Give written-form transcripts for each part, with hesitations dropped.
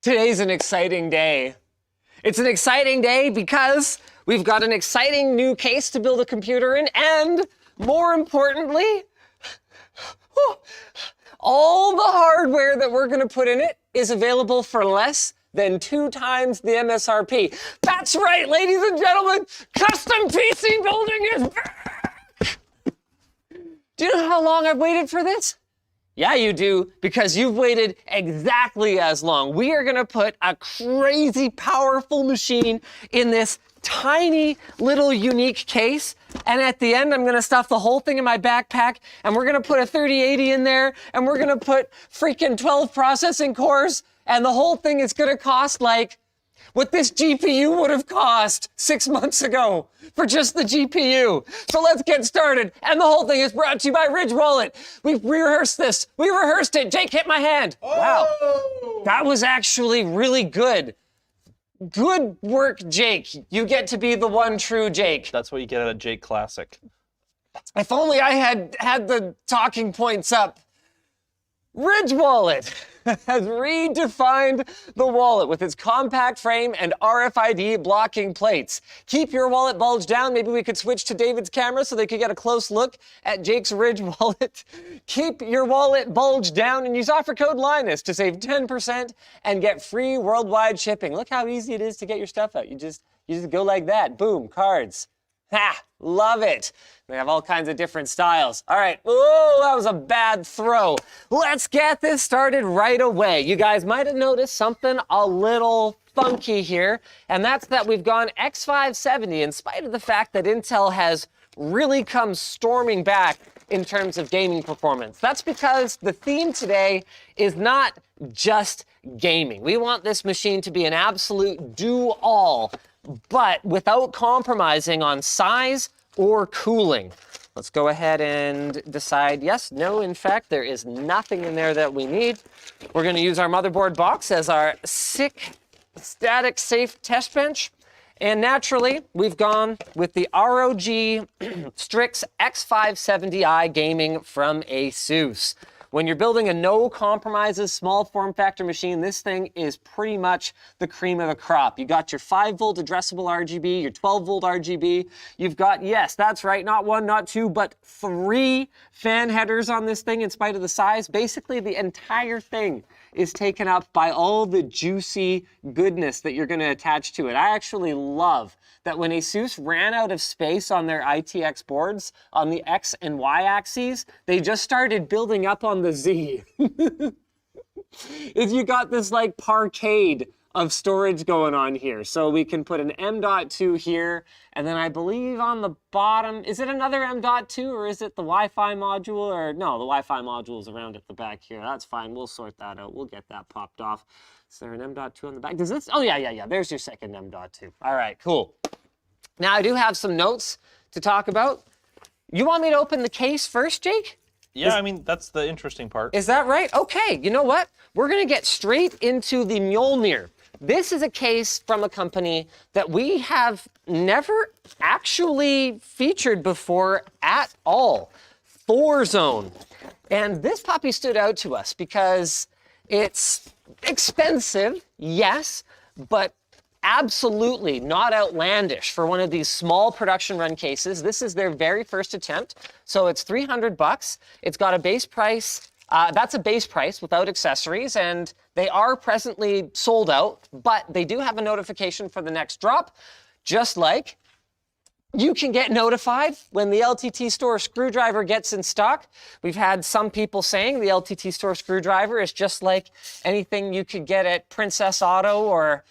Today's an exciting day. It's an exciting day because we've got an exciting new case to build a computer in, and more importantly, all the hardware that we're going to put in it is available for less than 2 times the MSRP. That's right, ladies and gentlemen, custom PC building is back! Do you know how long I've waited for this? Yeah, you do, because you've waited exactly as long. We are gonna put a crazy powerful machine in this tiny little unique case, and at the end I'm gonna stuff the whole thing in my backpack, and we're gonna put a 3080 in there, and we're gonna put freaking 12 processing cores, and the whole thing is gonna cost like what this GPU would have cost 6 months ago for just the GPU. So let's get started. And the whole thing is brought to you by Ridge Wallet. We rehearsed this. We rehearsed it. Jake hit my hand. Oh! Wow. That was actually really good. Good work, Jake. You get to be the one true Jake. That's what you get at a Jake Classic. If only I had the talking points up. Ridge Wallet has redefined the wallet with its compact frame and RFID blocking plates. Keep your wallet bulged down. Maybe we could switch to David's camera so they could get a close look at Jake's Ridge Wallet. Keep your wallet bulged down and use offer code Linus to save 10% and get free worldwide shipping. Look how easy it is to get your stuff out. You just go like that. Boom, cards. Ha! Love it. They have all kinds of different styles. All right. Oh, that was a bad throw. Let's get this started right away. You guys might have noticed something a little funky here, and that's that we've gone X570 in spite of the fact that Intel has really come storming back in terms of gaming performance. That's because the theme today is not just gaming. We want this machine to be an absolute do-all, but without compromising on size or cooling. Let's go ahead and decide yes, no, in fact, there is nothing in there that we need. We're going to use our motherboard box as our sick, static, safe test bench. And naturally, we've gone with the ROG Strix X570i gaming from ASUS. When you're building a no compromises small form factor machine, this thing is pretty much the cream of the crop. You got your 5-volt addressable RGB, your 12-volt RGB. You've got, yes, that's right, not 1, not 2, but 3 fan headers on this thing in spite of the size. Basically, the entire thing is taken up by all the juicy goodness that you're going to attach to it. I actually love that when ASUS ran out of space on their ITX boards on the X and Y axes, they just started building up on the Z. If you got this like parkade of storage going on here. So we can put an M.2 here, and then I believe on the bottom, is it another M.2 or is it the Wi-Fi module? Or no, the Wi-Fi module is around at the back here. That's fine, we'll sort that out. We'll get that popped off. Is there an M.2 on the back? Does this, oh yeah, there's your second M.2. All right, cool. Now I do have some notes to talk about. You want me to open the case first, Jake? Yeah, I mean, that's the interesting part. Is that right? Okay, you know what? We're gonna get straight into the Mjolnir. This is a case from a company that we have never actually featured before at all, Thor Zone. And this puppy stood out to us because it's expensive, yes, but absolutely not outlandish for one of these small production run cases. This is their very first attempt, so it's $300. It's got a base price. That's a base price without accessories, and they are presently sold out, but they do have a notification for the next drop, just like you can get notified when the LTT Store screwdriver gets in stock. We've had some people saying the LTT Store screwdriver is just like anything you could get at Princess Auto or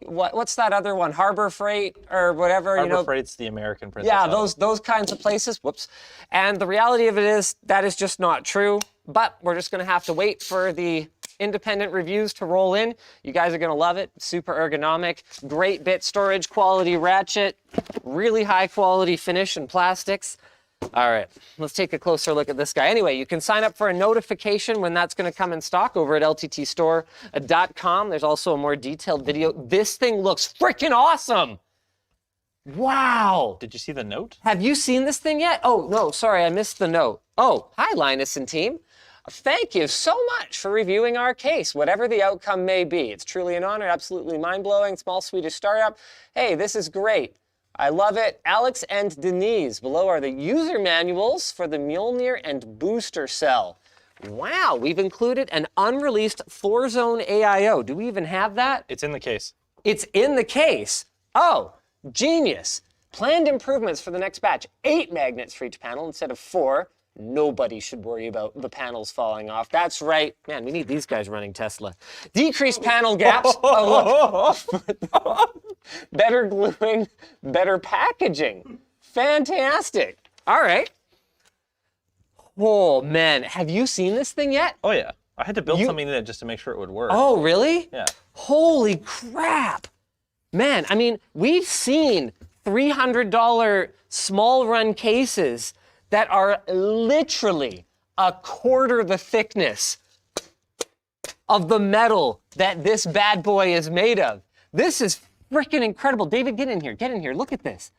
what's that other one? Harbor Freight or whatever. Harbor Freight's the American Princess Yeah, Auto. those kinds of places. Whoops. And the reality of it is that is just not true. But we're just going to have to wait for the independent reviews to roll in. You guys are going to love it. Super ergonomic, great bit storage quality ratchet, really high quality finish and plastics. All right, let's take a closer look at this guy. Anyway, you can sign up for a notification when that's going to come in stock over at lttstore.com. There's also a more detailed video. This thing looks freaking awesome. Wow. Did you see the note? Have you seen this thing yet? Oh, no, sorry, I missed the note. Oh, hi, Linus and team. Thank you so much for reviewing our case, whatever the outcome may be. It's truly an honor, absolutely mind-blowing. Small Swedish startup. Hey, this is great. I love it. Alex and Denise. Below are the user manuals for the Mjolnir and booster cell. Wow, we've included an unreleased Thor Zone AIO. Do we even have that? It's in the case. It's in the case. Oh, genius. Planned improvements for the next batch. 8 magnets for each panel instead of 4. Nobody should worry about the panels falling off. That's right. Man, we need these guys running Tesla. Decreased panel gaps. Oh, look. Better gluing, better packaging. Fantastic. All right. Oh, man. Have you seen this thing yet? Oh, yeah. I had to build something in it just to make sure it would work. Oh, really? Yeah. Holy crap. Man, I mean, we've seen $300 small run cases that are literally a quarter the thickness of the metal that this bad boy is made of. This is freaking incredible. David, get in here. Get in here. Look at this.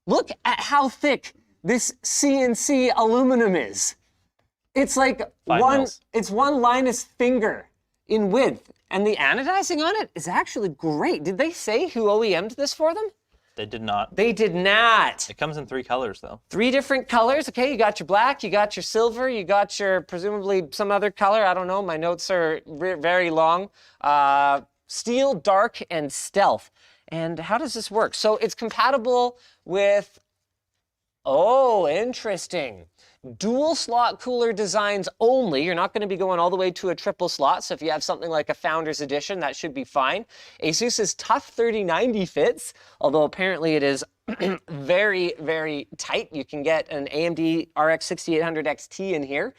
Look at how thick this CNC aluminum is. It's like it's one Linus finger in width. And the anodizing on it is actually great. Did they say who OEM'd this for them? They did not. They did not. It comes in 3 colors, though. 3 different colors. Okay, you got your black, you got your silver, you got your presumably some other color. I don't know. My notes are very long. Steel, dark, and stealth. And how does this work? So it's compatible with, oh, interesting. Dual slot cooler designs only. You're not going to be going all the way to a triple slot. So if you have something like a Founders Edition, that should be fine. ASUS's Tough 3090 fits, although apparently it is very, very tight. You can get an AMD RX 6800 XT in here.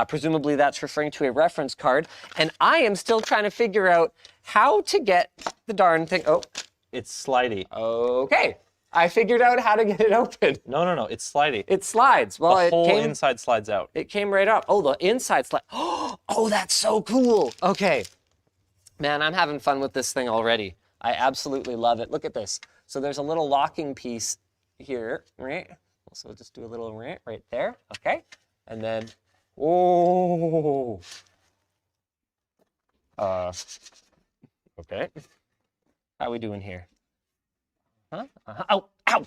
Presumably that's referring to a reference card. And I am still trying to figure out how to get the darn thing. Oh, it's slidey. Okay. I figured out how to get it open. No. It's slidey. It slides. Well, the whole inside slides out. It came right up. Oh, the inside slide. Oh, that's so cool. Okay. Man, I'm having fun with this thing already. I absolutely love it. Look at this. So there's a little locking piece here, right? So we'll just do a little right there. Okay. And then, oh. Okay. How are we doing here? Huh? Ow, ow!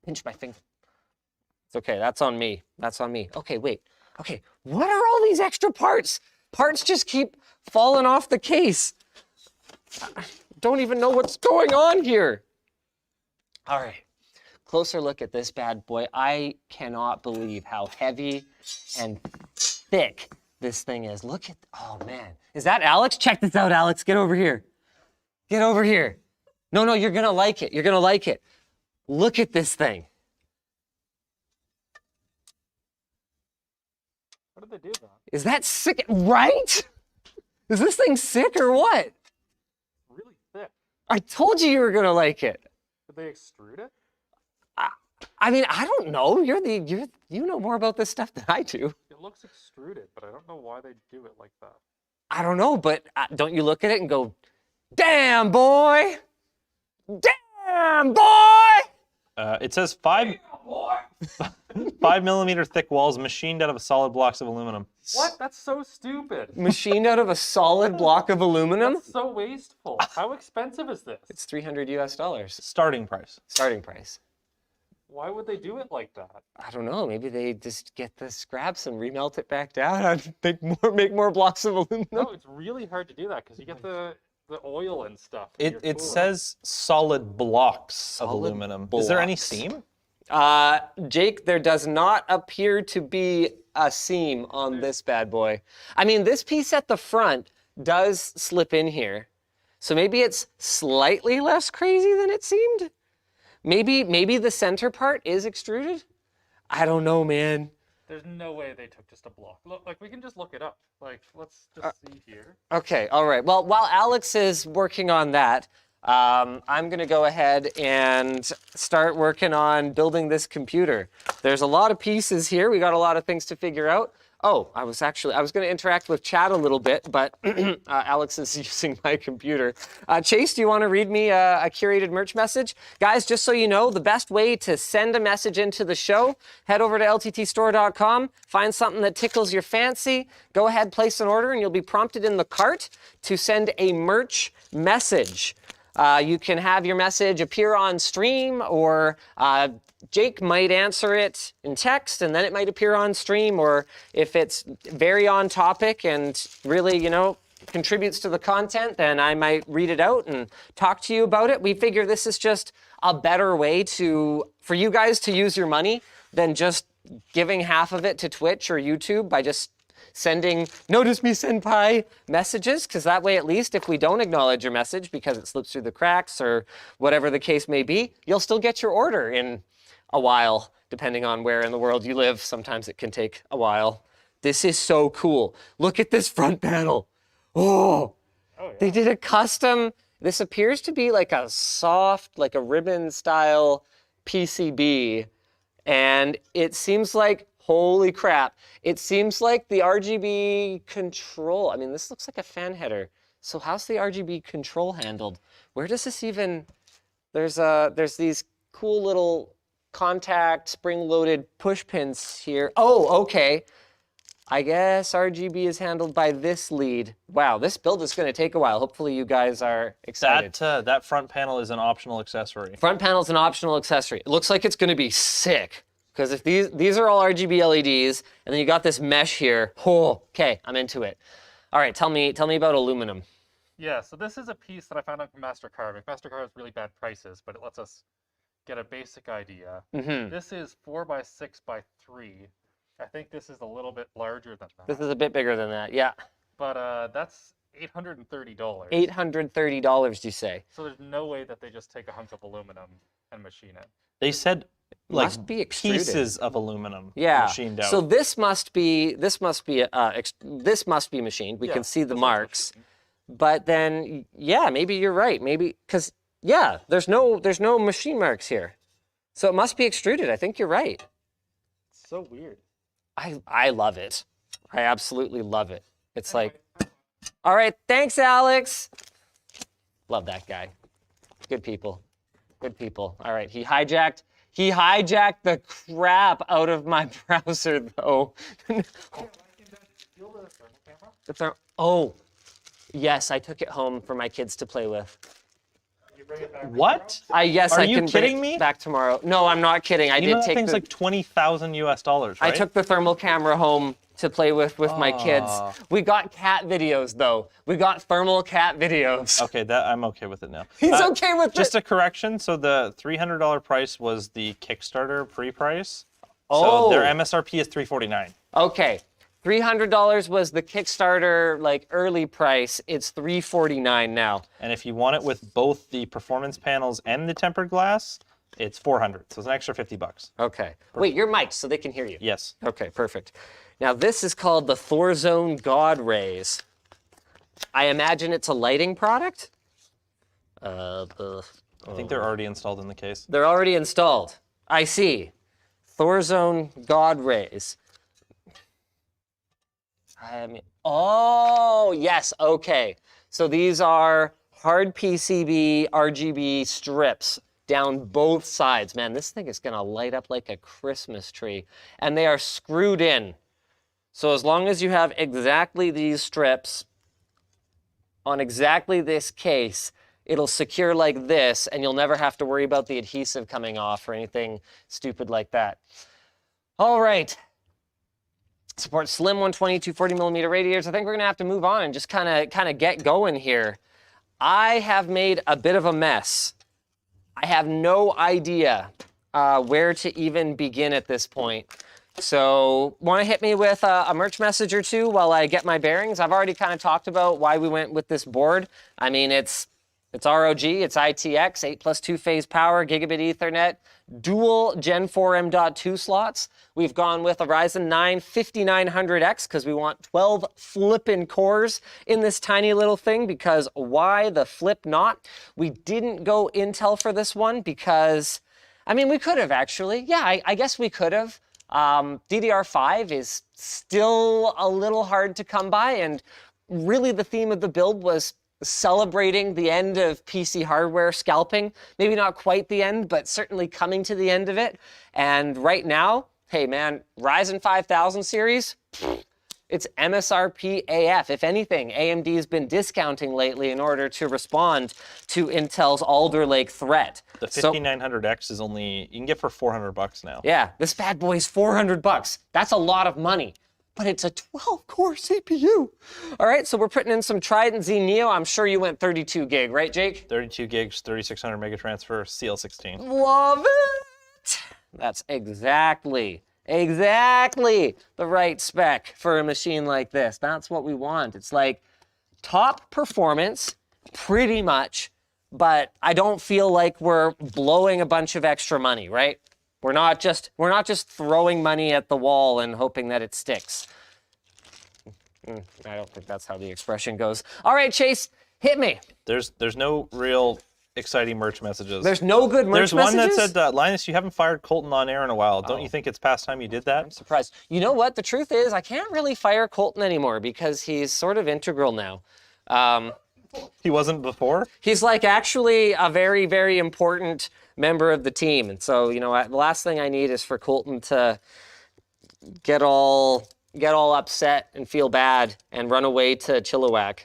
Pinch my finger. It's okay, that's on me. That's on me. Okay, wait. Okay, what are all these extra parts? Parts just keep falling off the case. I don't even know what's going on here. All right, closer look at this bad boy. I cannot believe how heavy and thick this thing is. Look at, oh man. Is that Alex? Check this out, Alex. Get over here. Get over here. No, you're gonna like it. You're gonna like it. Look at this thing. What did they do that? Is that sick? Right? Is this thing sick or what? Really thick. I told you were gonna like it. Did they extrude it? I mean, I don't know. You know more about this stuff than I do. It looks extruded, but I don't know why they do it like that. I don't know, but don't you look at it and go, damn, boy! Damn, boy! It says 5 millimeter thick walls machined out of solid blocks of aluminum. What? That's so stupid. Machined out of a solid block of aluminum? That's so wasteful. How expensive is this? It's $300 US. Starting price. Starting price. Why would they do it like that? I don't know. Maybe they just get the scraps and remelt it back down and make more blocks of aluminum. No, it's really hard to do that because you get the oil and stuff. It says solid blocks of aluminum. Is there any seam? Jake, there does not appear to be a seam on this bad boy. I mean, this piece at the front does slip in here. So maybe it's slightly less crazy than it seemed. Maybe the center part is extruded. I don't know, man. There's no way they took just a block. Look, like we can just look it up. Like, let's just see here. Okay, all right. Well, while Alex is working on that, I'm going to go ahead and start working on building this computer. There's a lot of pieces here. We got a lot of things to figure out. Oh, I was going to interact with chat a little bit, but Alex is using my computer. Chase, do you want to read me a curated merch message? Guys, just so you know, the best way to send a message into the show, head over to lttstore.com, find something that tickles your fancy, go ahead, place an order, and you'll be prompted in the cart to send a merch message. You can have your message appear on stream, or Jake might answer it in text and then it might appear on stream, or if it's very on topic and really, you know, contributes to the content, then I might read it out and talk to you about it. We figure this is just a better way for you guys to use your money than just giving half of it to Twitch or YouTube by just sending "Notice Me Senpai" messages, because that way at least if we don't acknowledge your message because it slips through the cracks or whatever the case may be, you'll still get your order in a while, depending on where in the world you live. Sometimes it can take a while. This is so cool. Look at this front panel. Oh, yeah. They did a custom. This appears to be like a soft, like a ribbon style PCB. And it seems like, holy crap, it seems like the RGB control. I mean, this looks like a fan header. So how's the RGB control handled? Where does this even, there's these cool little contact spring-loaded push pins here. Oh, okay. I guess RGB is handled by this lead. Wow, this build is going to take a while. Hopefully you guys are excited. That front panel is an optional accessory. Front panel is an optional accessory. It looks like it's going to be sick, because if these are all RGB LEDs, and then you got this mesh here. Oh, okay, I'm into it. All right, tell me about aluminum. Yeah, so this is a piece that I found on MasterCard. MasterCard has really bad prices, but it lets us get a basic idea. Mm-hmm. This is 4x6x3. I think this is a little bit larger than that. This is a bit bigger than that, yeah. But that's $830. $830, you say? So there's no way that they just take a hunk of aluminum and machine it. They said like Must be extruded. pieces of aluminum machined out. So this must be machined. We can see the marks. But then, yeah, maybe you're right. Maybe because yeah, there's no machine marks here, so it must be extruded. I think you're right. It's so weird. I love it. I absolutely love it. It's like, all right, thanks, Alex. Love that guy. Good people. Good people. All right, he hijacked the crap out of my browser, though. Oh, yes, I took it home for my kids to play with. What? Yes, Are I you can kidding bring it me? back tomorrow. No, I'm not kidding. I You did know that take thing's like $20,000 US, right? I took the thermal camera home to play with my kids. We got cat videos, though. We got thermal cat videos. Okay, I'm okay with it now. He's okay with Just it. a correction. So the $300 price was the Kickstarter pre-price. Oh. So their MSRP is $349. Okay. $300 was the Kickstarter like early price. It's $349 now. And if you want it with both the performance panels and the tempered glass, it's $400. So it's an extra $50. Okay. Wait, you're mic'd so they can hear you. Yes. Okay, perfect. Now this is called the Thor Zone God Rays. I imagine it's a lighting product. I think they're already installed in the case. They're already installed. I see. Thor Zone God Rays. Oh, yes, okay. So these are hard PCB RGB strips down both sides. Man, this thing is gonna light up like a Christmas tree. And they are screwed in. So as long as you have exactly these strips on exactly this case, it'll secure like this, and you'll never have to worry about the adhesive coming off or anything stupid like that. All right. Support slim 120, 240mm radiators. I think we're gonna have to move on and just kind of get going here. I have made a bit of a mess. I have no idea where to even begin at this point. So want to hit me with a merch message or two while I get my bearings? I've already kind of talked about why we went with this board. I mean, it's ROG, it's ITX, 8+ 2-phase power, gigabit Ethernet, dual Gen 4 M.2 slots. We've gone with a Ryzen 9 5900X because we want 12 flippin' cores in this tiny little thing, because why the flip not? We didn't go Intel for this one because, I mean, we could have actually. Yeah, I guess we could have. DDR5 is still a little hard to come by, and really the theme of the build was celebrating the end of PC hardware scalping. Maybe not quite the end, but certainly coming to the end of it. And right now, hey man, Ryzen 5000 series, it's MSRP AF. If anything, AMD's been discounting lately in order to respond to Intel's Alder Lake threat. The 5900X is only, you can get for $400 now. Yeah, this bad boy's $400. That's a lot of money, but it's a 12-core CPU. All right, so we're putting in some Trident Z Neo. I'm sure you went 32 gig, right, Jake? 32 gigs, 3600 mega transfer, CL16. Love it. That's exactly the right spec for a machine like this. That's what we want. It's like top performance, pretty much, but I don't feel like we're blowing a bunch of extra money, right? We're not just throwing money at the wall and hoping that it sticks. I don't think that's how the expression goes. All right, Chase, hit me. There's no real exciting merch messages. There's no good merch messages? There's one that said, Linus, you haven't fired Colton on air in a while. Don't you think it's past time you did that? I'm surprised. You know what? The truth is, I can't really fire Colton anymore because he's sort of integral now. He wasn't before? He's like actually a very, very important member of the team. And so, you know, the last thing I need is for Colton to get all upset and feel bad and run away to Chilliwack.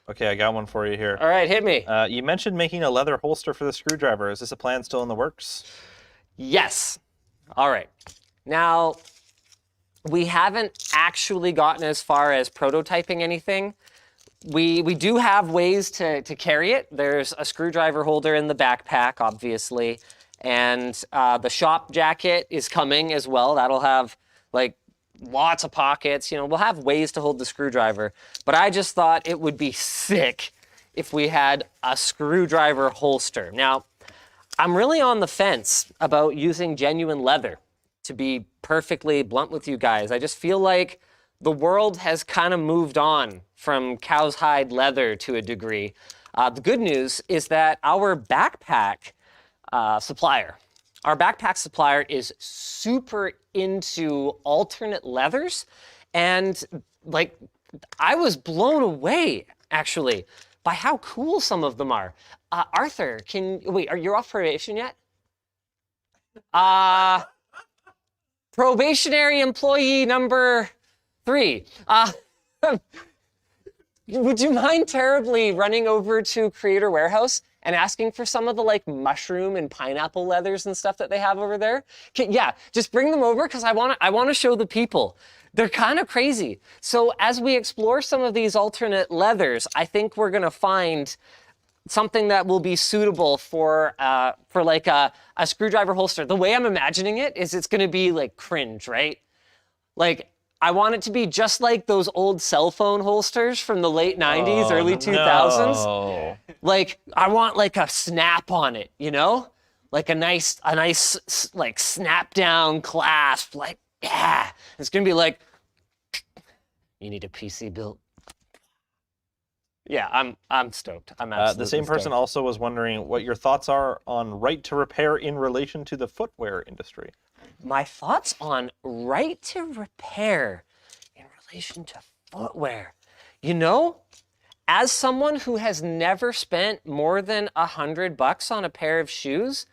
Okay, I got one for you here. All right, hit me. You mentioned making a leather holster for the screwdriver. Is this a plan still in the works? Yes. All right. Now, we haven't actually gotten as far as prototyping anything. We do have ways to carry it. There's a screwdriver holder in the backpack, obviously, and the shop jacket is coming as well. That'll have like lots of pockets. You know, we'll have ways to hold the screwdriver, but I just thought it would be sick if we had a screwdriver holster. Now, I'm really on the fence about using genuine leather, to be perfectly blunt with you guys. I just feel like the world has kind of moved on from cow's hide leather to a degree. The good news is that our backpack supplier is super into alternate leathers, and like I was blown away actually by how cool some of them are. Arthur, are you off probation yet? Probationary employee number 3. Would you mind terribly running over to Creator Warehouse and asking for some of the like mushroom and pineapple leathers and stuff that they have over there? Yeah, just bring them over because I want to show the people. They're kind of crazy. So as we explore some of these alternate leathers, I think we're gonna find something that will be suitable for like a screwdriver holster. The way I'm imagining it is it's gonna be like cringe, right? Like I want it to be just like those old cell phone holsters from the late 90s, early 2000s. No. Like I want like a snap on it, you know? Like a nice like snap down clasp, like, yeah. It's gonna be like, you need a PC built. Yeah, I'm stoked. I'm absolutely The same person stoked. also was wondering what your thoughts are on right to repair in relation to the footwear industry. My thoughts on right to repair in relation to footwear. You know, as someone who has never spent more than $100 on a pair of shoes,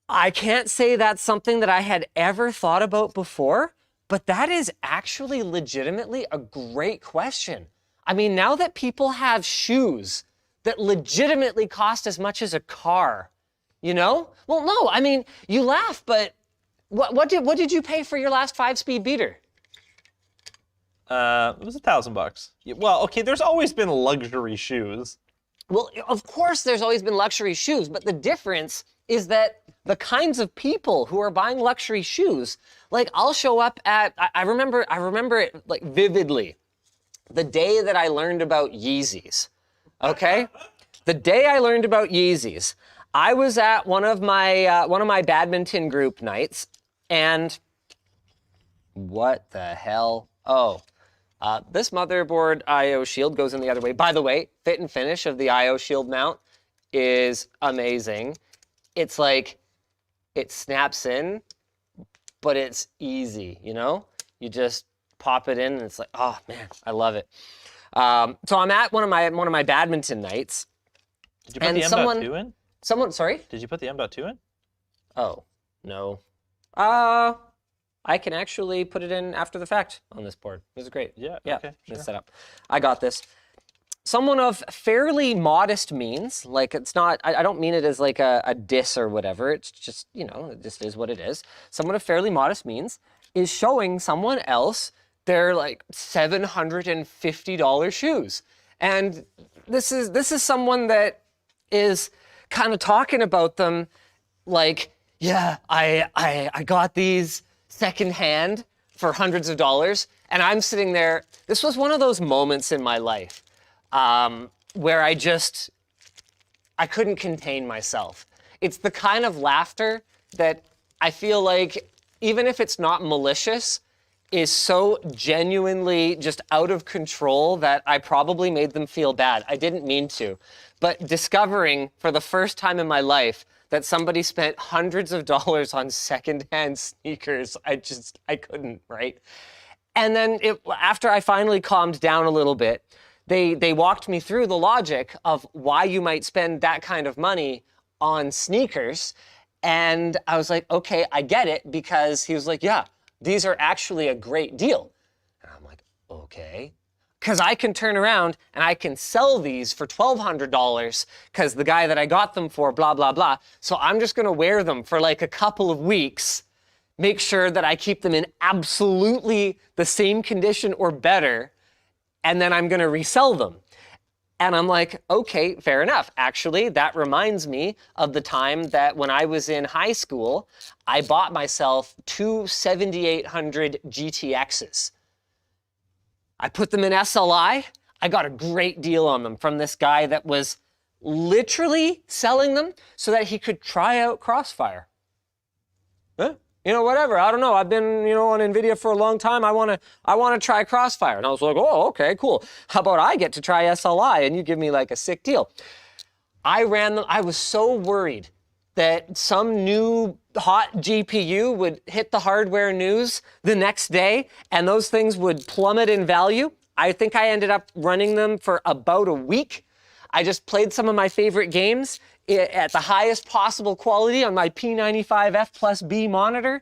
I can't say that's something that I had ever thought about before, but that is actually legitimately a great question. I mean, now that people have shoes that legitimately cost as much as a car, you know? Well, no, I mean, you laugh, but what did you pay for your last 5-speed beater? It was $1,000. Well, okay, there's always been luxury shoes. Well, of course there's always been luxury shoes, but the difference is that the kinds of people who are buying luxury shoes, like I'll show up at, I remember it like vividly, the day that I learned about Yeezys, okay? The day I learned about Yeezys, I was at one of my badminton group nights, and what the hell? Oh, this motherboard I/O shield goes in the other way. By the way, fit and finish of the I/O shield mount is amazing. It's like, it snaps in, but it's easy, you know? You just pop it in and it's like, oh man, I love it. So I'm at one of my badminton nights. Did you put the M.2 in? Sorry? Did you put the M.2 in? Oh, no. I can actually put it in after the fact on this board. This is great. Yeah, okay, This sure. setup. I got this. Someone of fairly modest means, like it's not, I don't mean it as like a diss or whatever, it's just, you know, it just is what it is. Someone of fairly modest means is showing someone else their like $750 shoes. And this is someone that is kind of talking about them like, yeah, I got these secondhand for hundreds of dollars. And I'm sitting there, this was one of those moments in my life where I couldn't contain myself. It's the kind of laughter that I feel like, even if it's not malicious, is so genuinely just out of control that I probably made them feel bad. I didn't mean to. But discovering for the first time in my life that somebody spent hundreds of dollars on secondhand sneakers, I couldn't, right? And then after I finally calmed down a little bit, they walked me through the logic of why you might spend that kind of money on sneakers. And I was like, okay, I get it, because he was like, yeah, these are actually a great deal. And I'm like, okay. Because I can turn around and I can sell these for $1,200 because the guy that I got them for, blah, blah, blah. So I'm just going to wear them for like a couple of weeks, make sure that I keep them in absolutely the same condition or better, and then I'm going to resell them. And I'm like, okay, fair enough. Actually, that reminds me of the time that when I was in high school, I bought myself two 7800 GTXs. I put them in SLI. I got a great deal on them from this guy that was literally selling them so that he could try out Crossfire. Huh? You know, whatever. I don't know. I've been, on NVIDIA for a long time. I want to try Crossfire. And I was like, oh, okay, cool. How about I get to try SLI and you give me like a sick deal? I ran them. I was so worried that some new hot GPU would hit the hardware news the next day and those things would plummet in value. I think I ended up running them for about a week. I just played some of my favorite games at the highest possible quality on my P95F+B monitor,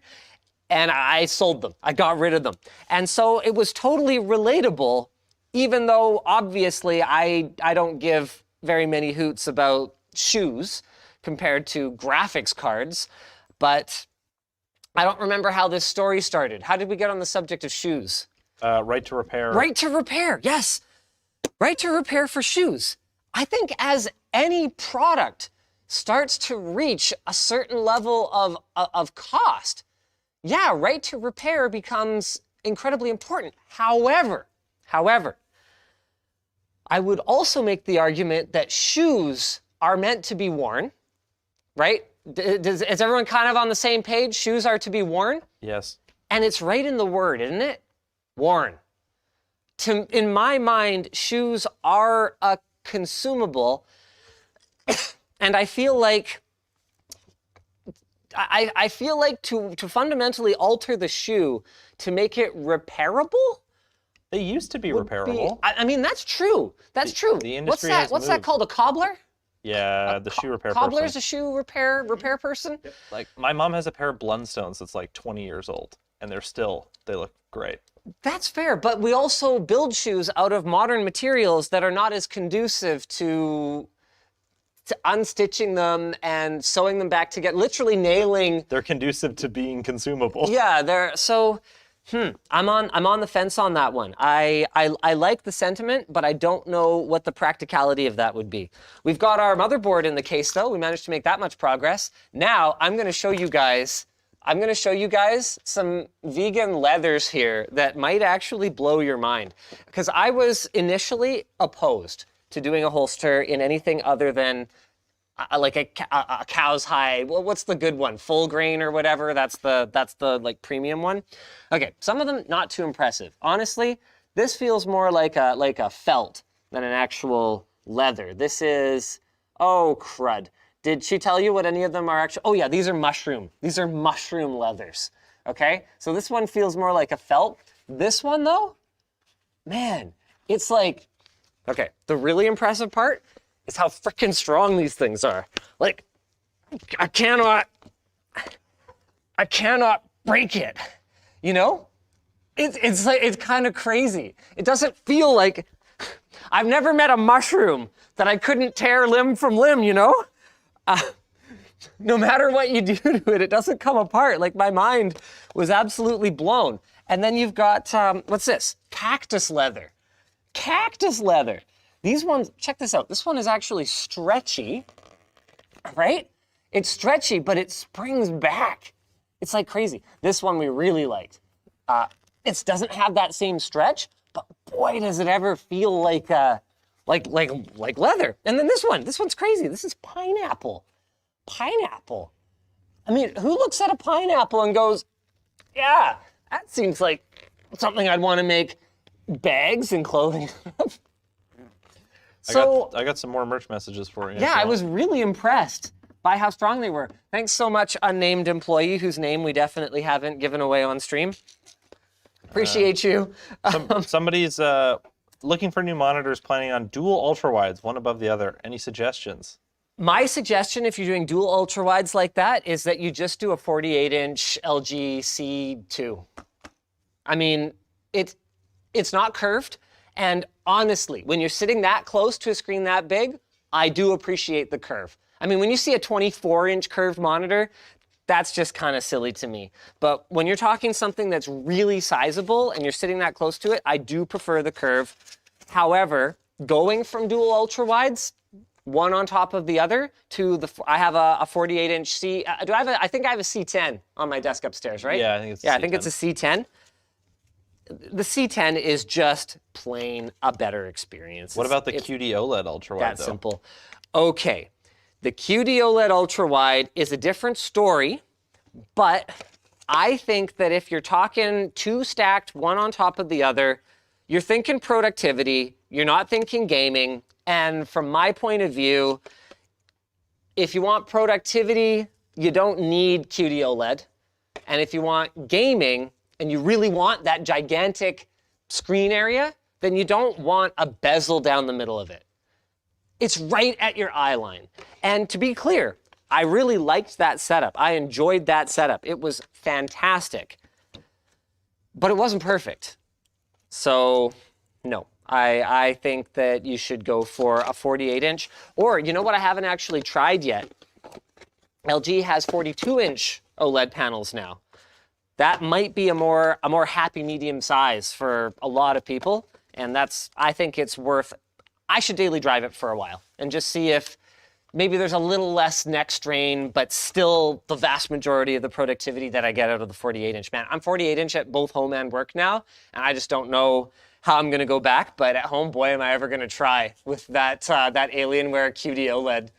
and I sold them. I got rid of them. And so it was totally relatable, even though obviously I don't give very many hoots about shoes compared to graphics cards, but I don't remember how this story started. How did we get on the subject of shoes? Right to repair. Right to repair, yes. Right to repair for shoes. I think as any product starts to reach a certain level of cost, yeah, right to repair becomes incredibly important. However, I would also make the argument that shoes are meant to be worn, right? Is everyone kind of on the same page? Shoes are to be worn? Yes. And it's right in the word, isn't it? Worn. In my mind, shoes are a consumable, and I feel like to fundamentally alter the shoe to make it repairable. They used to be repairable. I mean, that's true. That's true. The What's industry that? has What's that moved. called? A cobbler? Yeah, the shoe repair Cobbler's person. a shoe repair person? Yep. Like, my mom has a pair of Blundstones that's like 20 years old, and they look great. That's fair, but we also build shoes out of modern materials that are not as conducive to unstitching them and sewing them back together, literally nailing. They're conducive to being consumable. Yeah, I'm on the fence on that one. I like the sentiment, but I don't know what the practicality of that would be. We've got our motherboard in the case though. We managed to make that much progress. Now I'm going to show you guys some vegan leathers here that might actually blow your mind. Because I was initially opposed to doing a holster in anything other than like a cow's hide. Well, what's the good one? Full grain or whatever. That's the like premium one. Okay, some of them not too impressive. Honestly, this feels more like a felt than an actual leather. This is, oh crud. Did she tell you what any of them are actually? Oh yeah, these are mushroom. These are mushroom leathers. Okay, so this one feels more like a felt. This one though, man, it's like, okay, the really impressive part is how freaking strong these things are. Like, I cannot break it, you know? It's like, it's kind of crazy. It doesn't feel like, I've never met a mushroom that I couldn't tear limb from limb, you know? No matter what you do to it, it doesn't come apart. Like, my mind was absolutely blown. And then you've got, what's this? Cactus leather. Cactus leather. These ones, check this out. This one is actually stretchy, right? It's stretchy, but it springs back. It's like crazy. This one we really liked. It doesn't have that same stretch, but boy, does it ever feel like leather. And then this one's crazy. This is pineapple. Pineapple. I mean, who looks at a pineapple and goes, yeah, that seems like something I'd want to make bags and clothing of. So I got some more merch messages for you. yeah, I was really impressed by how strong they were. Thanks so much, unnamed employee, whose name we definitely haven't given away on stream. Appreciate you. Somebody's looking for new monitors, planning on dual ultra-wides, one above the other. Any suggestions? My suggestion, if you're doing dual ultra-wides like that, is that you just do a 48-inch LG C2. I mean, it's not curved, and honestly, when you're sitting that close to a screen that big, I do appreciate the curve. I mean, when you see a 24-inch curved monitor, that's just kind of silly to me. But when you're talking something that's really sizable and you're sitting that close to it, I do prefer the curve. However, going from dual ultra-wides, one on top of the other, to I have a 48-inch C. I think I have a C10 on my desk upstairs, right? Yeah, I think it's a I C10. think it's a C10. The C10 is just plain a better experience. What about the QD OLED ultra-wide, That though? simple. Okay, the QD OLED ultra-wide is a different story, but I think that if you're talking two stacked, one on top of the other, you're thinking productivity, you're not thinking gaming, and from my point of view, if you want productivity, you don't need QD OLED, and if you want gaming, and you really want that gigantic screen area, then you don't want a bezel down the middle of it. It's right at your eye line. And to be clear, I really liked that setup. I enjoyed that setup. It was fantastic. But it wasn't perfect. So, no. I think that you should go for a 48-inch. Or, you know what I haven't actually tried yet? LG has 42-inch OLED panels now. That might be a more happy medium size for a lot of people, and I think it's worth. I should daily drive it for a while and just see if maybe there's a little less neck strain, but still the vast majority of the productivity that I get out of the 48-inch. Man, I'm 48-inch at both home and work now, and I just don't know how I'm gonna go back. But at home, boy, am I ever gonna try with that Alienware QD OLED.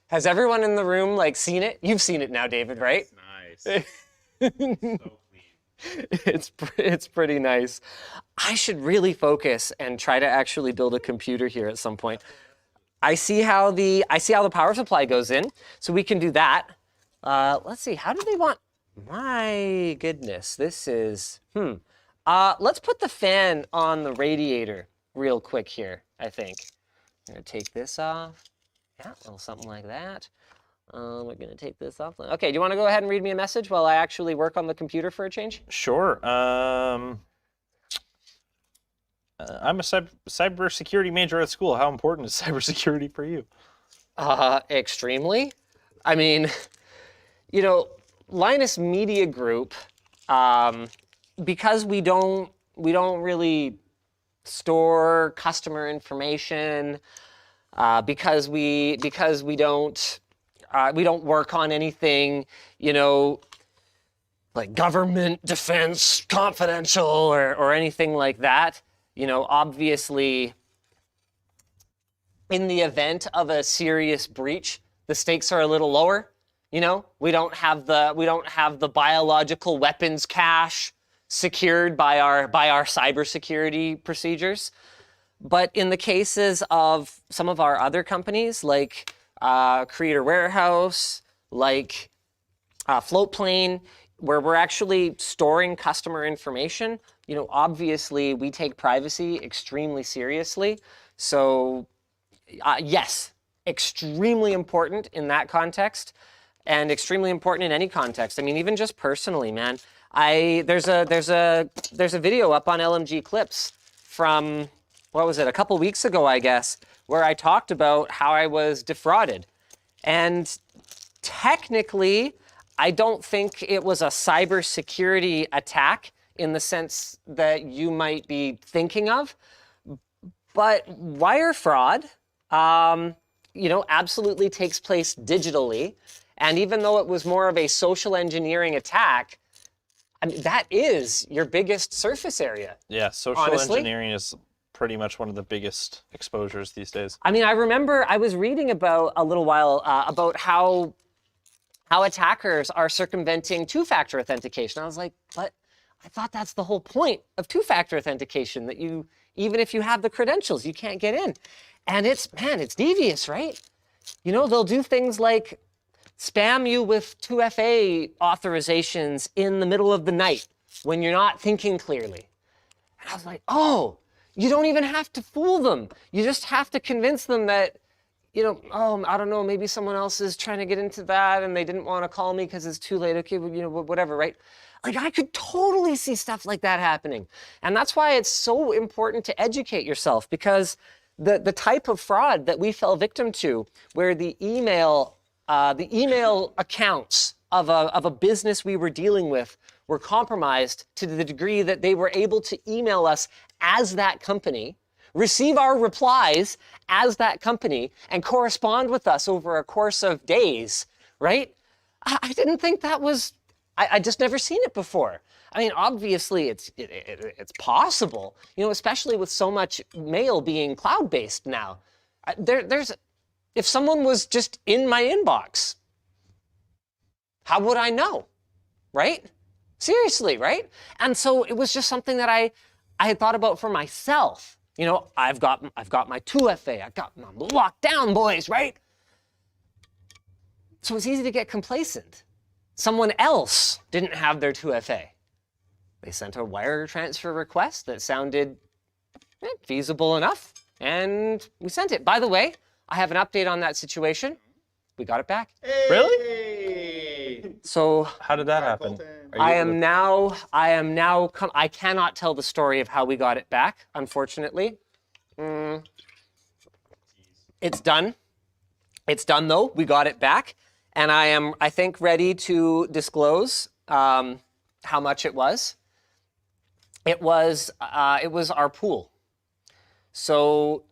Has everyone in the room seen it? You've seen it now, David, right? It's nice. So clean. It's pretty nice. I should really focus and try to actually build a computer here at some point. I see how the power supply goes in, so we can do that. Let's see, how do they want? My goodness, this is let's put the fan on the radiator real quick here. I think I'm gonna take this off. Yeah, a little something like that. We're going to take this off. Okay, do you want to go ahead and read me a message while I actually work on the computer for a change? Sure. I'm a cybersecurity major at school. How important is cybersecurity for you? Extremely. I mean, Linus Media Group, because we don't really store customer information, because we don't work on anything, like government, defense, confidential, or anything like that. Obviously, in the event of a serious breach, the stakes are a little lower. We don't have the biological weapons cache secured by our cybersecurity procedures. But in the cases of some of our other companies, like Creator Warehouse, like Floatplane, where we're actually storing customer information, obviously we take privacy extremely seriously. So yes, extremely important in that context and extremely important in any context. I mean, even just personally, man, there's a video up on LMG Clips from, what was it, a couple weeks ago, I guess, where I talked about how I was defrauded. And technically, I don't think it was a cybersecurity attack in the sense that you might be thinking of, but wire fraud, absolutely takes place digitally. And even though it was more of a social engineering attack, I mean, that is your biggest surface area. Yeah, social honestly. engineering is pretty much one of the biggest exposures these days. I mean, I remember I was reading about a little while about how attackers are circumventing two-factor authentication. I was like, but I thought that's the whole point of two-factor authentication, that even if you have the credentials, you can't get in. And it's devious, right? They'll do things like spam you with 2FA authorizations in the middle of the night when you're not thinking clearly. And I was like, oh, you don't even have to fool them. You just have to convince them that, I don't know, maybe someone else is trying to get into that and they didn't want to call me because it's too late. Okay, whatever, right? Like, I could totally see stuff like that happening. And that's why it's so important to educate yourself, because the type of fraud that we fell victim to, where the email accounts of a business we were dealing with were compromised to the degree that they were able to email us as that company, receive our replies as that company, and correspond with us over a course of days, right? I didn't think that was, I just never seen it before. I mean, obviously it's possible, especially with so much mail being cloud-based now. If someone was just in my inbox, how would I know, right? Seriously, right? And so it was just something that I had thought about for myself. I've got my 2FA, I'm locked down, boys, right? So it's easy to get complacent. Someone else didn't have their 2FA. They sent a wire transfer request that sounded feasible enough, and we sent it. By the way, I have an update on that situation. We got it back. Hey! Really? So How did that happen? I cannot tell the story of how we got it back, unfortunately. It's done. It's done though. We got it back. And I think, ready to disclose how much it was. It was our pool. So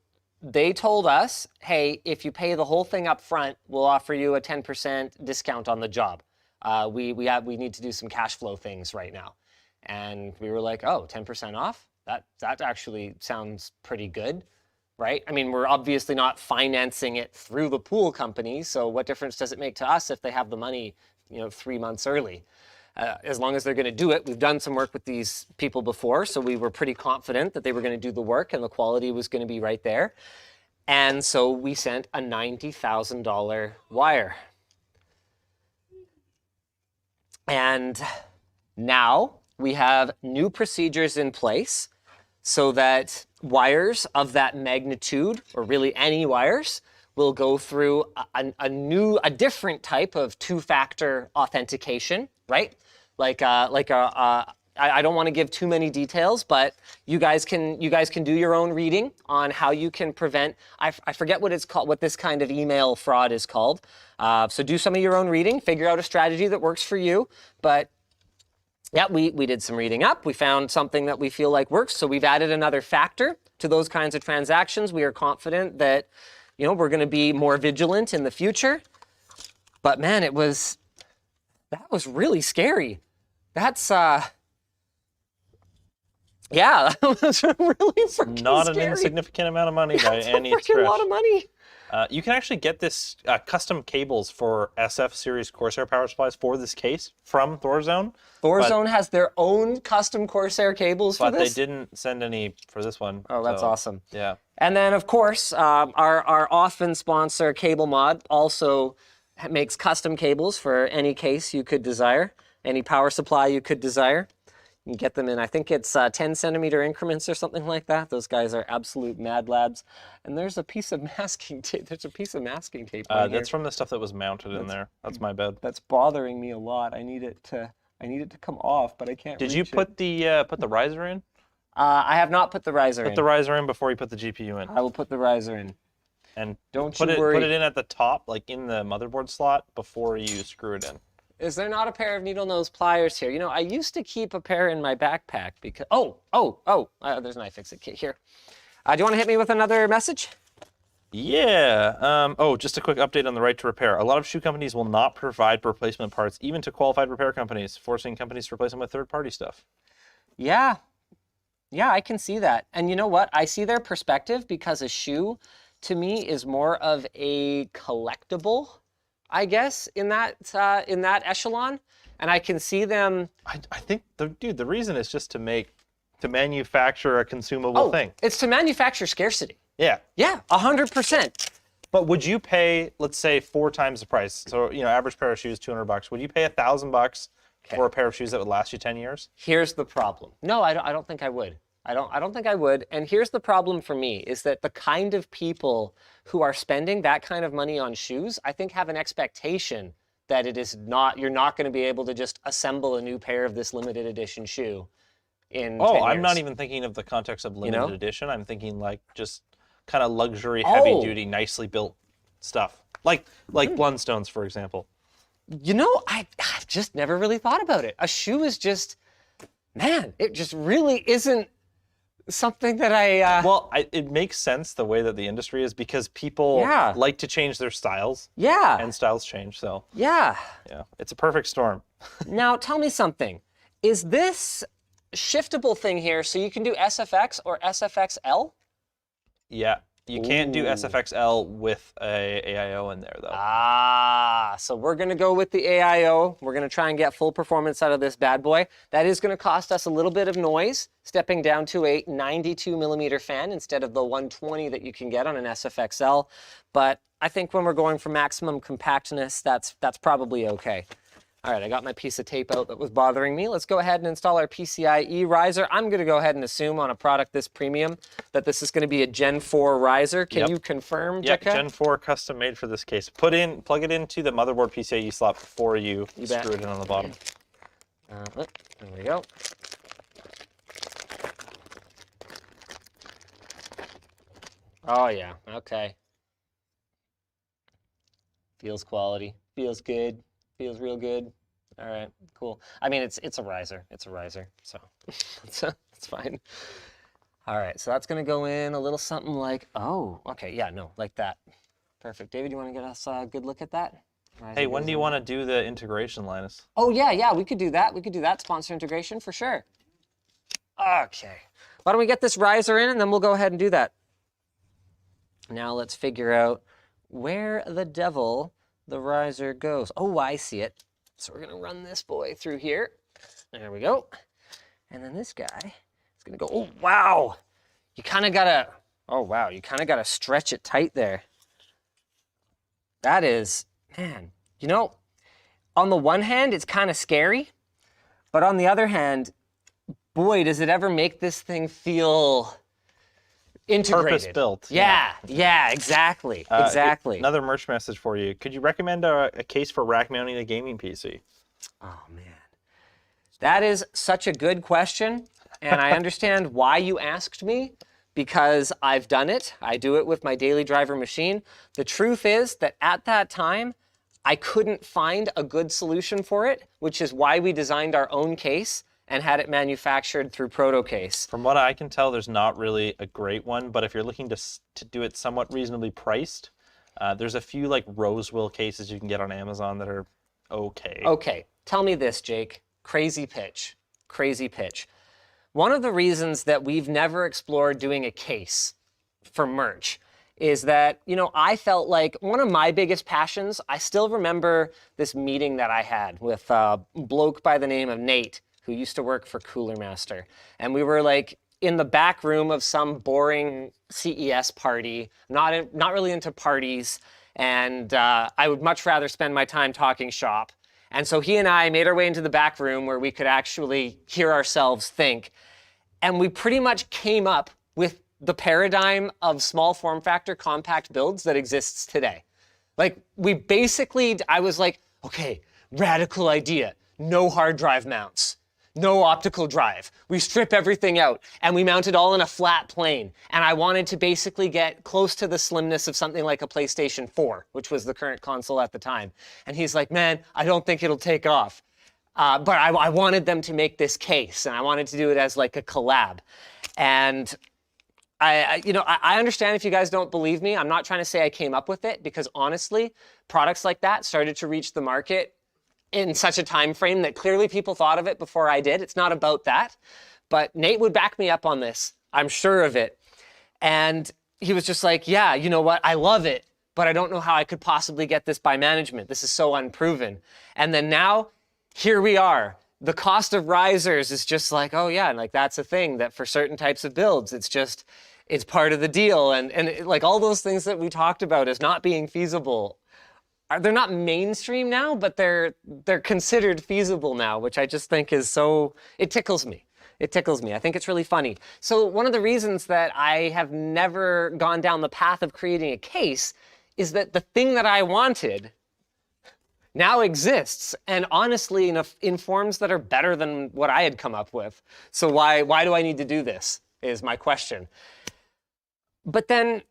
they told us, hey, if you pay the whole thing up front, we'll offer you a 10% discount on the job. We need to do some cash flow things right now. And we were like, oh, 10% off? That actually sounds pretty good, right? I mean, we're obviously not financing it through the pool company, so what difference does it make to us if they have the money, 3 months early? As long as they're going to do it. We've done some work with these people before, so we were pretty confident that they were going to do the work and the quality was going to be right there. And so we sent a $90,000 wire. And now we have new procedures in place so that wires of that magnitude, or really any wires, will go through a different type of two-factor authentication, right? I don't want to give too many details, but you guys can do your own reading on how you can prevent. I forget what it's called, what this kind of email fraud is called. So do some of your own reading, figure out a strategy that works for you. But yeah, we did some reading up. We found something that we feel like works. So we've added another factor to those kinds of transactions. We are confident that we're going to be more vigilant in the future. But man, that was really scary. That's yeah, that was really freaking Not scary. an insignificant amount of money by any That's a stretch. freaking lot of money. You can actually get this custom cables for SF series Corsair power supplies for this case from Thor Zone. Thor Zone has their own custom Corsair cables for But this. they didn't send any for this one. Oh, that's so, awesome. Yeah. And then, of course, our often sponsor, Cable Mod, also makes custom cables for any case you could desire. any power supply you could desire. You can get them in, I think it's 10 centimeter increments or something like that. Those guys are absolute mad labs. And there's a piece of masking tape. There's a piece of masking tape right here. That's from the stuff that was mounted in there. That's my bad. That's bothering me a lot. I need it to come off, but I can't. Did you reach put the riser in? I have not put the riser in. Put the riser in before you put the GPU in. I will put the riser in. And Don't put you it worry. put it in at the top, like in the motherboard slot, before you screw it in. Is there not a pair of needle nose pliers here? You know, I used to keep a pair in my backpack because. There's an iFixit kit here. Do you want to hit me with another message? Yeah. Just a quick update on the right to repair. A lot of shoe companies will not provide replacement parts, even to qualified repair companies, forcing companies to replace them with third-party stuff. Yeah. Yeah, I can see that. And you know what? I see their perspective because a shoe, to me, is more of a collectible, I guess, in that echelon. And I can see them. I think the reason is just to manufacture a consumable thing. It's to manufacture scarcity. Yeah. Yeah, 100%. But would you pay, let's say, 4 times the price? So, average pair of shoes, $200. Would you pay $1,000 for a pair of shoes that would last you 10 years? Here's the problem. No, I don't think I would. I don't think I would. And here's the problem for me is that the kind of people who are spending that kind of money on shoes, I think have an expectation that you're not going to be able to just assemble a new pair of this limited edition shoe in 10 years. I'm not even thinking of the context of limited edition. I'm thinking like just kind of luxury, heavy duty, nicely built stuff. Like Blundstones, for example. I've just never really thought about it. A shoe is just, man, it just really isn't something that it makes sense the way that the industry is because people like to change their styles. Yeah. And styles change, so. Yeah. Yeah, it's a perfect storm. Now, tell me something. Is this shiftable thing here so you can do SFX or SFXL? Yeah. You can't do SFXL with a AIO in there, though. So we're going to go with the AIO. We're going to try and get full performance out of this bad boy. That is going to cost us a little bit of noise, stepping down to a 92 millimeter fan instead of the 120 that you can get on an SFXL. But I think when we're going for maximum compactness, that's probably okay. All right, I got my piece of tape out that was bothering me. Let's go ahead and install our PCIe riser. I'm going to go ahead and assume on a product this premium that this is going to be a Gen 4 riser. Can you confirm, Yep, Jekka? Gen 4 custom made for this case. Plug it into the motherboard PCIe slot before you screw it in on the bottom. There we go. Oh, yeah, okay. Feels quality, feels good. Feels real good. All right, cool. I mean, it's a riser. It's a riser, so it's fine. All right, so that's going to go in a little something like, like that. Perfect. David, you want to get us a good look at that? Riser Hey, when goes do you in. want to do the integration, Linus? Oh, yeah, we could do that. We could do that, sponsor integration for sure. Okay. Why don't we get this riser in, and then we'll go ahead and do that. Now let's figure out where the devil the riser goes. Oh, I see it. So we're gonna run this boy through here. There we go. And then this guy is gonna go, oh, wow. You kind of gotta stretch it tight there. That is, man, on the one hand, it's kind of scary, but on the other hand, boy, does it ever make this thing feel integrated. Purpose-built. Yeah, exactly. Another merch message for you. Could you recommend a case for rack mounting a gaming PC? Oh, man. That is such a good question, and I understand why you asked me, because I've done it. I do it with my daily driver machine. The truth is that at that time, I couldn't find a good solution for it, which is why we designed our own case and had it manufactured through Protocase. From what I can tell, there's not really a great one, but if you're looking to do it somewhat reasonably priced, there's a few like Rosewill cases you can get on Amazon that are okay. Okay, tell me this, Jake. Crazy pitch. One of the reasons that we've never explored doing a case for merch is that, I felt like one of my biggest passions, I still remember this meeting that I had with a bloke by the name of Nate, who used to work for Cooler Master. And we were like in the back room of some boring CES party, not really into parties. And I would much rather spend my time talking shop. And so he and I made our way into the back room where we could actually hear ourselves think. And we pretty much came up with the paradigm of small form factor compact builds that exists today. Like I was like, okay, radical idea. No hard drive mounts. No optical drive. We strip everything out and we mount it all in a flat plane. And I wanted to basically get close to the slimness of something like a PlayStation 4, which was the current console at the time. And he's like, man, I don't think it'll take off. But I wanted them to make this case and I wanted to do it as like a collab. And I understand if you guys don't believe me. I'm not trying to say I came up with it because honestly, products like that started to reach the market in such a time frame that clearly people thought of it before I did. It's not about that. But Nate would back me up on this. I'm sure of it. And he was just like, yeah, you know what? I love it, but I don't know how I could possibly get this by management. This is so unproven. And then now, here we are. The cost of risers is just like, oh yeah, and like that's a thing that for certain types of builds, it's part of the deal. And like all those things that we talked about as not being feasible, they're not mainstream now, but they're considered feasible now, which I just think is so, it tickles me. It tickles me. I think it's really funny. So one of the reasons that I have never gone down the path of creating a case is that the thing that I wanted now exists, and honestly in forms that are better than what I had come up with. So why do I need to do this is my question. But then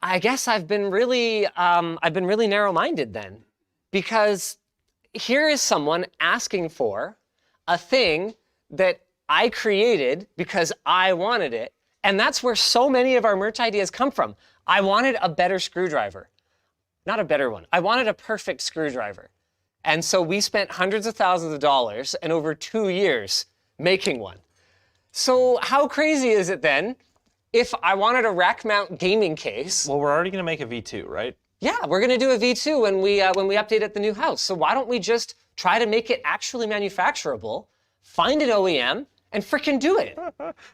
I guess I've been really narrow-minded then, because here is someone asking for a thing that I created because I wanted it, and that's where so many of our merch ideas come from. I wanted a better screwdriver. Not a better one. I wanted a perfect screwdriver. And so we spent hundreds of thousands of dollars and over 2 years making one. So how crazy is it then if I wanted a rack mount gaming case? Well, we're already going to make a V2, right? Yeah, we're going to do a V2 when we update at the new house. So why don't we just try to make it actually manufacturable, find an OEM, and frickin' do it.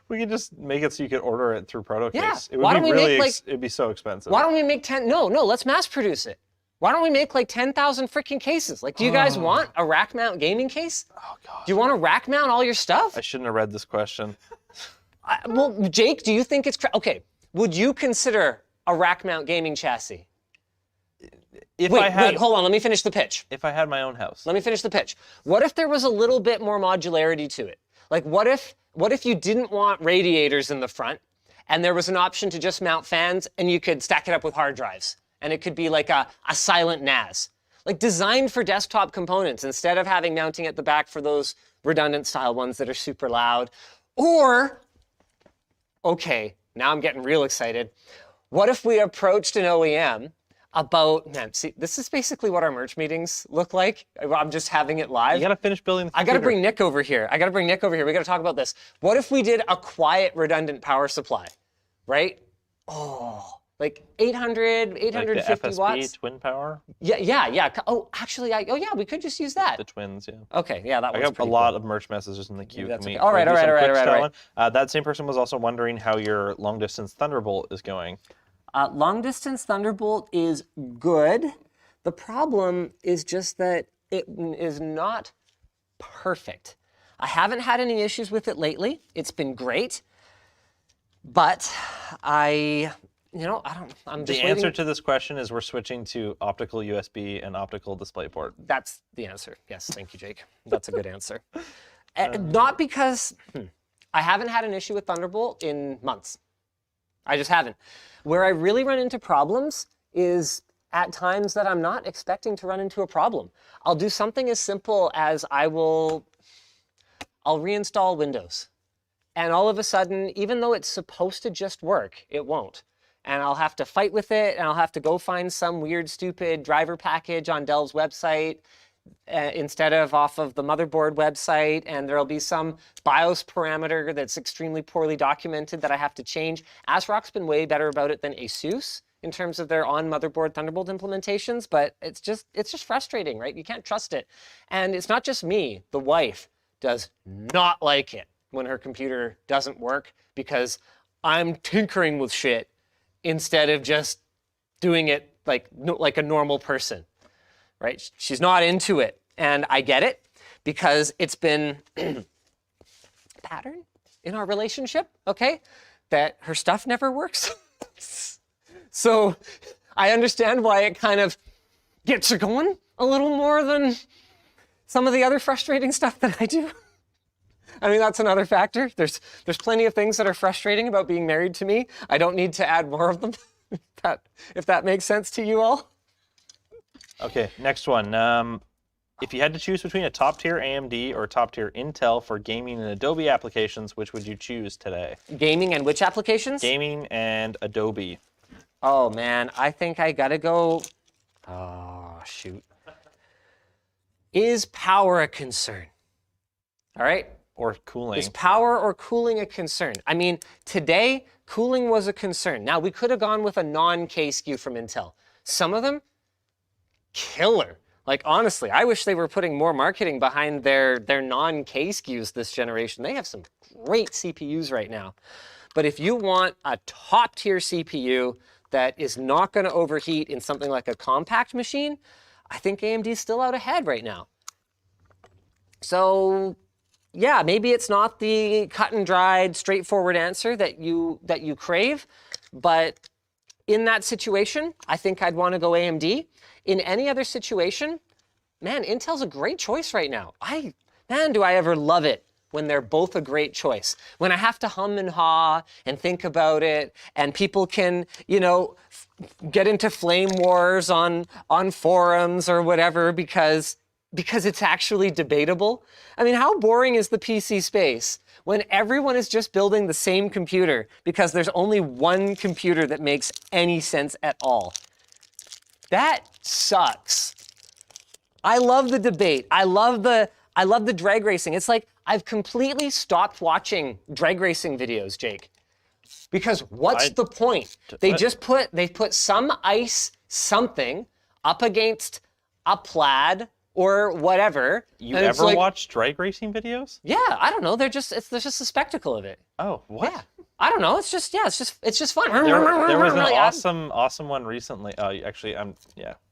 We could just make it so you could order it through ProtoCase. Yeah. It would Why be don't we really make, it'd be so expensive. Why don't we make 10? No, let's mass produce it. Why don't we make like 10,000 freaking cases? Like, do you guys want a rack mount gaming case? Oh, God. Do you want to rack mount all your stuff? I shouldn't have read this question. Well, Jake, do you think it's okay? Would you consider a rack mount gaming chassis? Wait, hold on. Let me finish the pitch. If I had my own house. Let me finish the pitch. What if there was a little bit more modularity to it? Like, what if you didn't want radiators in the front, and there was an option to just mount fans, and you could stack it up with hard drives, and it could be like a silent NAS, like designed for desktop components instead of having mounting at the back for those redundant style ones that are super loud. Or, okay, now I'm getting real excited. What if we approached an OEM about, man, see, this is basically what our merch meetings look like. I'm just having it live. You gotta finish building the I gotta bring Nick over here. We gotta talk about this. What if we did a quiet, redundant power supply, right? Oh, like 850 like the FSP watts. twin power? Yeah. Oh, actually, we could just use that. The twins, yeah. Okay, yeah, that I one's got a pretty lot cool. of merch messages in the queue. That's Can okay. we All right. do some quick styling? That same person was also wondering how your long distance Thunderbolt is going. Long distance Thunderbolt is good. The problem is just that it is not perfect. I haven't had any issues with it lately. It's been great, but I'm just The answer to this question is we're switching to optical USB and optical DisplayPort. That's the answer. Yes, thank you, Jake. That's a good answer. Not because I haven't had an issue with Thunderbolt in months. I just haven't. Where I really run into problems is at times that I'm not expecting to run into a problem. I'll do something as simple as I'll reinstall Windows. And all of a sudden, even though it's supposed to just work, it won't. And I'll have to fight with it, and I'll have to go find some weird, stupid driver package on Dell's website instead of off of the motherboard website, and there'll be some BIOS parameter that's extremely poorly documented that I have to change. ASRock's been way better about it than ASUS in terms of their on-motherboard Thunderbolt implementations, but it's just frustrating, right? You can't trust it. And it's not just me. The wife does not like it when her computer doesn't work because I'm tinkering with shit instead of just doing it like a normal person. Right? She's not into it. And I get it because it's been a pattern in our relationship, okay? That her stuff never works. So I understand why it kind of gets her going a little more than some of the other frustrating stuff that I do. I mean, that's another factor. There's plenty of things that are frustrating about being married to me. I don't need to add more of them, if that makes sense to you all. Okay, next one. If you had to choose between a top-tier AMD or top-tier Intel for gaming and Adobe applications, which would you choose today? Gaming and which applications? Gaming and Adobe. Oh, man, I think I gotta go... Oh, shoot. Is power a concern? All right? Or cooling. Is power or cooling a concern? I mean, today, cooling was a concern. Now, we could have gone with a non-K SKU from Intel. Some of them, killer. Like, honestly, I wish they were putting more marketing behind their non-K SKUs this generation. They have some great CPUs right now. But if you want a top-tier CPU that is not going to overheat in something like a compact machine, I think AMD's still out ahead right now. So, yeah, maybe it's not the cut and dried, straightforward answer that you crave, but in that situation, I think I'd want to go AMD. In any other situation, man, Intel's a great choice right now. Man, do I ever love it when they're both a great choice. When I have to hum and haw and think about it, and people can, you know, get into flame wars on forums or whatever because it's actually debatable. I mean, how boring is the PC space when everyone is just building the same computer because there's only one computer that makes any sense at all? That sucks. I love the debate. I love the drag racing. It's like I've completely stopped watching drag racing videos, Jake. Because what's the point? They put some ice something up against a plaid or whatever. You ever watch drag racing videos? Yeah, I don't know. There's just a spectacle of it. Oh, what? Yeah. I don't know. It's just fun. There was an awesome one recently. Actually,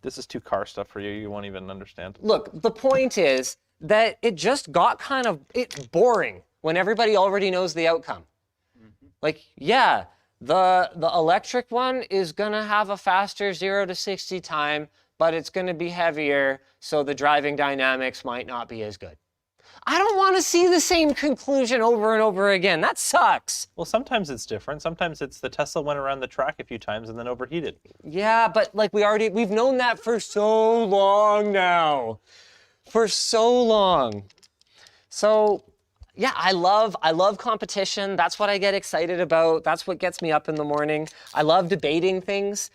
this is too car stuff for you. You won't even understand. Look, the point is that it just got it's boring when everybody already knows the outcome. Mm-hmm. Like, yeah, the electric one is gonna have a faster 0 to 60 time, but it's gonna be heavier, so the driving dynamics might not be as good. I don't want to see the same conclusion over and over again. That sucks. Well, sometimes it's different. Sometimes it's the Tesla went around the track a few times and then overheated. Yeah, but like we've known that for so long now. For so long. So, yeah, I love competition. That's what I get excited about. That's what gets me up in the morning. I love debating things.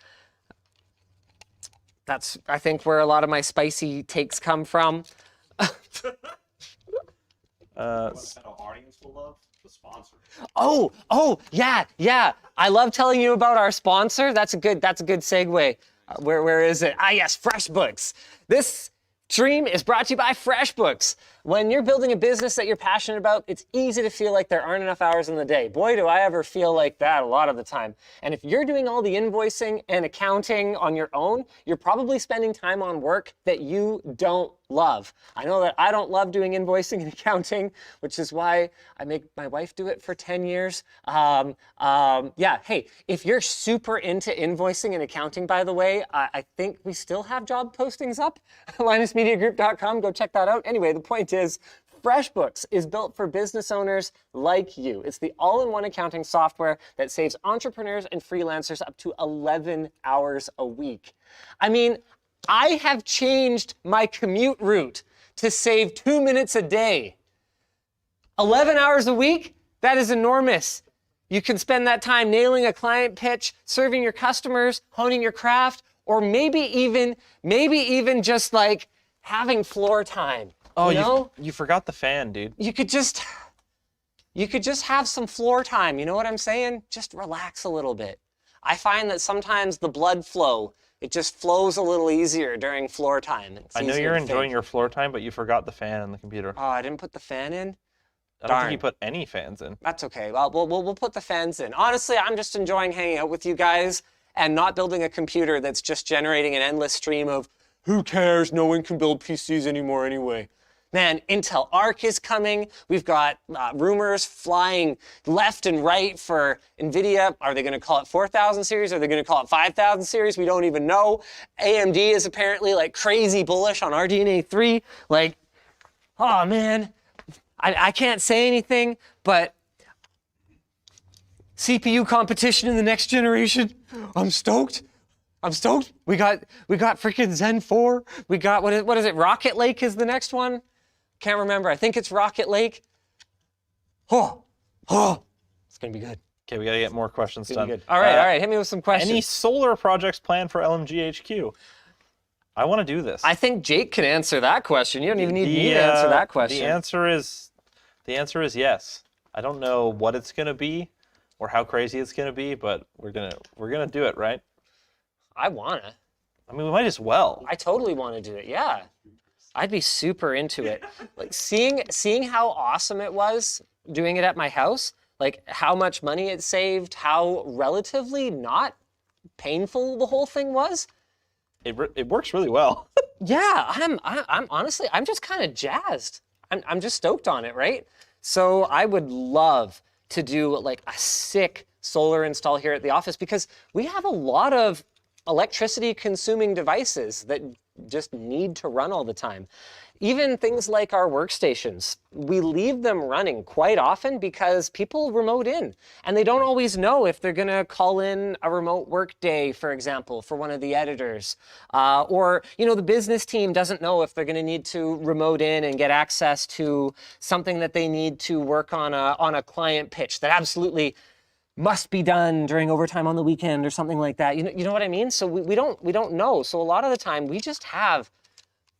That's, I think, where a lot of my spicy takes come from. What kind of audience will love? The sponsor. Oh, yeah. I love telling you about our sponsor. That's a good segue. Where is it? Yes, FreshBooks. This stream is brought to you by FreshBooks. When you're building a business that you're passionate about, it's easy to feel like there aren't enough hours in the day. Boy, do I ever feel like that a lot of the time. And if you're doing all the invoicing and accounting on your own, you're probably spending time on work that you don't love. I know that I don't love doing invoicing and accounting, which is why I make my wife do it for 10 years. Hey, if you're super into invoicing and accounting, by the way, I think we still have job postings up. LinusMediaGroup.com, go check that out. Anyway, the point is, FreshBooks is built for business owners like you. It's the all-in-one accounting software that saves entrepreneurs and freelancers up to 11 hours a week. I mean, I have changed my commute route to save 2 minutes a day. 11 hours a week? That is enormous. You can spend that time nailing a client pitch, serving your customers, honing your craft, or maybe even just like having floor time. Oh, you know? You forgot the fan, dude. You could just have some floor time. You know what I'm saying? Just relax a little bit. I find that sometimes the blood flow, it just flows a little easier during floor time. I know you're enjoying your floor time, but you forgot the fan on the computer. Oh, I didn't put the fan in? I don't think you put any fans in. That's okay. Well, we'll put the fans in. Honestly, I'm just enjoying hanging out with you guys and not building a computer that's just generating an endless stream of who cares? No one can build PCs anymore anyway. Man, Intel Arc is coming. We've got rumors flying left and right for NVIDIA. Are they going to call it 4000 series? Are they going to call it 5000 series? We don't even know. AMD is apparently like crazy bullish on RDNA 3. Like, oh man, I can't say anything, but CPU competition in the next generation. I'm stoked. I'm stoked. We got freaking Zen 4. We got, what is it? Rocket Lake is the next one. Can't remember. I think it's Rocket Lake. Oh, it's gonna be good. Okay, we gotta get more questions It's done. gonna be good. All right. Hit me with some questions. Any solar projects planned for LMGHQ? I want to do this. I think Jake can answer that question. You don't even need me to answer that question. The answer is yes. I don't know what it's gonna be or how crazy it's gonna be, but we're gonna do it, right? I wanna. I mean, we might as well. I totally want to do it. Yeah. I'd be super into it. Like seeing how awesome it was doing it at my house, like how much money it saved, how relatively not painful the whole thing was. It works really well. Yeah, I'm honestly, I'm just kind of jazzed. I'm just stoked on it, right? So I would love to do like a sick solar install here at the office because we have a lot of electricity consuming devices that just need to run all the time. Even things like our workstations, we leave them running quite often because people remote in and they don't always know if they're gonna call in a remote work day, for example, for one of the editors. Or, the business team doesn't know if they're gonna need to remote in and get access to something that they need to work on a client pitch that absolutely must be done during overtime on the weekend or something like that. You know what I mean? So we don't know. So a lot of the time we just have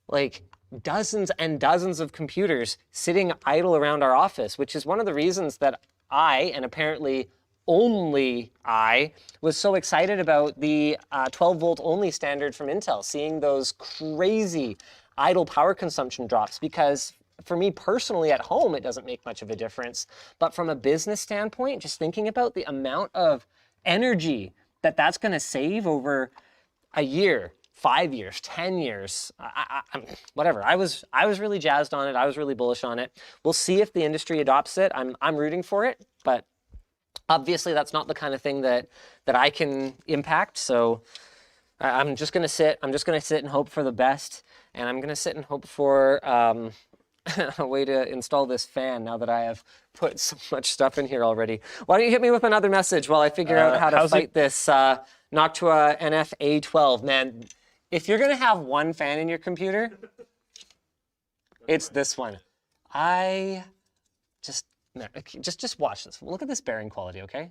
like dozens and dozens of computers sitting idle around our office, which is one of the reasons that I, and apparently only I, was so excited about the 12 volt only standard from Intel, seeing those crazy idle power consumption drops, because for me personally at home, it doesn't make much of a difference. But from a business standpoint, just thinking about the amount of energy that's going to save over a year, 5 years, 10 years, whatever. I was really jazzed on it. I was really bullish on it. We'll see if the industry adopts it. I'm rooting for it, but obviously that's not the kind of thing that I can impact. So I'm just going to sit. I'm just going to sit and hope for the best. And I'm going to sit and hope for a way to install this fan now that I have put so much stuff in here already. Why don't you hit me with another message while I figure out how to fight this Noctua NF-A12. Man, if you're going to have one fan in your computer, it's this one. Just watch this. Look at this bearing quality, okay?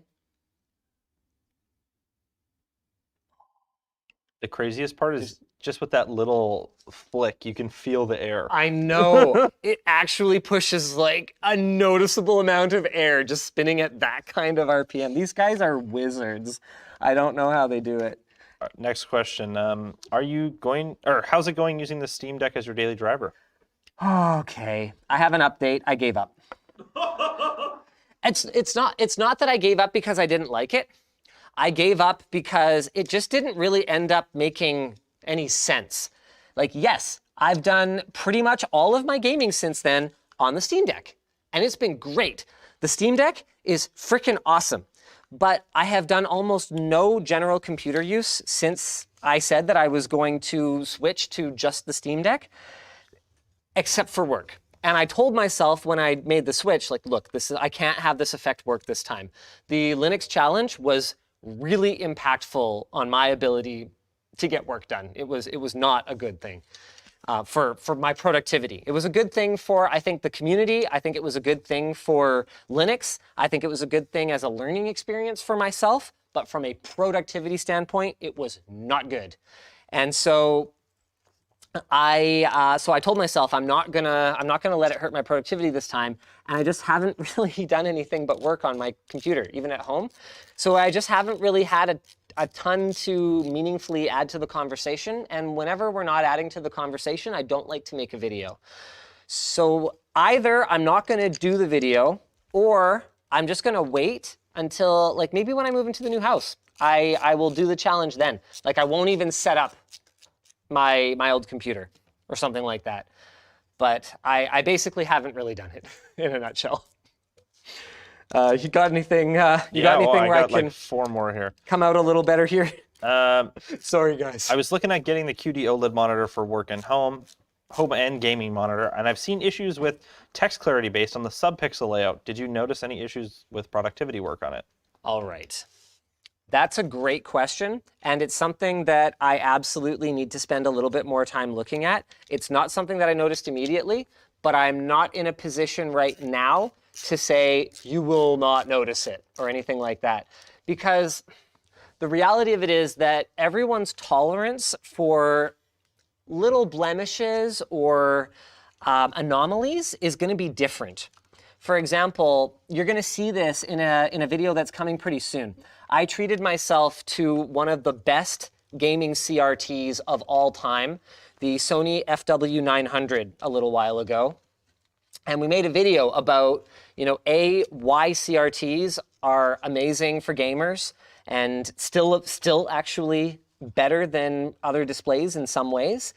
The craziest part is just with that little flick, you can feel the air. I know. It actually pushes like a noticeable amount of air just spinning at that kind of RPM. These guys are wizards. I don't know how they do it. Next question. Are you going, or how's it going using the Steam Deck as your daily driver? Okay. I have an update. I gave up. It's not that I gave up because I didn't like it. I gave up because it just didn't really end up making any sense. Like, yes, I've done pretty much all of my gaming since then on the Steam Deck, and it's been great. The Steam Deck is freaking awesome, but I have done almost no general computer use since I said that I was going to switch to just the Steam Deck, except for work. And I told myself when I made the switch, like, look, I can't have this effect work this time. The Linux challenge was really impactful on my ability to get work done. It was not a good thing for my productivity. It was a good thing for, I think, the community. I think it was a good thing for Linux. I think it was a good thing as a learning experience for myself. But from a productivity standpoint, it was not good. And so I told myself I'm not gonna let it hurt my productivity this time, and I just haven't really done anything but work on my computer, even at home. So I just haven't really had a ton to meaningfully add to the conversation, and whenever we're not adding to the conversation, I don't like to make a video. So either I'm not gonna do the video, or I'm just gonna wait until, like, maybe when I move into the new house, I will do the challenge then. Like, I won't even set up my old computer or something like that. But I basically haven't really done it in a nutshell. You got anything? Got anything I where I got can like 4 more here. come out a little better here? Um, Sorry, guys. I was looking at getting the QD OLED monitor for work and home and gaming monitor, and I've seen issues with text clarity based on the subpixel layout. Did you notice any issues with productivity work on it? All right. That's a great question, and it's something that I absolutely need to spend a little bit more time looking at. It's not something that I noticed immediately, but I'm not in a position right now to say you will not notice it or anything like that. Because the reality of it is that everyone's tolerance for little blemishes or anomalies is going to be different. For example, you're going to see this in a video that's coming pretty soon. I treated myself to one of the best gaming CRTs of all time, the Sony FW900, a little while ago. And we made a video about, why CRTs are amazing for gamers and still actually better than other displays in some ways.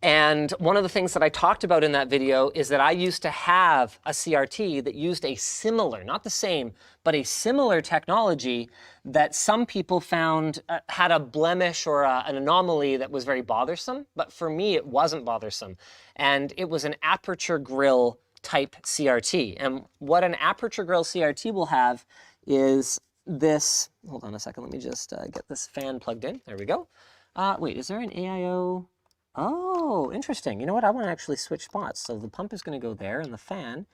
And one of the things that I talked about in that video is that I used to have a CRT that used a similar, not the same, but a similar technology that some people found had a blemish or an anomaly that was very bothersome. But for me, it wasn't bothersome. And it was an aperture grill type CRT. And what an aperture grill CRT will have is this. Hold on a second. Let me just get this fan plugged in. There we go. Wait, is there an AIO? Oh, interesting. You know what? I want to actually switch spots. So the pump is going to go there, and the fan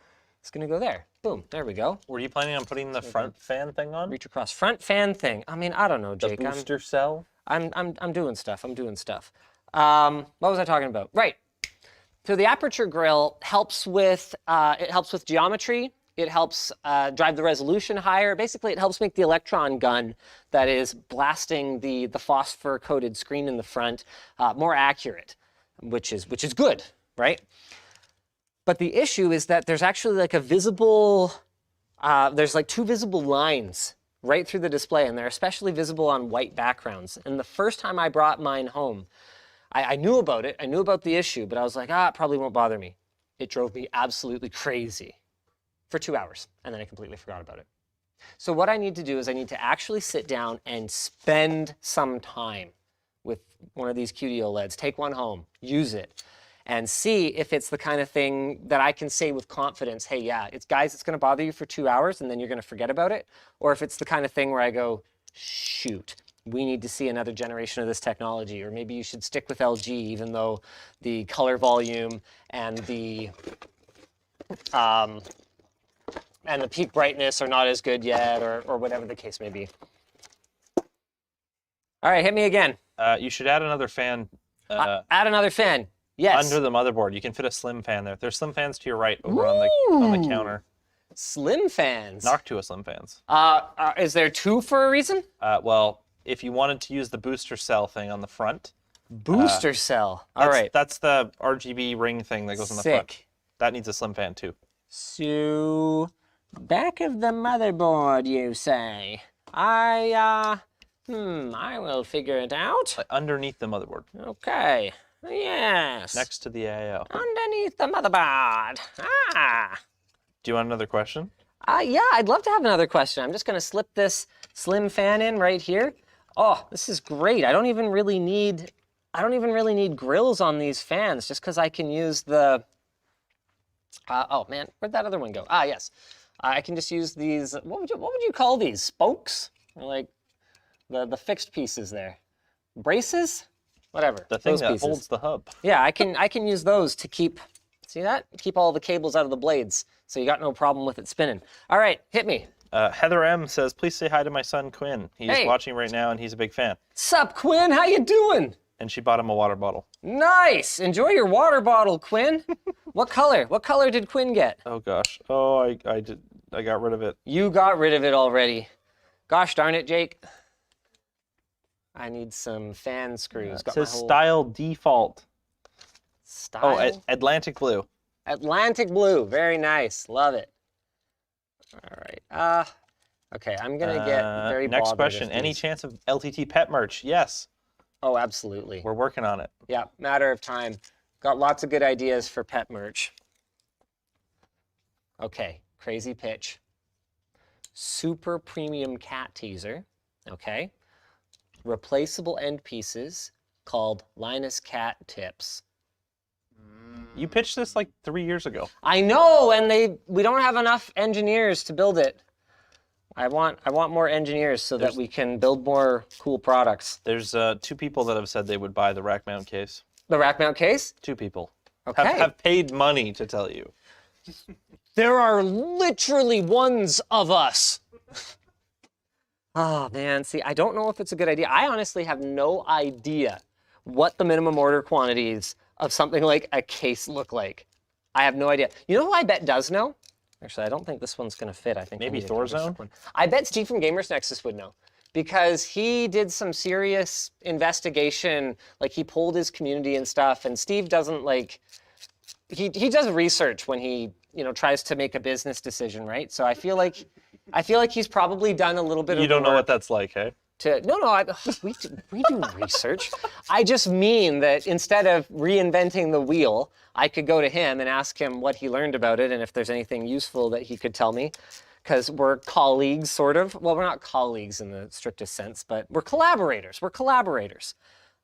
is going to go there. Boom. There we go. Were you planning on putting the front fan thing on? Reach across. Front fan thing. I mean, I don't know, Jake. The booster cell? I'm doing stuff. I'm doing stuff. What was I talking about? Right. So the aperture grill helps with geometry. It helps drive the resolution higher. Basically, it helps make the electron gun that is blasting the phosphor-coated screen in the front more accurate, which is good, right? But the issue is that there's actually like a visible, there's like 2 visible lines right through the display, and they're especially visible on white backgrounds. And the first time I brought mine home, I knew about it. I knew about the issue, but I was like, it probably won't bother me. It drove me absolutely crazy for 2 hours, and then I completely forgot about it. So what I need to do is I need to actually sit down and spend some time with one of these QD OLEDs, take one home, use it, and see if it's the kind of thing that I can say with confidence, hey, yeah, it's going to bother you for 2 hours and then you're going to forget about it, or if it's the kind of thing where I go, shoot, we need to see another generation of this technology, or maybe you should stick with LG even though the color volume and the peak brightness are not as good yet, or whatever the case may be. All right, hit me again. You should add another fan. Add another fan. Yes. Under the motherboard. You can fit a slim fan there. There's slim fans to your right over on the counter. Slim fans. Noctua slim fans. Is there 2 for a reason? Well, if you wanted to use the booster cell thing on the front. Booster cell. All right. That's the RGB ring thing that goes on the front. That needs a slim fan too. So, back of the motherboard, you say? I will figure it out. Underneath the motherboard. Okay. Yes. Next to the AIO. Underneath the motherboard. Do you want another question? Yeah, I'd love to have another question. I'm just going to slip this slim fan in right here. Oh, this is great. I don't even really need grills on these fans just because I can use the... oh man, where'd that other one go? Yes. I can just use these, what would you call these? Spokes? Or like the fixed pieces there. Braces? Whatever. The thing those that pieces. holds the hub. Yeah, I can use those to keep, see that? Keep all the cables out of the blades, so you got no problem with it spinning. All right, hit me. Heather M says, please say hi to my son Quinn. He's watching right now and he's a big fan. Sup, Quinn? How you doing? And she bought him a water bottle. Nice. Enjoy your water bottle, Quinn. What color? What color did Quinn get? Oh gosh. Oh, I got rid of it. You got rid of it already. Gosh darn it, Jake. I need some fan screws. It says style default. Style? Oh, Atlantic blue. Atlantic blue. Very nice. Love it. All right. Okay, I'm gonna get very Next bothered question. if Any these- chance of LTT pet merch? Yes, Oh, absolutely. we're working on it. Yeah, matter of time. Got lots of good ideas for pet merch. Okay, crazy pitch. Super premium cat teaser. Okay. Replaceable end pieces called Linus Cat Tips. You pitched this like 3 years ago. I know, and we don't have enough engineers to build it. I want more engineers so that we can build more cool products. There's 2 people that have said they would buy the rack mount case. The rack mount case? 2 people. Okay. Have paid money to tell you. There are literally ones of us. Oh, man. See, I don't know if it's a good idea. I honestly have no idea what the minimum order quantities of something like a case look like. I have no idea. You know who I bet does know? Actually, I don't think this one's going to fit. I think Maybe I need a Thor cover Zone? one. I bet Steve from Gamers Nexus would know because he did some serious investigation. Like, he polled his community and stuff, and Steve doesn't, like... He does research when he, tries to make a business decision, right? So I feel like he's probably done a little bit of You don't know work what that's like, hey? we do research. I just mean that instead of reinventing the wheel, I could go to him and ask him what he learned about it and if there's anything useful that he could tell me. Because we're colleagues, sort of. Well, we're not colleagues in the strictest sense, but we're collaborators.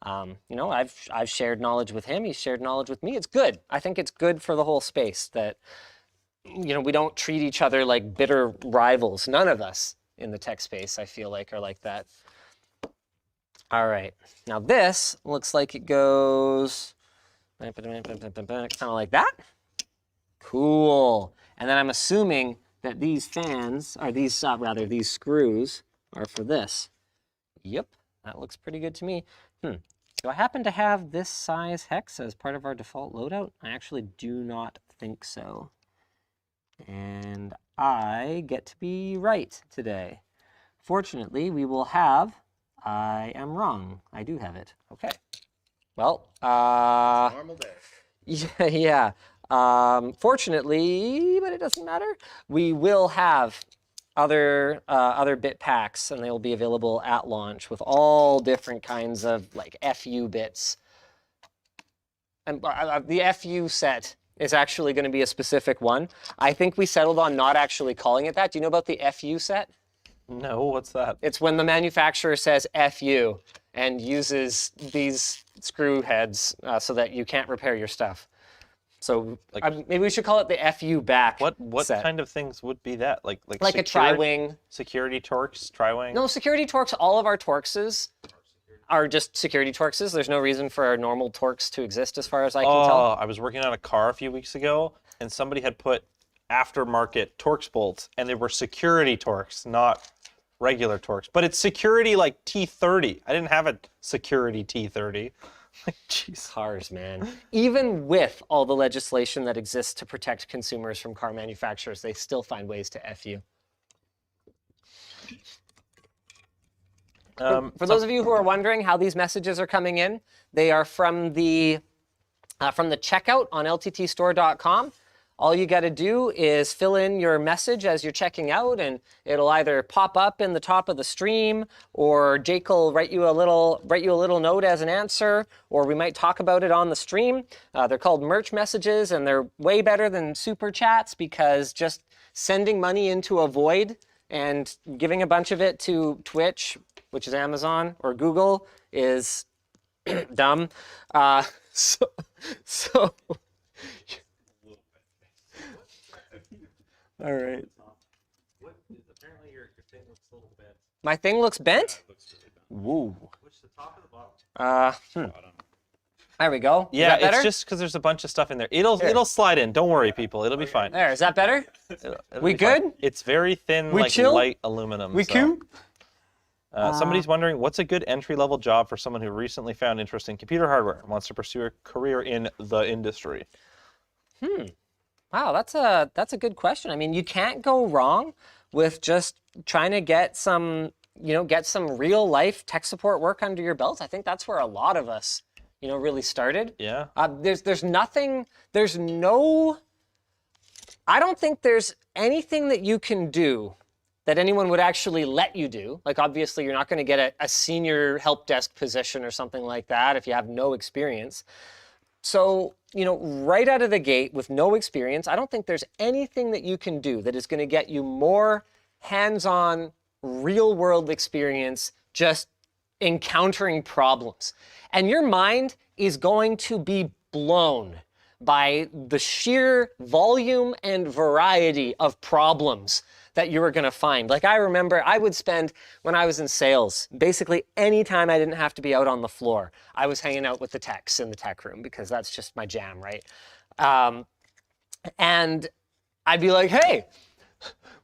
I've shared knowledge with him. He's shared knowledge with me. It's good. I think it's good for the whole space that, we don't treat each other like bitter rivals. None of us in the tech space, I feel like, are like that. All right. Now this looks like it goes kind of like that. Cool. And then I'm assuming that these these screws are for this. Yep. That looks pretty good to me. Do I happen to have this size hex as part of our default loadout? I actually do not think so. And I get to be right today. Fortunately, we will have... I am wrong. I do have it. Okay. Well, Normal day. yeah. Fortunately, but it doesn't matter. We will have other bit packs, and they will be available at launch with all different kinds of like FU bits. And the FU set is actually going to be a specific one. I think we settled on not actually calling it that. Do you know about the FU set? No, what's that? It's when the manufacturer says FU and uses these screw heads so that you can't repair your stuff. So maybe we should call it the FU back. What set. kind of things would be that? Like a tri-wing. Security Torx, tri-wing? No, security Torx, all of our Torxes are just security Torxes. There's no reason for our normal Torx to exist as far as I can tell. I was working on a car a few weeks ago, and somebody had put aftermarket Torx bolts, and they were security Torx, not regular Torx. But it's security like T30. I didn't have a security T30. Like, jeez. Cars, man. Even with all the legislation that exists to protect consumers from car manufacturers, they still find ways to F you. For those of you who are wondering how these messages are coming in, they are from the checkout on lttstore.com. All you got to do is fill in your message as you're checking out, and it'll either pop up in the top of the stream, or Jake will write you a little note as an answer, or we might talk about it on the stream. They're called merch messages, and they're way better than super chats because just sending money into a void and giving a bunch of it to Twitch, which is Amazon, or Google is dumb. So. All right. Apparently your thing looks a little bent. My thing looks bent? Woo. Which the top or the bottom? There we go. Yeah, is that better? it's just because there's a bunch of stuff in there. It'll slide in. Don't worry, people. It'll be fine. There, is that better? It'll We be fine. good? It's very thin, We like chill? light aluminum. We so. cool? Somebody's wondering, what's a good entry-level job for someone who recently found interest in computer hardware and wants to pursue a career in the industry? Wow, that's a good question. I mean, you can't go wrong with just trying to get some real life tech support work under your belt. I think that's where a lot of us, really started. Yeah. I don't think there's anything that you can do that anyone would actually let you do. Like, obviously, you're not going to get a senior help desk position or something like that if you have no experience. So, right out of the gate with no experience, I don't think there's anything that you can do that is going to get you more hands-on, real-world experience just encountering problems. And your mind is going to be blown by the sheer volume and variety of problems that you were going to find. Like, I remember I would spend, when I was in sales, basically any time I didn't have to be out on the floor, I was hanging out with the techs in the tech room because that's just my jam, right? And I'd be like, hey,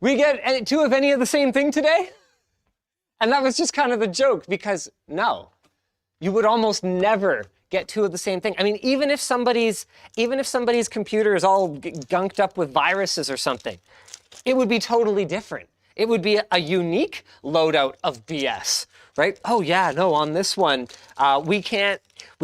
we get 2 of any of the same thing today? And that was just kind of the joke, because no, you would almost never get 2 of the same thing. I mean, even if somebody's computer is all gunked up with viruses or something, it would be totally different. It would be a unique loadout of BS, right? Oh yeah, no, on this one, we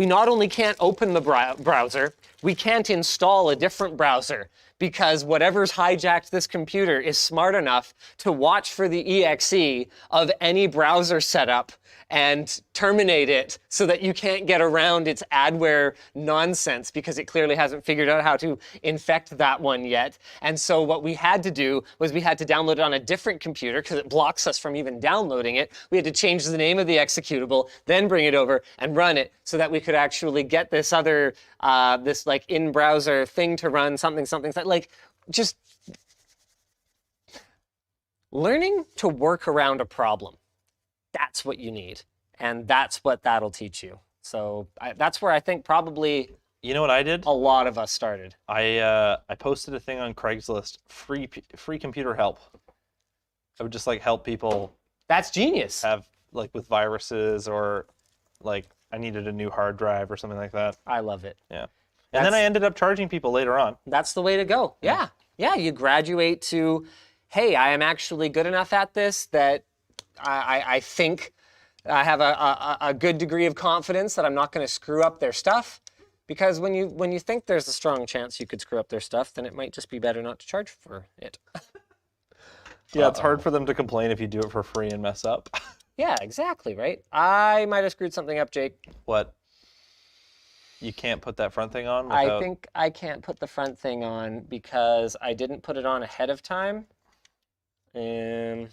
not only can't open the browser, we can't install a different browser, because whatever's hijacked this computer is smart enough to watch for the exe of any browser setup and terminate it so that you can't get around its adware nonsense, because it clearly hasn't figured out how to infect that one yet. And so what we had to do was we had to download it on a different computer because it blocks us from even downloading it. We had to change the name of the executable, then bring it over and run it so that we could actually get this other, this like in-browser thing to run something, like just learning to work around a problem. That's what you need, and that's what that'll teach you. So that's where I think probably You know what I did? a lot of us started. I posted a thing on Craigslist, free computer help. I would just like help people That's genius. have like with viruses, or like I needed a new hard drive or something like that. I love it. Yeah. And then I ended up charging people later on. That's the way to go. Yeah. You graduate to, hey, I am actually good enough at this that I think I have a good degree of confidence that I'm not going to screw up their stuff. Because when you think there's a strong chance you could screw up their stuff, then it might just be better not to charge for it. Yeah, it's hard for them to complain if you do it for free and mess up. Yeah, exactly, right? I might have screwed something up, Jake. What? You can't put that front thing on without... I think I can't put the front thing on because I didn't put it on ahead of time. You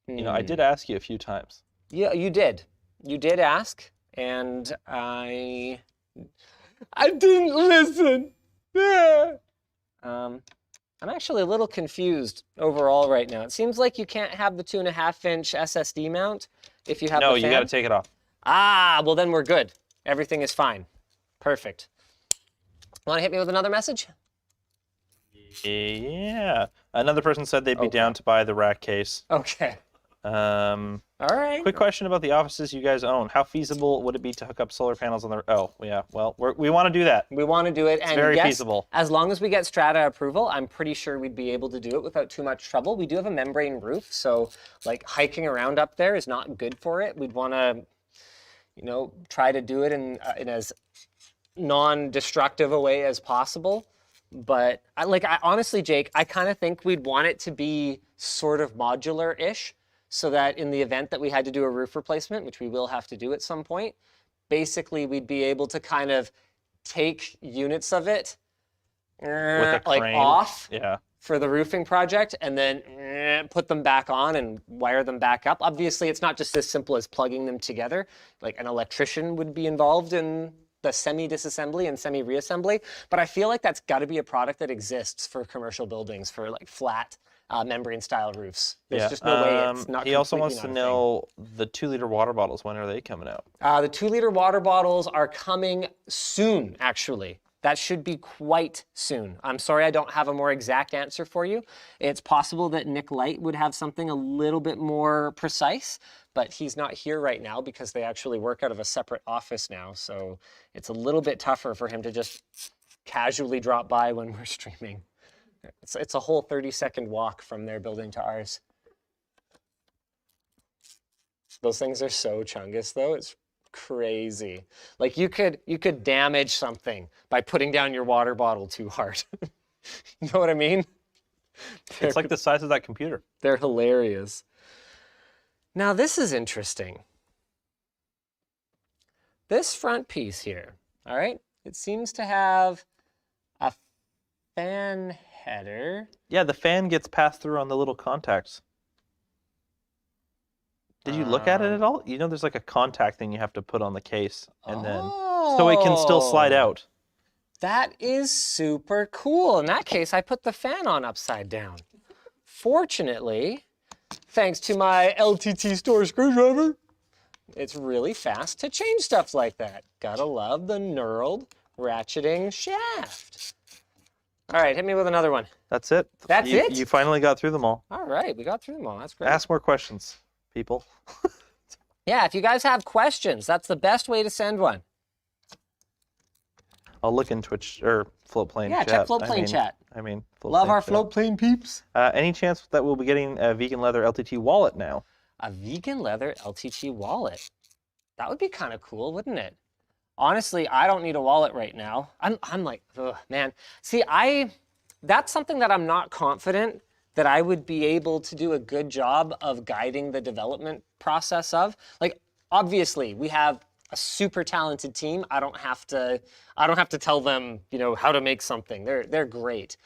know, I did ask you a few times. Yeah, you did. You did ask, and I didn't listen. I'm actually a little confused overall right now. It seems like you can't have the 2.5-inch SSD mount if you have the No, fan. you got to take it off. Ah, well then we're good. Everything is fine. Perfect. Want to hit me with another message? Yeah. Another person said they'd be down to buy the rack case. Okay. All right. Quick question about the offices you guys own. How feasible would it be to hook up solar panels on the... Oh, yeah. Well, we want to do that. We want to do it. It's and very yes, feasible. As long as we get Strata approval, I'm pretty sure we'd be able to do it without too much trouble. We do have a membrane roof, so like hiking around up there is not good for it. We'd want to, you know, try to do it in as non-destructive a way as possible. But I honestly, Jake, I kind of think we'd want it to be sort of modular-ish, so that in the event that we had to do a roof replacement, which we will have to do at some point, basically we'd be able to kind of take units of it like crane. off Yeah. for the roofing project, and then put them back on and wire them back up. Obviously, it's not just as simple as plugging them together. Like an electrician would be involved in the semi-disassembly and semi-reassembly, but I feel like that's got to be a product that exists for commercial buildings, for like flat membrane-style roofs. There's just no way it's not. He also completely wants to not a know the 2-liter water bottles. When are they coming out? thing. The 2-liter water bottles are coming soon, actually. That should be quite soon. I'm sorry I don't have a more exact answer for you. It's possible that Nick Light would have something a little bit more precise, but he's not here right now because they actually work out of a separate office now. So it's a little bit tougher for him to just casually drop by when we're streaming. It's a whole 30-second walk from their building to ours. Those things are so chungus, though. It's crazy. Like you could damage something by putting down your water bottle too hard. You know what I mean? It's like the size of that computer. They're hilarious. Now this is interesting. This front piece here, all right? It seems to have a fan header. Yeah, the fan gets passed through on the little contacts. Did you look at it at all? You know there's like a contact thing you have to put on the case and then so it can still slide out. That is super cool. In that case, I put the fan on upside down. Fortunately, thanks to my LTT store screwdriver, it's really fast to change stuff like that. Gotta love the knurled ratcheting shaft. All right, hit me with another one. That's it. That's it? You finally got through them all. All right, we got through them all. That's great. Ask more questions, people. Yeah, if you guys have questions, that's the best way to send one. I'll look in Twitch or Floatplane Yeah, chat. check Floatplane chat. Floatplane Love our chat. Floatplane peeps. Any chance that we'll be getting a vegan leather LTT wallet now? A vegan leather LTT wallet. That would be kind of cool, wouldn't it? Honestly, I don't need a wallet right now. I'm like, ugh, man. See, that's something that I'm not confident that I would be able to do a good job of guiding the development process of. Like, obviously, we have a super talented team. I don't have to tell them, how to make something. They're great.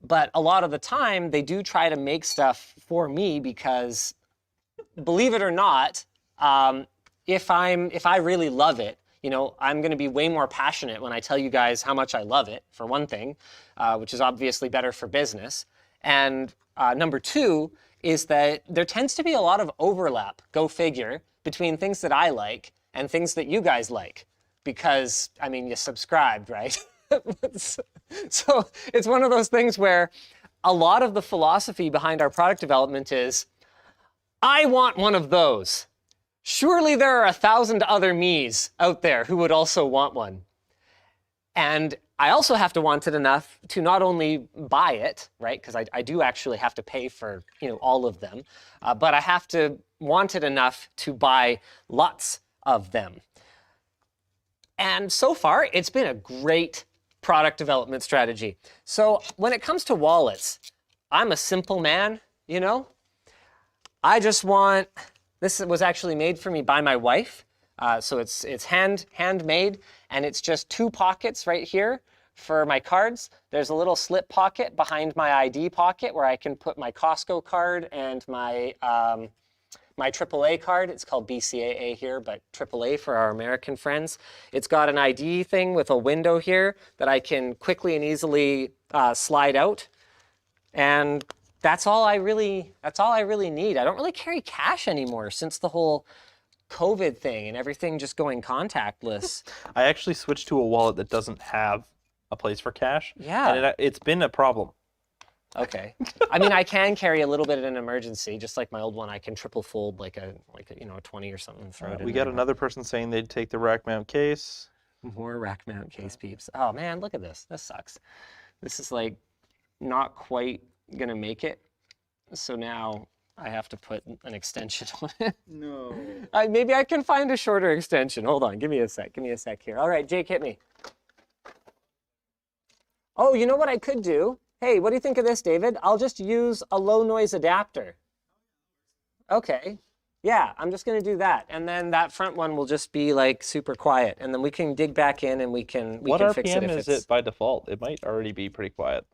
But a lot of the time, they do try to make stuff for me because, believe it or not, if I really love it, I'm going to be way more passionate when I tell you guys how much I love it, for one thing, which is obviously better for business. And number two is that there tends to be a lot of overlap, go figure, between things that I like and things that you guys like. Because, you subscribed, right? So it's one of those things where a lot of the philosophy behind our product development is, I want one of those. Surely there are 1,000 other me's out there who would also want one. And I also have to want it enough to not only buy it, right? Because I do actually have to pay for, all of them. But I have to want it enough to buy lots of them. And so far, it's been a great product development strategy. So when it comes to wallets, I'm a simple man, I just want, this was actually made for me by my wife. So it's handmade, and it's just 2 pockets right here for my cards. There's a little slip pocket behind my ID pocket where I can put my Costco card and my AAA card. It's called BCAA here, but AAA for our American friends. It's got an ID thing with a window here that I can quickly and easily slide out. And that's all I really need. I don't really carry cash anymore since the whole COVID thing and everything just going contactless. I actually switched to a wallet that doesn't have a place for cash. Yeah. And it's been a problem. Okay. I can carry a little bit in an emergency, just like my old one. I can triple fold like a 20 or something. Throw it in We got there. another person saying they'd take the rack mount case. More rack mount case peeps. Oh man, look at this. This sucks. This is like not quite gonna make it. So now I have to put an extension on it. No. Maybe I can find a shorter extension. Hold on, give me a sec here. All right, Jake, hit me. Oh, you know what I could do? Hey, what do you think of this, David? I'll just use a low noise adapter. Okay. Yeah, I'm just gonna do that. And then that front one will just be like super quiet. And then we can dig back in and we can fix it RPM if is it's... it by default? It might already be pretty quiet.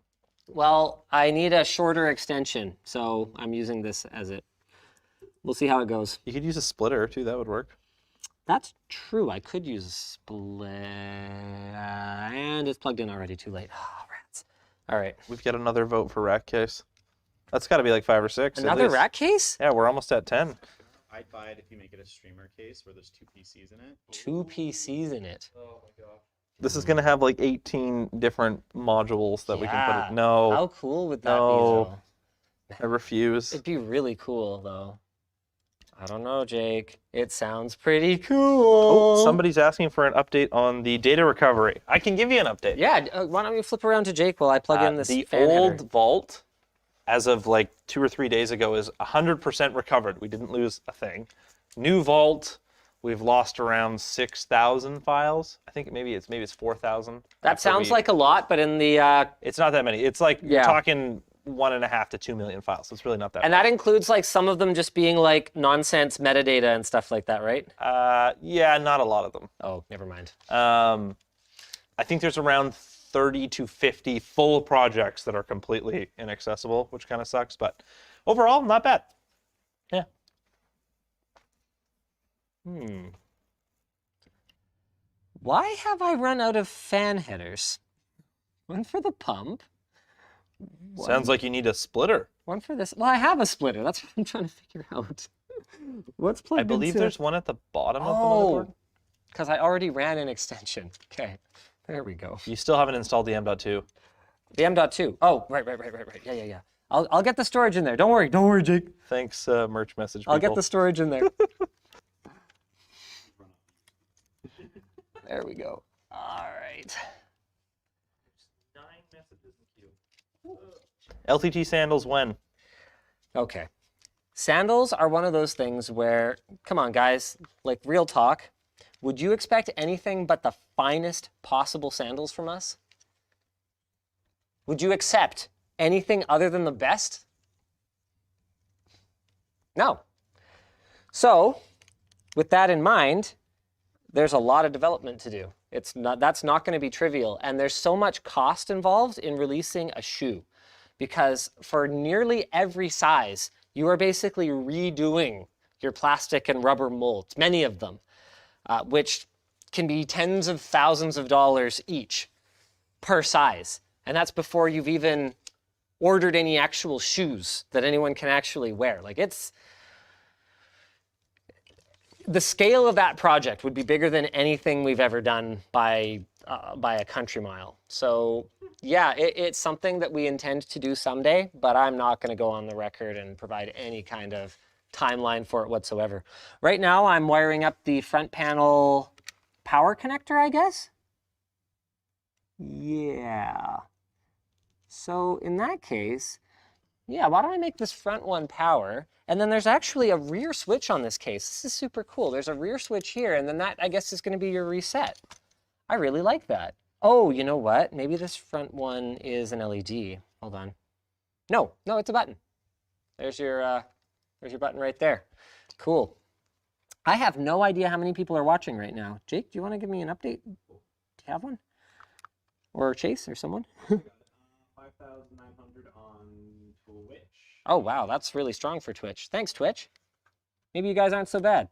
Well, I need a shorter extension, so I'm using this as it. We'll see how it goes. You could use a splitter too, that would work. That's true. I could use a split. And it's plugged in already. Too late. Oh, rats. All right. We've got another vote for rack case. That's got to be like 5 or 6. at Another least. rack case? Yeah, we're almost at 10. I'd buy it if you make it a streamer case where there's 2 PCs in it. 2 PCs in it. Oh my god. This is going to have like 18 different modules that we can put Yeah. it. No, How cool would that No. be, though? I refuse. It'd be really cool, though. I don't know, Jake. It sounds pretty cool. Oh, somebody's asking for an update on the data recovery. I can give you an update. Yeah, why don't you flip around to Jake while I plug in this The fan old header. vault, as of like 2 or 3 days ago, is 100% recovered. We didn't lose a thing. New vault, we've lost around 6,000 files. I think maybe it's 4,000. That sounds like a lot, but in the It's not that many. It's like Yeah. we're talking 1.5 to 2 million files. So it's really not that. And that includes like some of them just being like nonsense metadata and stuff like that, right? Yeah, not a lot of them. Oh, never mind. I think there's around 30 to 50 full projects that are completely inaccessible, which kind of sucks. But overall, not bad. Yeah. Why have I run out of fan headers? One for the pump. Sounds like you need a splitter. One for this. Well, I have a splitter. That's what I'm trying to figure out. What's plugged I believe into... there's one at the bottom of the Oh, motherboard. because I already ran an extension. Okay, there we go. You still haven't installed the M.2. The M.2. Oh, right. Yeah. I'll get the storage in there. Don't worry, Jake. Thanks, merch message people. I'll get the storage in there. There we go. All right. 9 messages in queue. LTT sandals when? Okay. Sandals are one of those things where, come on, guys, like real talk. Would you expect anything but the finest possible sandals from us? Would you accept anything other than the best? No. So, with that in mind, there's a lot of development to do. That's not going to be trivial. And there's so much cost involved in releasing a shoe because for nearly every size, you are basically redoing your plastic and rubber molds, many of them, which can be tens of thousands of dollars each per size. And that's before you've even ordered any actual shoes that anyone can actually wear. Like the scale of that project would be bigger than anything we've ever done by a country mile. So yeah, it's something that we intend to do someday, but I'm not going to go on the record and provide any kind of timeline for it whatsoever. Right now, I'm wiring up the front panel power connector, I guess. Yeah. So in that case, yeah, why don't I make this front one power? And then there's actually a rear switch on this case. This is super cool. There's a rear switch here, and then that, I guess, is going to be your reset. I really like that. Oh, you know what? Maybe this front one is an LED. Hold on. No, it's a button. There's your button right there. Cool. I have no idea how many people are watching right now. Jake, do you want to give me an update? Do you have one? Or Chase or someone? 5,900 on Twitch. Oh, wow, that's really strong for Twitch. Thanks, Twitch. Maybe you guys aren't so bad.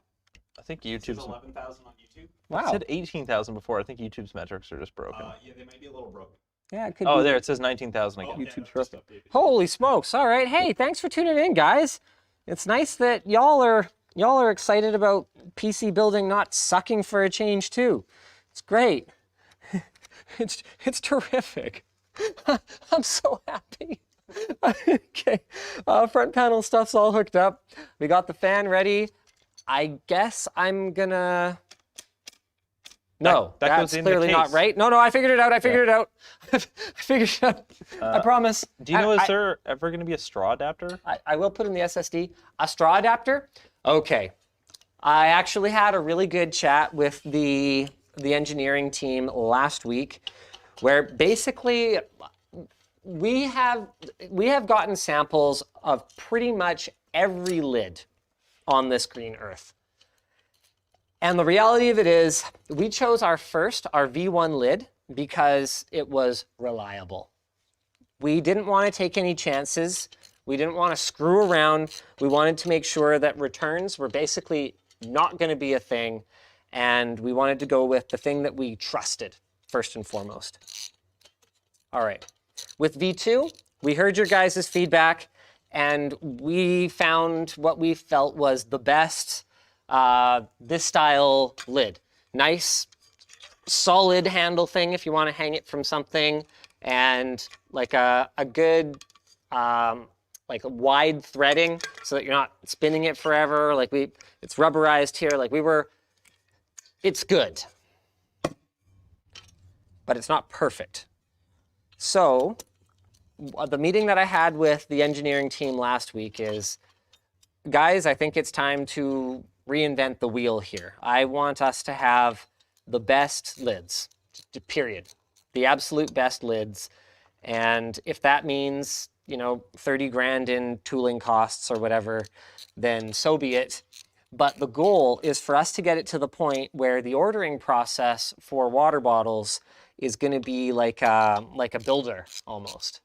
I think It says YouTube's... 11,000 on YouTube. Wow. It said 18,000 before. I think YouTube's metrics are just broken. Yeah, they might be a little broken. Yeah, it could Oh, be. there, it says 19,000 again. Oh, yeah, YouTube's no, just broken. updated. Holy smokes. All right. Hey, thanks for tuning in, guys. It's nice that y'all are excited about PC building not sucking for a change too. It's great. It's terrific. I'm so happy. Okay. Front panel stuff's all hooked up. We got the fan ready. I guess I'm gonna... No, that goes that's in the clearly not case. right. No, I figured it out. I figured it out. I figured it out. I promise. Do you know, is there ever going to be a straw adapter? I will put in the SSD. A straw adapter? Okay. I actually had a really good chat with the engineering team last week where basically we have gotten samples of pretty much every lid on this green earth. And the reality of it is we chose our V1 lid because it was reliable. We didn't want to take any chances. We didn't want to screw around. We wanted to make sure that returns were basically not going to be a thing. And we wanted to go with the thing that we trusted first and foremost. All right. With V2, we heard your guys' feedback and we found what we felt was the best this style lid. Nice, solid handle thing if you want to hang it from something, and like a good like a wide threading so that you're not spinning it forever. Like it's rubberized here. Like it's good, but it's not perfect. So the meeting that I had with the engineering team last week is, guys, I think it's time to reinvent the wheel here. I want us to have the best lids, period. The absolute best lids. And if that means, 30 grand in tooling costs or whatever, then so be it. But the goal is for us to get it to the point where the ordering process for water bottles is going to be like a builder almost.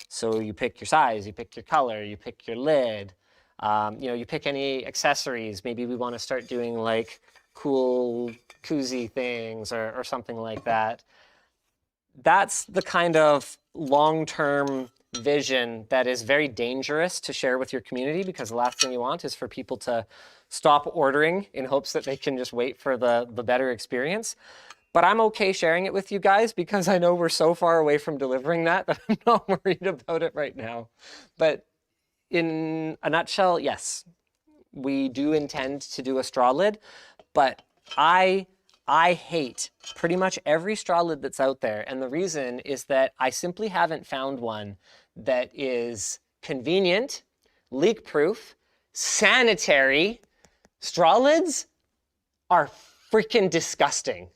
So you pick your size, you pick your color, you pick your lid, you pick any accessories. Maybe we want to start doing like cool koozie things or something like that. That's the kind of long-term vision that is very dangerous to share with your community, because the last thing you want is for people to stop ordering in hopes that they can just wait for the better experience. But I'm okay sharing it with you guys because I know we're so far away from delivering that I'm not worried about it right now. But in a nutshell, yes, we do intend to do a straw lid, but I hate pretty much every straw lid that's out there. And the reason is that I simply haven't found one that is convenient, leak-proof, sanitary. Straw lids are freaking disgusting.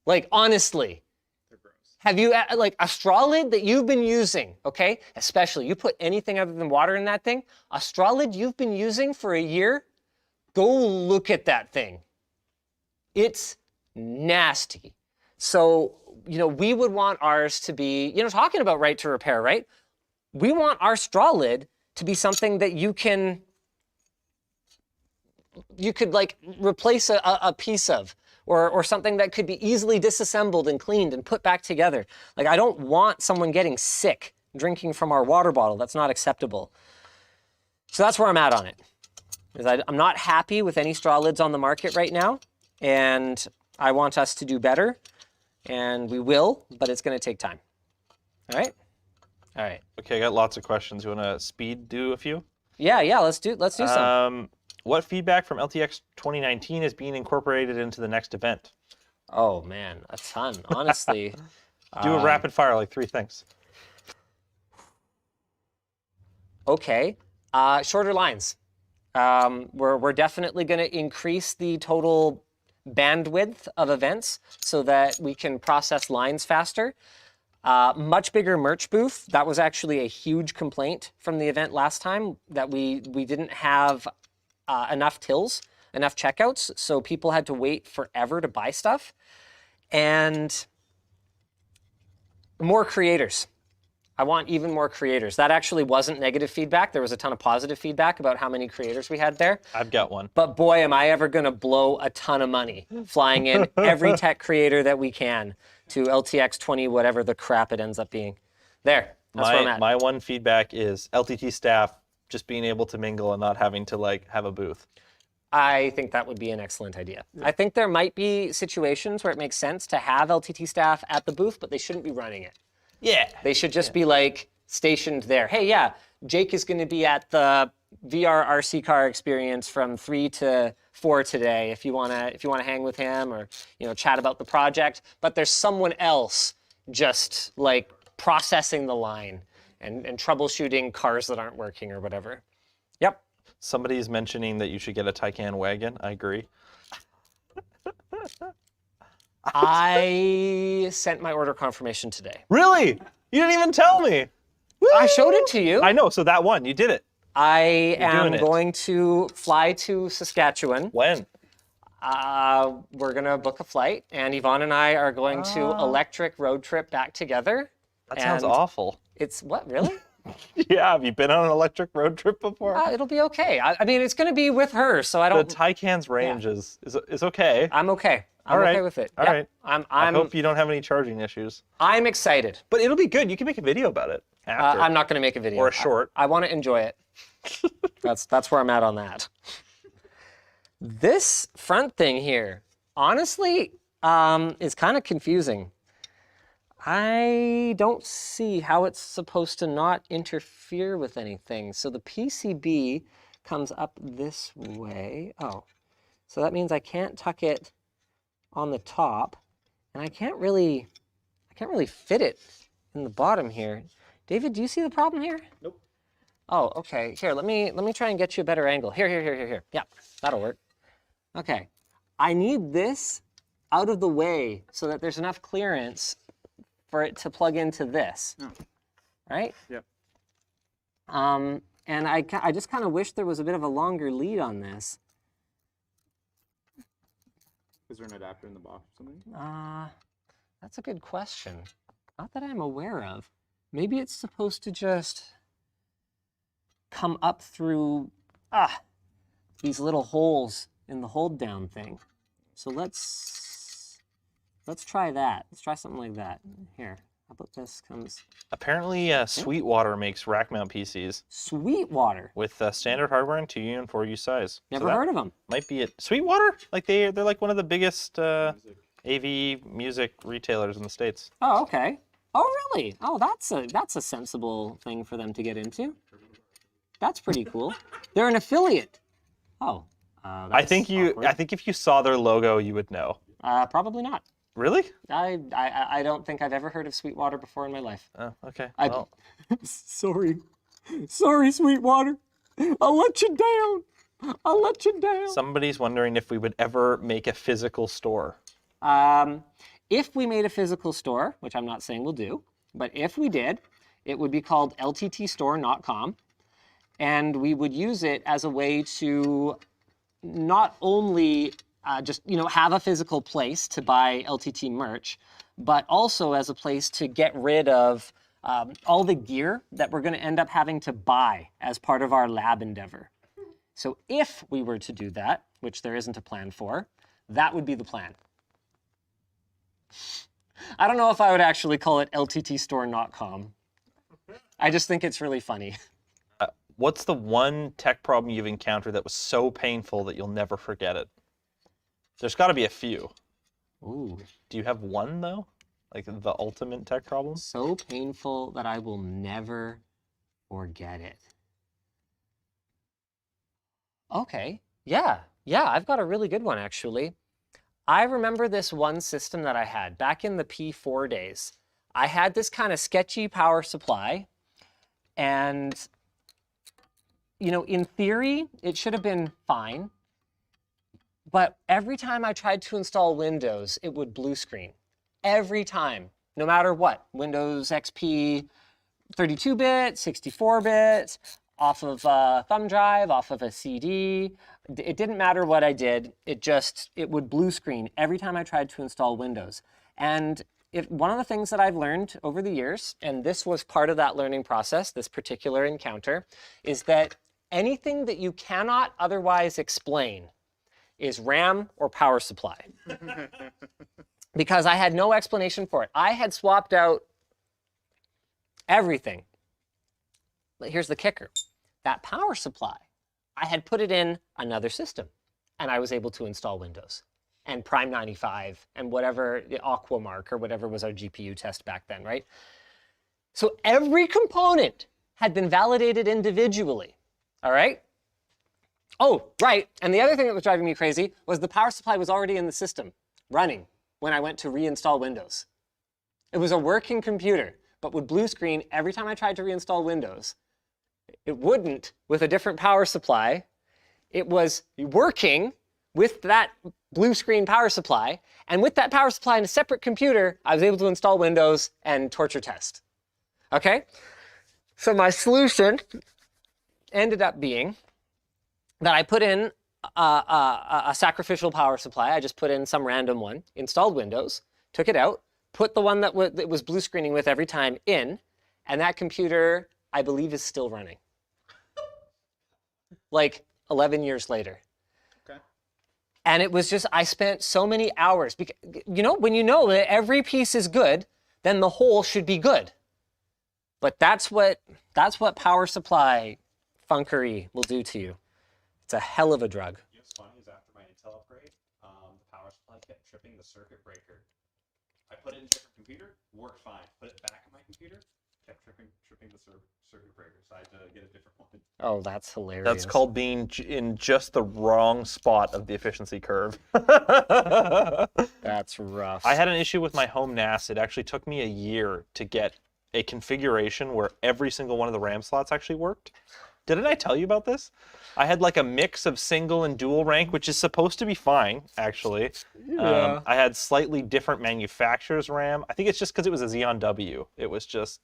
Like, honestly. They're gross. Have you, like, a straw lid that you've been using, okay? Especially, you put anything other than water in that thing, a straw lid you've been using for a year, go look at that thing. It's nasty. So, we would want ours to be, talking about right to repair, right? We want our straw lid to be something that you could like replace a piece of, or something that could be easily disassembled and cleaned and put back together. Like, I don't want someone getting sick drinking from our water bottle. That's not acceptable. So that's where I'm at on it. I'm not happy with any straw lids on the market right now, and I want us to do better, and we will, but it's going to take time. All right? All right. Okay, I got lots of questions. You want to speed do a few? Yeah, let's do some. What feedback from LTX 2019 is being incorporated into the next event? Oh man, a ton, honestly. Do a rapid fire, like 3 things. Okay, shorter lines. We're definitely going to increase the total bandwidth of events so that we can process lines faster. Much bigger merch booth. That was actually a huge complaint from the event last time, that we didn't have enough tills, enough checkouts, so people had to wait forever to buy stuff. And more creators. I want even more creators. That actually wasn't negative feedback. There was a ton of positive feedback about how many creators we had there. I've got one. But boy, am I ever going to blow a ton of money flying in every tech creator that we can to LTX 20, whatever the crap it ends up being. There, that's where I'm at. My one feedback is LTT staff just being able to mingle and not having to like have a booth. I think that would be an excellent idea. I think there might be situations where it makes sense to have LTT staff at the booth, but they shouldn't be running it. Yeah. They should just be like stationed there. Hey, yeah, Jake is going to be at the VR RC car experience from 3 to 4 today. If you wanna hang with him or chat about the project, but there's someone else just like processing the line and troubleshooting cars that aren't working or whatever. Yep. Somebody's mentioning that you should get a Taycan wagon. I agree. I sent my order confirmation today. Really? You didn't even tell me. I showed it to you. I know, so that one, you did it. I am doing it. going to fly to Saskatchewan. When? We're going to book a flight, and Yvonne and I are going to electric road trip back together. That sounds And awful. It's what, really? Yeah, have you been on an electric road trip before? It'll be okay. I mean, it's going to be with her, so I The don't. Taycan's range is okay. I'm okay. I'm All right. okay with it. All right. I hope you don't have any charging issues. I'm excited. But it'll be good. You can make a video about it after. I'm not going to make a video. Or a short. I want to enjoy it. That's where I'm at on that. This front thing here, honestly, is kind of confusing. I don't see how it's supposed to not interfere with anything. So the PCB comes up this way. Oh, so that means I can't tuck it on the top, and I can't really fit it in the bottom here. David, do you see the problem here? Nope. Oh, okay. Here, let me try and get you a better angle. Here. Yeah, that'll work. Okay. I need this out of the way so that there's enough clearance for it to plug into this. Oh. Right? Yep. And I just kind of wish there was a bit of a longer lead on this. Is there an adapter in the box or something? That's a good question. Not that I'm aware of. Maybe it's supposed to just come up through these little holes in the hold down thing. So let's try that. Let's try something like that. Here, how about this comes... Apparently, Sweetwater makes rack mount PCs Sweetwater. with standard hardware and 2U and 4U size. Never heard of them. Might be it. Sweetwater? Like they're like one of the biggest AV music retailers in the States. Oh, okay. Oh, really? Oh, that's a sensible thing for them to get into. That's pretty cool. They're an affiliate. Oh, I think if you saw their logo, you would know. Probably not. Really? I don't think I've ever heard of Sweetwater before in my life. Oh, okay. Sorry, Sweetwater. I'll let you down. Somebody's wondering if we would ever make a physical store. If we made a physical store, which I'm not saying we'll do, but if we did, it would be called lttstore.com, and we would use it as a way to not only just have a physical place to buy LTT merch, but also as a place to get rid of all the gear that we're going to end up having to buy as part of our lab endeavor. So if we were to do that, which there isn't a plan for, that would be the plan. I don't know if I would actually call it lttstore.com. I just think it's really funny. What's the one tech problem you've encountered that was so painful that you'll never forget it? There's got to be a few. Ooh. Do you have one, though? Like the ultimate tech problem? So painful that I will never forget it. Okay. Yeah, I've got a really good one, actually. I remember this one system that I had back in the P4 days. I had this kind of sketchy power supply, and, in theory, it should have been fine. But every time I tried to install Windows, it would blue screen. Every time, no matter what. Windows XP 32-bit, 64-bit, off of a thumb drive, off of a CD. It didn't matter what I did. It would blue screen every time I tried to install Windows. And one of the things that I've learned over the years, and this was part of that learning process, this particular encounter, is that anything that you cannot otherwise explain is RAM or power supply. Because I had no explanation for it. I had swapped out everything. But here's the kicker. That power supply, I had put it in another system, and I was able to install Windows and Prime 95 and whatever, Aquamark or whatever was our GPU test back then, right? So every component had been validated individually, all right? Oh, right, and the other thing that was driving me crazy was the power supply was already in the system, running, when I went to reinstall Windows. It was a working computer, but would blue screen every time I tried to reinstall Windows. It wouldn't with a different power supply. It was working with that blue screen power supply, and with that power supply in a separate computer, I was able to install Windows and torture test. Okay? So my solution ended up being that I put in a sacrificial power supply. I just put in some random one, installed Windows, took it out, put the one that it was blue screening with every time in, and that computer, I believe, is still running. Like 11 years later. Okay. And it was just, I spent so many hours. Because, when you know that every piece is good, then the whole should be good. But that's what power supply funkery will do to you. It's a hell of a drug. You know what's funny is after my Intel upgrade, the power supply kept tripping the circuit breaker. I put it in a different computer, worked fine. Put it back in my computer, kept tripping the circuit breaker. So I had to get a different one. Oh, that's hilarious. That's called being in just the wrong spot of the efficiency curve. That's rough. I had an issue with my home NAS. It actually took me a year to get a configuration where every single one of the RAM slots actually worked. Didn't I tell you about this? I had like a mix of single and dual rank, which is supposed to be fine, actually. Yeah. I had slightly different manufacturer's RAM. I think it's just because it was a Xeon W. It was just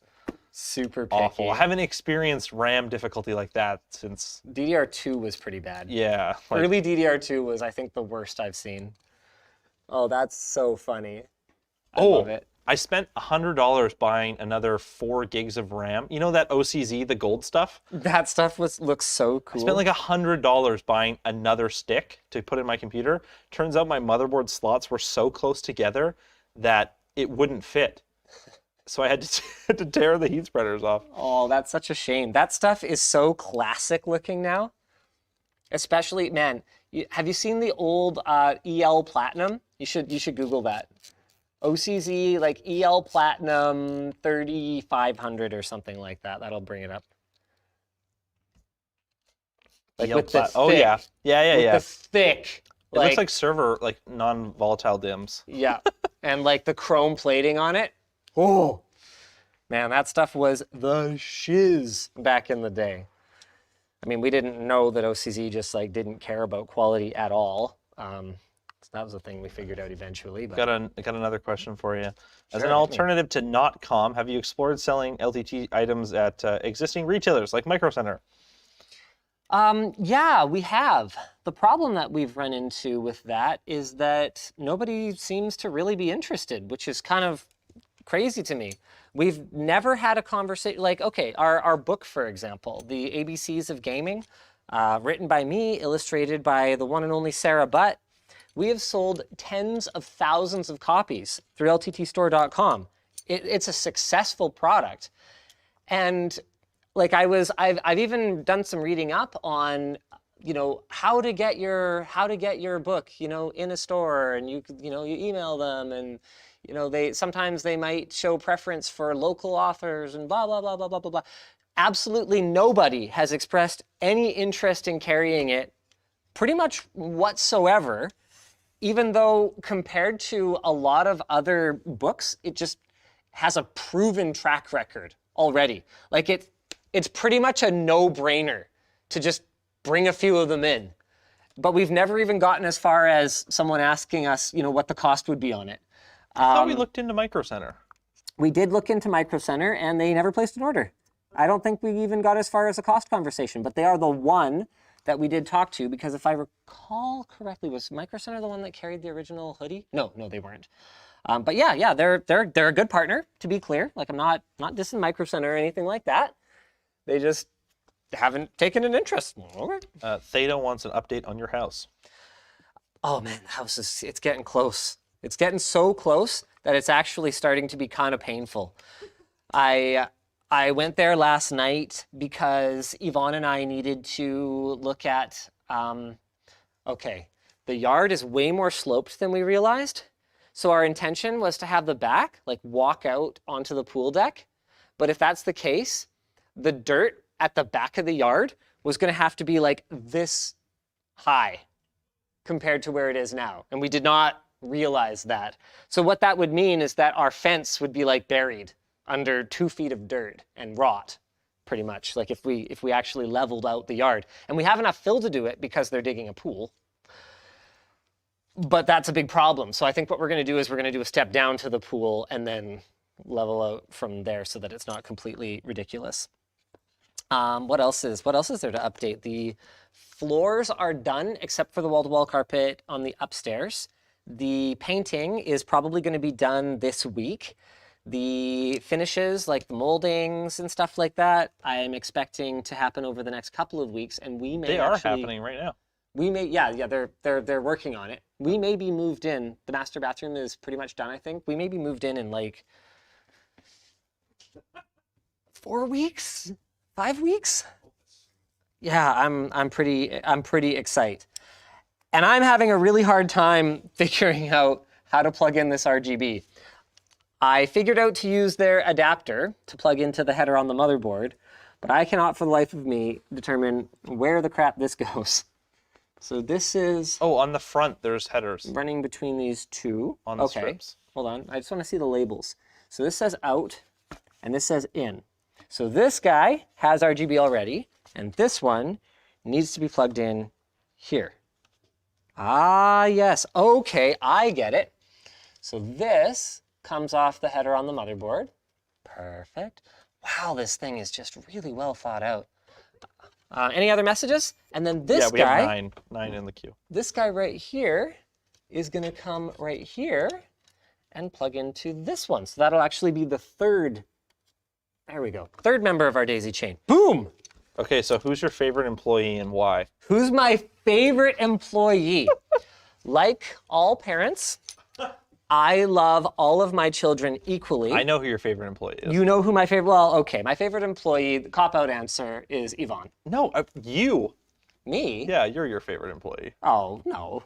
Super picky. awful. I haven't experienced RAM difficulty like that since, DDR2 was pretty bad. yeah. Like, Early DDR2 was, I think, the worst I've seen. Oh, that's so funny. I love it. I spent $100 buying another 4 gigs of RAM. You know that OCZ, the gold stuff? That stuff looks so cool. I spent like $100 buying another stick to put in my computer. Turns out my motherboard slots were so close together that it wouldn't fit. So I had to tear the heat spreaders off. Oh, that's such a shame. That stuff is so classic looking now. Especially, man, have you seen the old EL Platinum? You should Google that. OCZ, like EL Platinum 3500 or something like that. That'll bring it up. Like with the thick, oh yeah, yeah. the thick. It looks like server, like non-volatile DIMMs. Yeah, and like the chrome plating on it. Oh, man, that stuff was the shiz back in the day. I mean, we didn't know that OCZ just like didn't care about quality at all. So that was the thing we figured out eventually. But Got another question for you. As Sure, an hit me. alternative to .com, have you explored selling LTT items at existing retailers like Micro Center? Yeah, we have. The problem that we've run into with that is that nobody seems to really be interested, which is kind of crazy to me. We've never had a conversation like, okay, our book, for example, the ABCs of Gaming, written by me, illustrated by the one and only Sarah Butt. We have sold tens of thousands of copies through lttstore.com. It's a successful product. And like I've even done some reading up on, you know, how to get your book, you know, in a store, and you email them, and you know, sometimes they might show preference for local authors and blah blah blah blah blah blah blah. Absolutely nobody has expressed any interest in carrying it pretty much whatsoever, even though compared to a lot of other books, it just has a proven track record already. Like it's pretty much a no-brainer to just bring a few of them in. But we've never even gotten as far as someone asking us, you know, what the cost would be on it. I thought we looked into Micro Center. We did look into Micro Center, and they never placed an order. I don't think we even got as far as a cost conversation, but they are the one that we did talk to, because if I recall correctly, was Micro Center the one that carried the original hoodie? No, they weren't. But yeah, they're a good partner, to be clear. Like, I'm not dissing Micro Center or anything like that. They just haven't taken an interest. Okay. Theta wants an update on your house. Oh man, the house it's getting close. It's getting so close that it's actually starting to be kind of painful. I went there last night because Yvonne and I needed to look at, okay, the yard is way more sloped than we realized. So our intention was to have the back, like, walk out onto the pool deck. But if that's the case, the dirt at the back of the yard was going to have to be like this high compared to where it is now. And we did not realize that. So what that would mean is that our fence would be like buried under 2 feet of dirt and rot, pretty much, like if we actually leveled out the yard. And we have enough fill to do it because they're digging a pool. But that's a big problem. So I think what we're going to do is we're going to do a step down to the pool and then level out from there so that it's not completely ridiculous. What else is there to update? The floors are done except for the wall-to-wall carpet on the upstairs. The painting is probably going to be done this week. The finishes, like the moldings and stuff like that, I am expecting to happen over the next couple of weeks, and we may They are happening right now. We may, yeah, they're working on it. We may be moved in. The master bathroom is pretty much done, I think. We may be moved in like 4 weeks, 5 weeks. Yeah, I'm pretty excited, and I'm having a really hard time figuring out how to plug in this RGB. I figured out to use their adapter to plug into the header on the motherboard, but I cannot for the life of me determine where the crap this goes. So this is Oh, on the front, there's headers running between these two. on the Okay, strips. hold on. I just want to see the labels. So this says out, and this says in. So this guy has RGB already, and this one needs to be plugged in here. Ah, yes. Okay, I get it. So this comes off the header on the motherboard. Perfect. Wow, this thing is just really well thought out. Any other messages? And then this Yeah, we guy, have nine in the queue. this guy right here is going to come right here and plug into this one. So that'll actually be the third. There we go. Third member of our daisy chain. Boom! Okay, so who's your favorite employee and why? Who's my favorite employee? Like all parents, I love all of my children equally. I know who your favorite employee is. You know who my favorite, well, okay, my favorite employee, the cop-out answer is Yvonne. No, you. Me? Yeah, you're your favorite employee. Oh, no.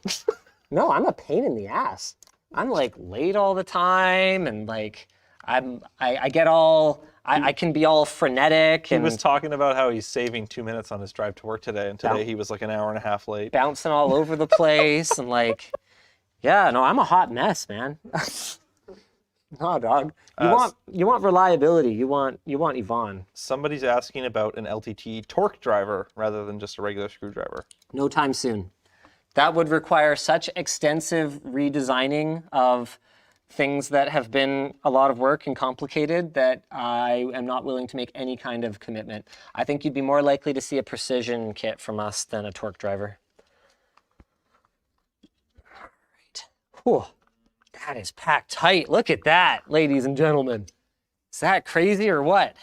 No, I'm a pain in the ass. I'm like late all the time and like, I get all, I can be all frenetic He and was talking about how he's saving 2 minutes on his drive to work today, and today he was like an hour and a half late. bouncing all over the place and like, yeah, no, I'm a hot mess, man. No, dog. You want reliability. You want Yvonne. Somebody's asking about an LTT torque driver rather than just a regular screwdriver. No time soon. That would require such extensive redesigning of things that have been a lot of work and complicated that I am not willing to make any kind of commitment. I think you'd be more likely to see a precision kit from us than a torque driver. All right. Whew. That is packed tight. Look at that, ladies and gentlemen. Is that crazy or what?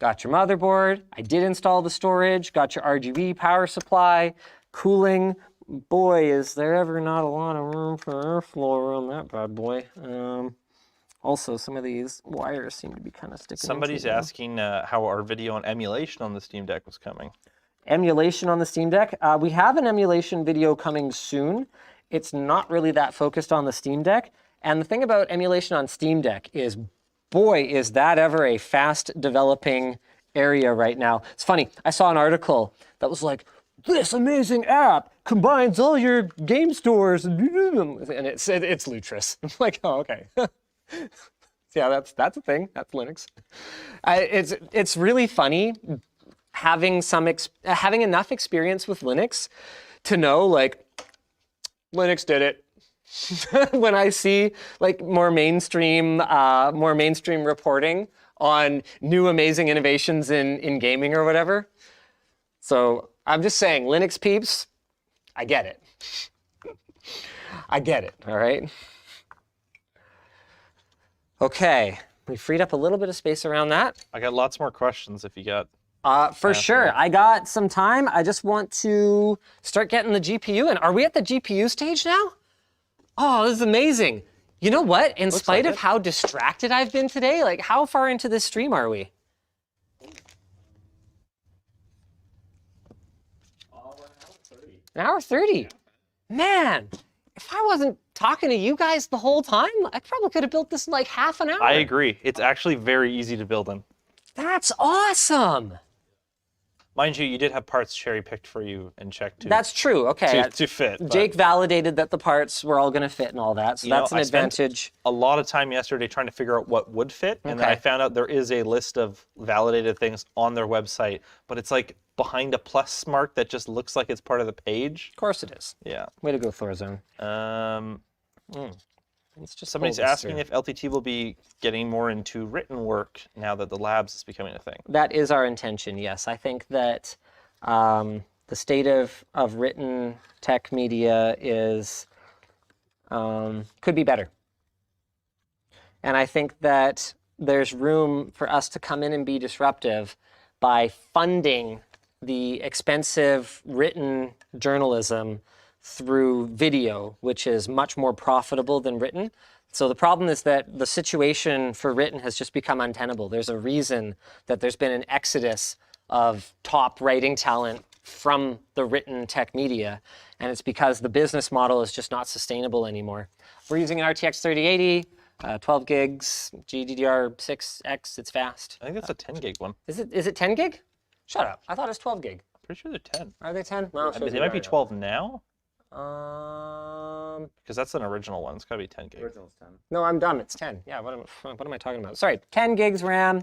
Got your motherboard. I did install the storage. Got your RGB power supply, cooling. Boy, is there ever not a lot of room for airflow around that bad boy. Also, some of these wires seem to be kind of sticking. Somebody's asking how our video on emulation on the Steam Deck was coming. Emulation on the Steam Deck. We have an emulation video coming soon. It's not really that focused on the Steam Deck. And the thing about emulation on Steam Deck is, boy, is that ever a fast developing area right now. It's funny, I saw an article that was like, this amazing app combines all your game stores and it's Lutris. I'm like, oh, okay. Yeah, that's a thing. That's Linux. It's really funny having having enough experience with Linux to know like Linux did it. When I see like more mainstream reporting on new amazing innovations in gaming or whatever. So I'm just saying, Linux peeps, I get it. I get it, all right? Okay, we freed up a little bit of space around that. I got lots more questions if you got... For sure, I got some time. I just want to start getting the GPU in. Are we at the GPU stage now? Oh, this is amazing. You know what? In spite of how distracted I've been today, like how far into this stream are we? An hour 30. Man, if I wasn't talking to you guys the whole time, I probably could have built this in like half an hour. I agree. It's actually very easy to build in. That's awesome. Mind you, you did have parts cherry-picked for you and checked to, That's true. Okay. to fit. but- Jake validated that the parts were all going to fit and all that, so You know, that's an I spent advantage. a lot of time yesterday trying to figure out what would fit, and then Okay. I found out there is a list of validated things on their website, but it's like behind a plus mark that just looks like it's part of the page. Of course it is. Yeah. Way to go, Thor Zone. Let's just Somebody's pull this asking through. if LTT will be getting more into written work now that the labs is becoming a thing. That is our intention, yes. I think that the state of written tech media is could be better. And I think that there's room for us to come in and be disruptive by funding the expensive written journalism through video, which is much more profitable than written. So the problem is that the situation for written has just become untenable. There's a reason that there's been an exodus of top writing talent from the written tech media, and it's because the business model is just not sustainable anymore. We're using an RTX 3080, 12 gigs, GDDR6X, it's fast. I think that's a 10 gig one. Is it 10 gig? Shut up, I thought it was 12 gig. Pretty sure they're 10. Are they 10? Well, I mean, they might be 12 now, Um, because that's an original one. It's got to be 10 gig. Original's 10. no, I'm dumb. It's 10. Yeah, what am I talking about? Sorry, 10 gigs RAM.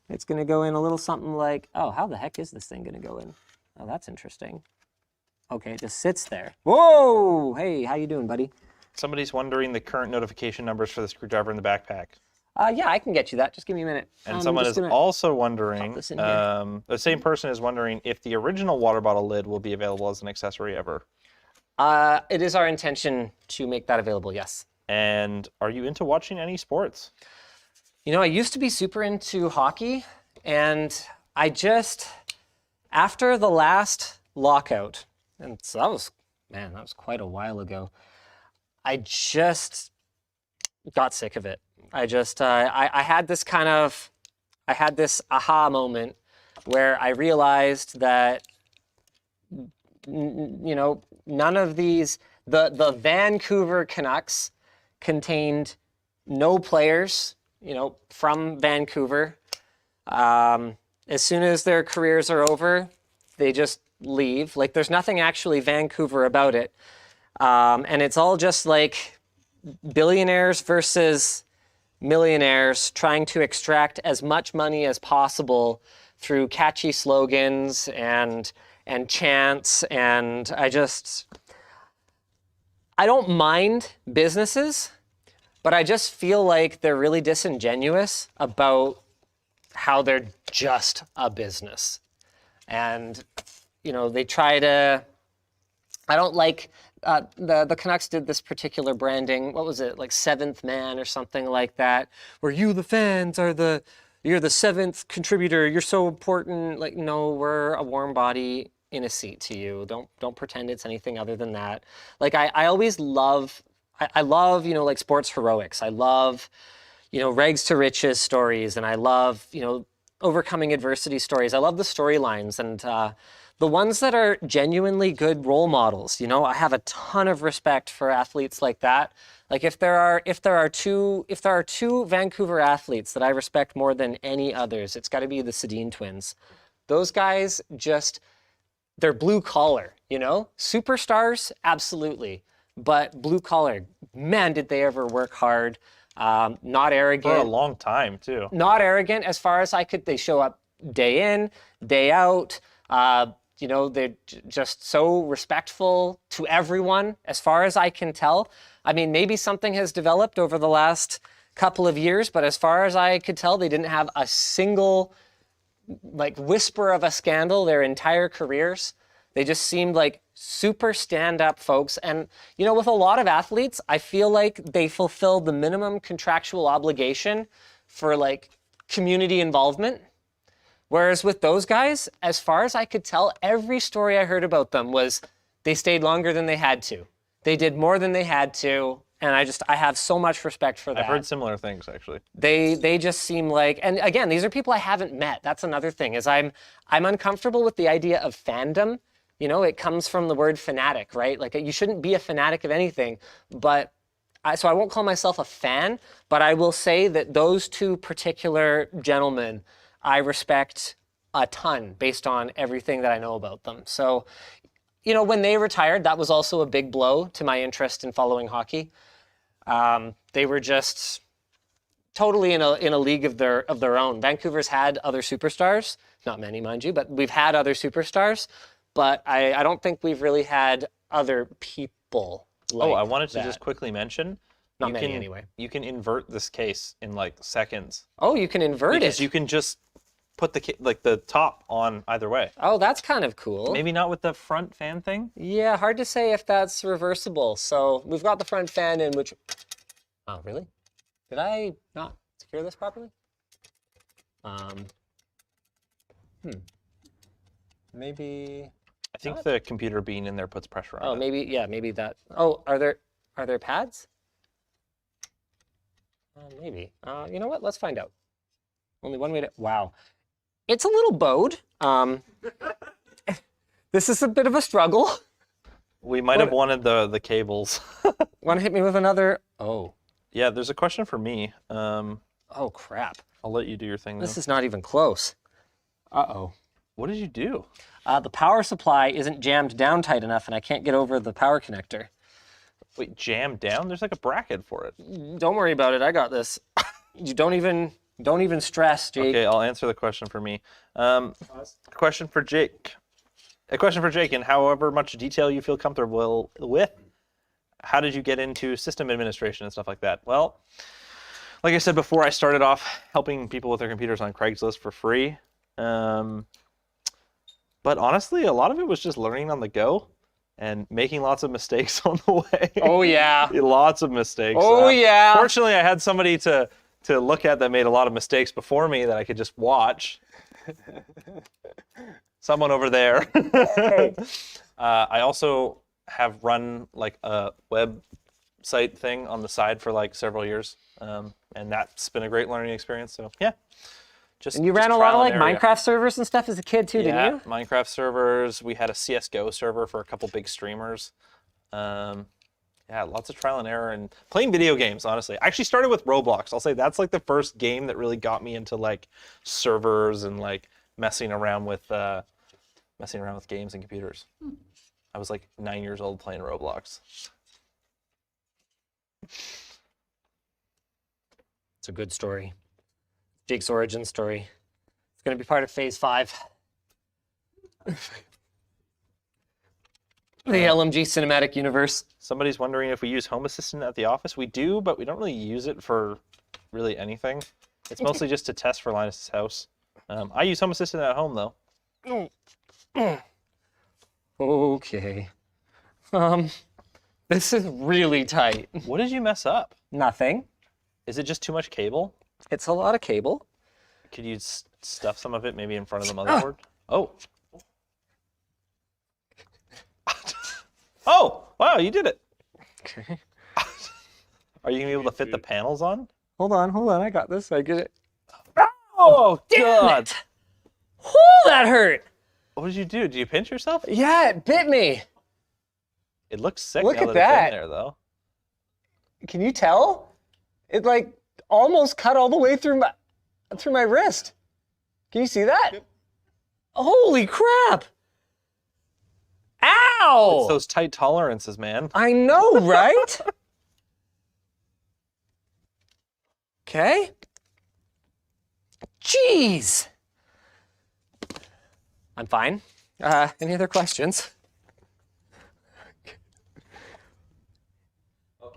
It's going to go in a little something like, oh, how the heck is this thing going to go in? Oh, that's interesting. Okay, it just sits there. Whoa! Hey, how you doing, buddy? Somebody's wondering the current notification numbers for the screwdriver in the backpack. Yeah, I can get you that. Just give me a minute. And I'm someone just is gonna also wondering, this in here. the same person is wondering if the original water bottle lid will be available as an accessory ever. It is our intention to make that available, yes. And are you into watching any sports? You know, I used to be super into hockey, and I just, after the last lockout, and so that was quite a while ago, I just got sick of it. I had this aha moment where I realized that, none of these, the Vancouver Canucks contained no players, from Vancouver. As soon as their careers are over, they just leave. Like, there's nothing actually Vancouver about it. And it's all just like billionaires versus millionaires trying to extract as much money as possible through catchy slogans and chants. And I don't mind businesses, but I just feel like they're really disingenuous about how they're just a business. And, they try to, I don't like, the Canucks did this particular branding, what was it, like Seventh Man or something like that, where you, the fans, you're the seventh contributor, you're so important. Like, no, we're a warm body in a seat to you. Don't pretend it's anything other than that. Like, I always love, I love, like sports heroics. I love, rags to riches stories, and I love, overcoming adversity stories. I love the storylines and the ones that are genuinely good role models. I have a ton of respect for athletes like that. Like, if there are two Vancouver athletes that I respect more than any others, it's got to be the Sedin twins. Those guys they're blue collar, superstars, absolutely. But blue collar, man, did they ever work hard. Not arrogant. For a long time, too. Not arrogant as far as I could. They show up day in, day out. They're just so respectful to everyone, as far as I can tell. I mean, maybe something has developed over the last couple of years, but as far as I could tell, they didn't have a single, whisper of a scandal their entire careers. They just seemed like super stand-up folks. And, with a lot of athletes, I feel like they fulfill the minimum contractual obligation for, community involvement. Whereas with those guys, as far as I could tell, every story I heard about them was they stayed longer than they had to. They did more than they had to. And I have so much respect for that. I've heard similar things, actually. They just seem like, and again, these are people I haven't met. That's another thing, is I'm uncomfortable with the idea of fandom. It comes from the word fanatic, right? Like, you shouldn't be a fanatic of anything, so I won't call myself a fan, but I will say that those two particular gentlemen, I respect a ton based on everything that I know about them. So, when they retired, that was also a big blow to my interest in following hockey. They were just totally in a league of their own. Vancouver's had other superstars, not many, mind you, but we've had other superstars. But I don't think we've really had other people like I wanted to that. just quickly mention, Not many anyway. You can invert this case in seconds. Oh, you can invert Because it. you can just put the top on either way. Oh, that's kind of cool. Maybe not with the front fan thing. Yeah, hard to say if that's reversible. So we've got the front fan in, which... Oh, really? Did I not secure this properly? Maybe... I think the computer being in there puts pressure on it. Oh, maybe that... Oh, are there pads? Maybe. You know what? Let's find out. Only one way to... Wow. It's a little bowed. This is a bit of a struggle. We might have wanted the cables. Want to hit me with another? Oh. Yeah, there's a question for me. Oh, crap. I'll let you do your thing, though. This is not even close. Uh-oh. What did you do? The power supply isn't jammed down tight enough, and I can't get over the power connector. Wait, jammed down? There's a bracket for it. Don't worry about it. I got this. You don't even stress, Jake. Okay, I'll answer the question for me. Question for Jake. A question for Jake, in however much detail you feel comfortable with, how did you get into system administration and stuff like that? Well, like I said before, I started off helping people with their computers on Craigslist for free. But honestly, a lot of it was just learning on the go and making lots of mistakes on the way. Oh, yeah. Lots of mistakes. Oh, yeah. Fortunately, I had somebody to look at that made a lot of mistakes before me that I could just watch. Someone over there. I also have run like a website thing on the side for like several years, and that's been a great learning experience. So yeah, And you ran a lot of like Minecraft servers and stuff as a kid too, didn't you? Minecraft servers. We had a CS:GO server for a couple big streamers. Yeah, lots of trial and error and playing video games, honestly. I actually started with Roblox. I'll say that's like the first game that really got me into like servers and like messing around with games and computers. I was like 9 years old playing Roblox. It's a good story. Jake's origin story. It's going to be part of Phase 5. The LMG cinematic universe. Somebody's wondering if we use Home Assistant at the office. We do, but we don't really use it for really anything. It's mostly just to test for Linus's house. I use Home Assistant at home, though. Okay. This is really tight. What did you mess up? Nothing. Is it just too much cable? It's a lot of cable. Could you stuff some of it maybe in front of the motherboard? Oh. Oh, wow, you did it. Okay. Are you going to be able to fit the panels on? Hold on. I got this. I get it. Oh, Damn God. it! Oh, that hurt. What did you do? Did you pinch yourself? Yeah, it bit me. It looks sick Look now at that it's that. in there, though. Can you tell? It like almost cut all the way through my wrist. Can you see that? Yep. Holy crap! Ow! It's those tight tolerances, man. I know, right? Okay. Jeez. I'm fine. Any other questions?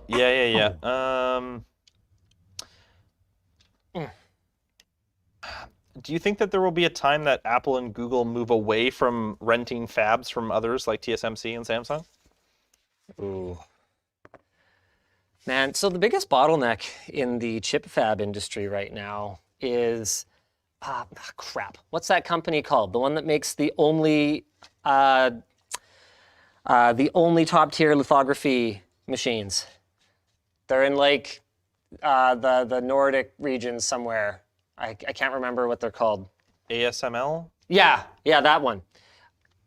Yeah. Do you think that there will be a time that Apple and Google move away from renting fabs from others like TSMC and Samsung? Ooh. Man, so the biggest bottleneck in the chip fab industry right now is, crap. What's that company called? The one that makes the only top tier lithography machines. They're in like the Nordic region somewhere. I can't remember what they're called. ASML? Yeah, that one.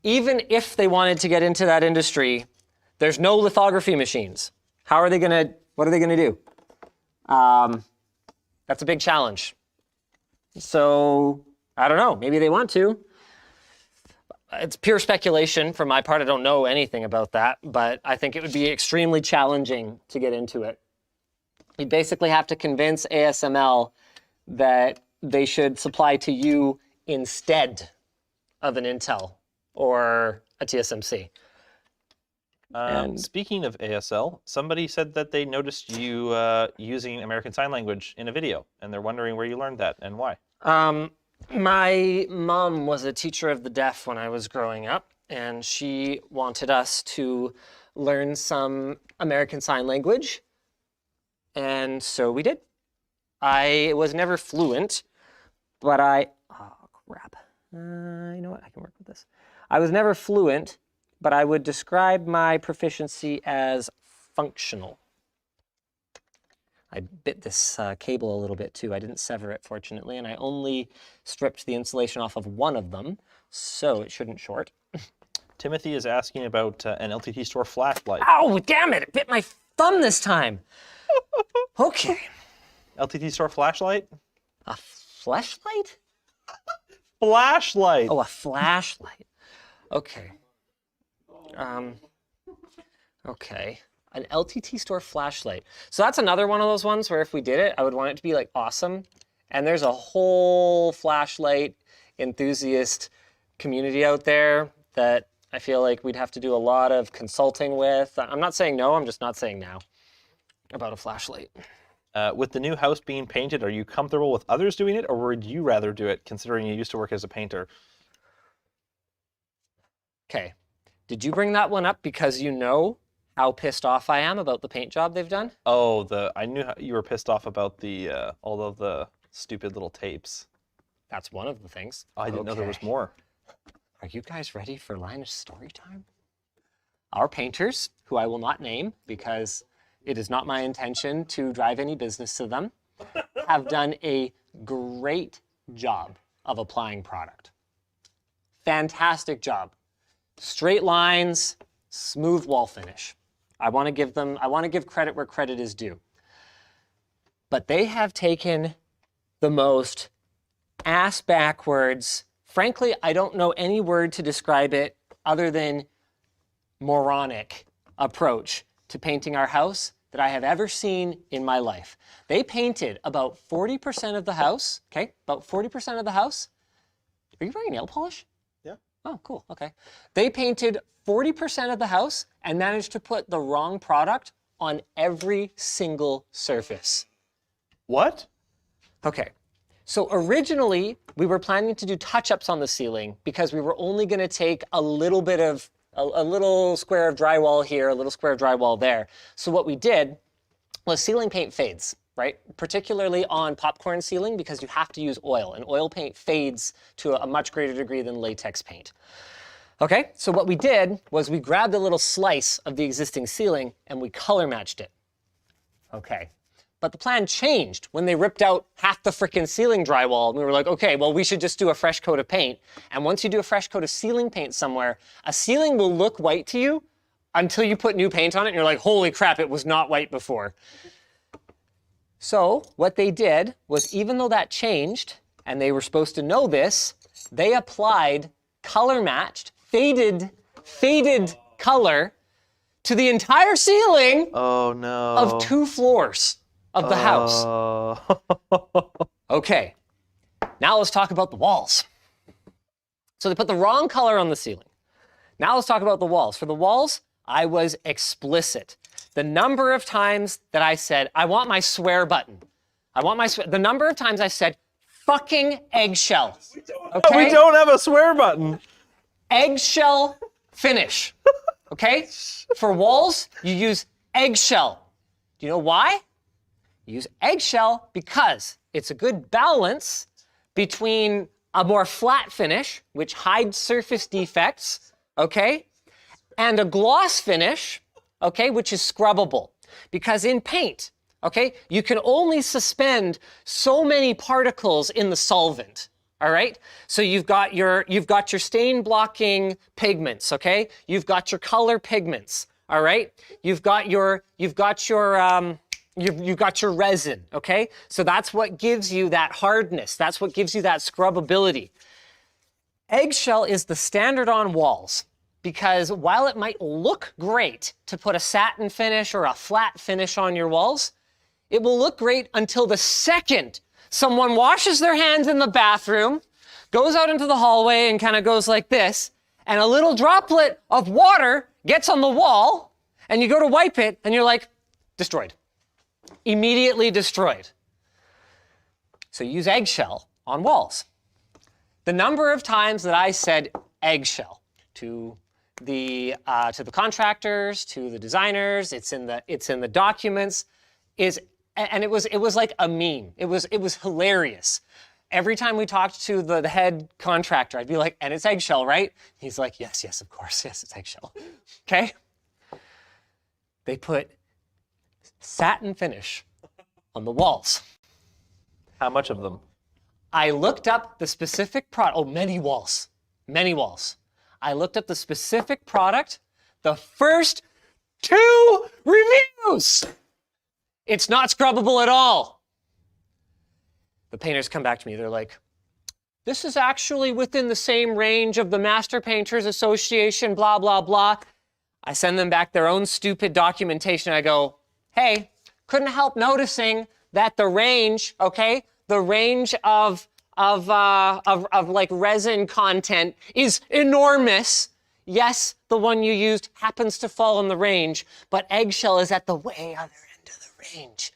Even if they wanted to get into that industry, there's no lithography machines. What are they gonna do? That's a big challenge. So, I don't know, maybe they want to. It's pure speculation from my part. I don't know anything about that, but I think it would be extremely challenging to get into it. You basically have to convince ASML that they should supply to you instead of an Intel or a TSMC. Speaking of ASL, somebody said that they noticed you using American Sign Language in a video, and they're wondering where you learned that and why. My mom was a teacher of the deaf when I was growing up, and she wanted us to learn some American Sign Language, and so we did. I was never fluent, but oh crap. You know what, I can work with this. I was never fluent, but I would describe my proficiency as functional. I bit this cable a little bit too. I didn't sever it, fortunately, and I only stripped the insulation off of one of them, so it shouldn't short. Timothy is asking about an LTT store flashlight. Ow, damn it! It bit my thumb this time. Okay. LTT store flashlight? A flashlight? Flashlight! Oh, a flashlight. Okay. Okay. An LTT store flashlight. So that's another one of those ones where if we did it, I would want it to be like awesome. And there's a whole flashlight enthusiast community out there that I feel like we'd have to do a lot of consulting with. I'm not saying no, I'm just not saying now about a flashlight. With the new house being painted, are you comfortable with others doing it, or would you rather do it, considering you used to work as a painter? Okay. Did you bring that one up because you know how pissed off I am about the paint job they've done? Oh, I knew you were pissed off about the all of the stupid little tapes. That's one of the things. Oh, I didn't know there was Okay. more. Are you guys ready for Linus story time? Our painters, who I will not name because it is not my intention to drive any business to them, have done a great job of applying product. Fantastic job. Straight lines, smooth wall finish. I want to give credit where credit is due. But they have taken the most ass backwards, frankly, I don't know any word to describe it other than moronic approach to painting our house that I have ever seen in my life. They painted about 40% of the house, okay? About 40% of the house. Are you wearing nail polish? Yeah. Oh, cool, okay. They painted 40% of the house and managed to put the wrong product on every single surface. What? Okay. So originally, we were planning to do touch-ups on the ceiling because we were only going to take a little bit of, a little square of drywall here, a little square of drywall there. So what we did was ceiling paint fades, right? Particularly on popcorn ceiling because you have to use oil, and oil paint fades to a much greater degree than latex paint. Okay, so what we did was we grabbed a little slice of the existing ceiling and we color matched it. Okay. But the plan changed when they ripped out half the frickin' ceiling drywall. And we were like, okay, well, we should just do a fresh coat of paint. And once you do a fresh coat of ceiling paint somewhere, a ceiling will look white to you until you put new paint on it and you're like, holy crap, it was not white before. So what they did was, even though that changed, and they were supposed to know this, they applied color matched, faded color to the entire ceiling Oh no. of 2 floors of the house. Okay, now let's talk about the walls. So they put the wrong color on the ceiling. Now let's talk about the walls. For the walls, I was explicit. The number of times that I said, I want my swear button. The number of times I said, fucking eggshell. Okay? We don't have a swear button. Eggshell finish. Okay? For walls, you use eggshell. Do you know why? You use eggshell because it's a good balance between a more flat finish, which hides surface defects, okay, and a gloss finish, okay, which is scrubbable. Because in paint, okay, you can only suspend so many particles in the solvent. All right, so you've got your stain blocking pigments, okay? You've got your color pigments, all right? You've got your resin, okay? So that's what gives you that hardness. That's what gives you that scrubbability. Eggshell is the standard on walls because while it might look great to put a satin finish or a flat finish on your walls, it will look great until the second someone washes their hands in the bathroom, goes out into the hallway and kind of goes like this, and a little droplet of water gets on the wall, and you go to wipe it, and you're like, destroyed. Immediately destroyed. So use eggshell on walls. The number of times that I said eggshell to the contractors, to the designers, it's in the documents, and it was like a meme. It was hilarious. Every time we talked to the head contractor, I'd be like, and it's eggshell, right? He's like, yes, of course, yes, it's eggshell. Okay? They put satin finish on the walls. How much of them? I looked up the specific product. Oh, many walls. I looked up the specific product. The first 2 reviews. It's not scrubbable at all. The painters come back to me. They're like, this is actually within the same range of the Master Painters Association, blah, blah, blah. I send them back their own stupid documentation. I go, hey, couldn't help noticing that the range, okay, the range of like resin content is enormous. Yes, the one you used happens to fall in the range, but eggshell is at the way other end of the range.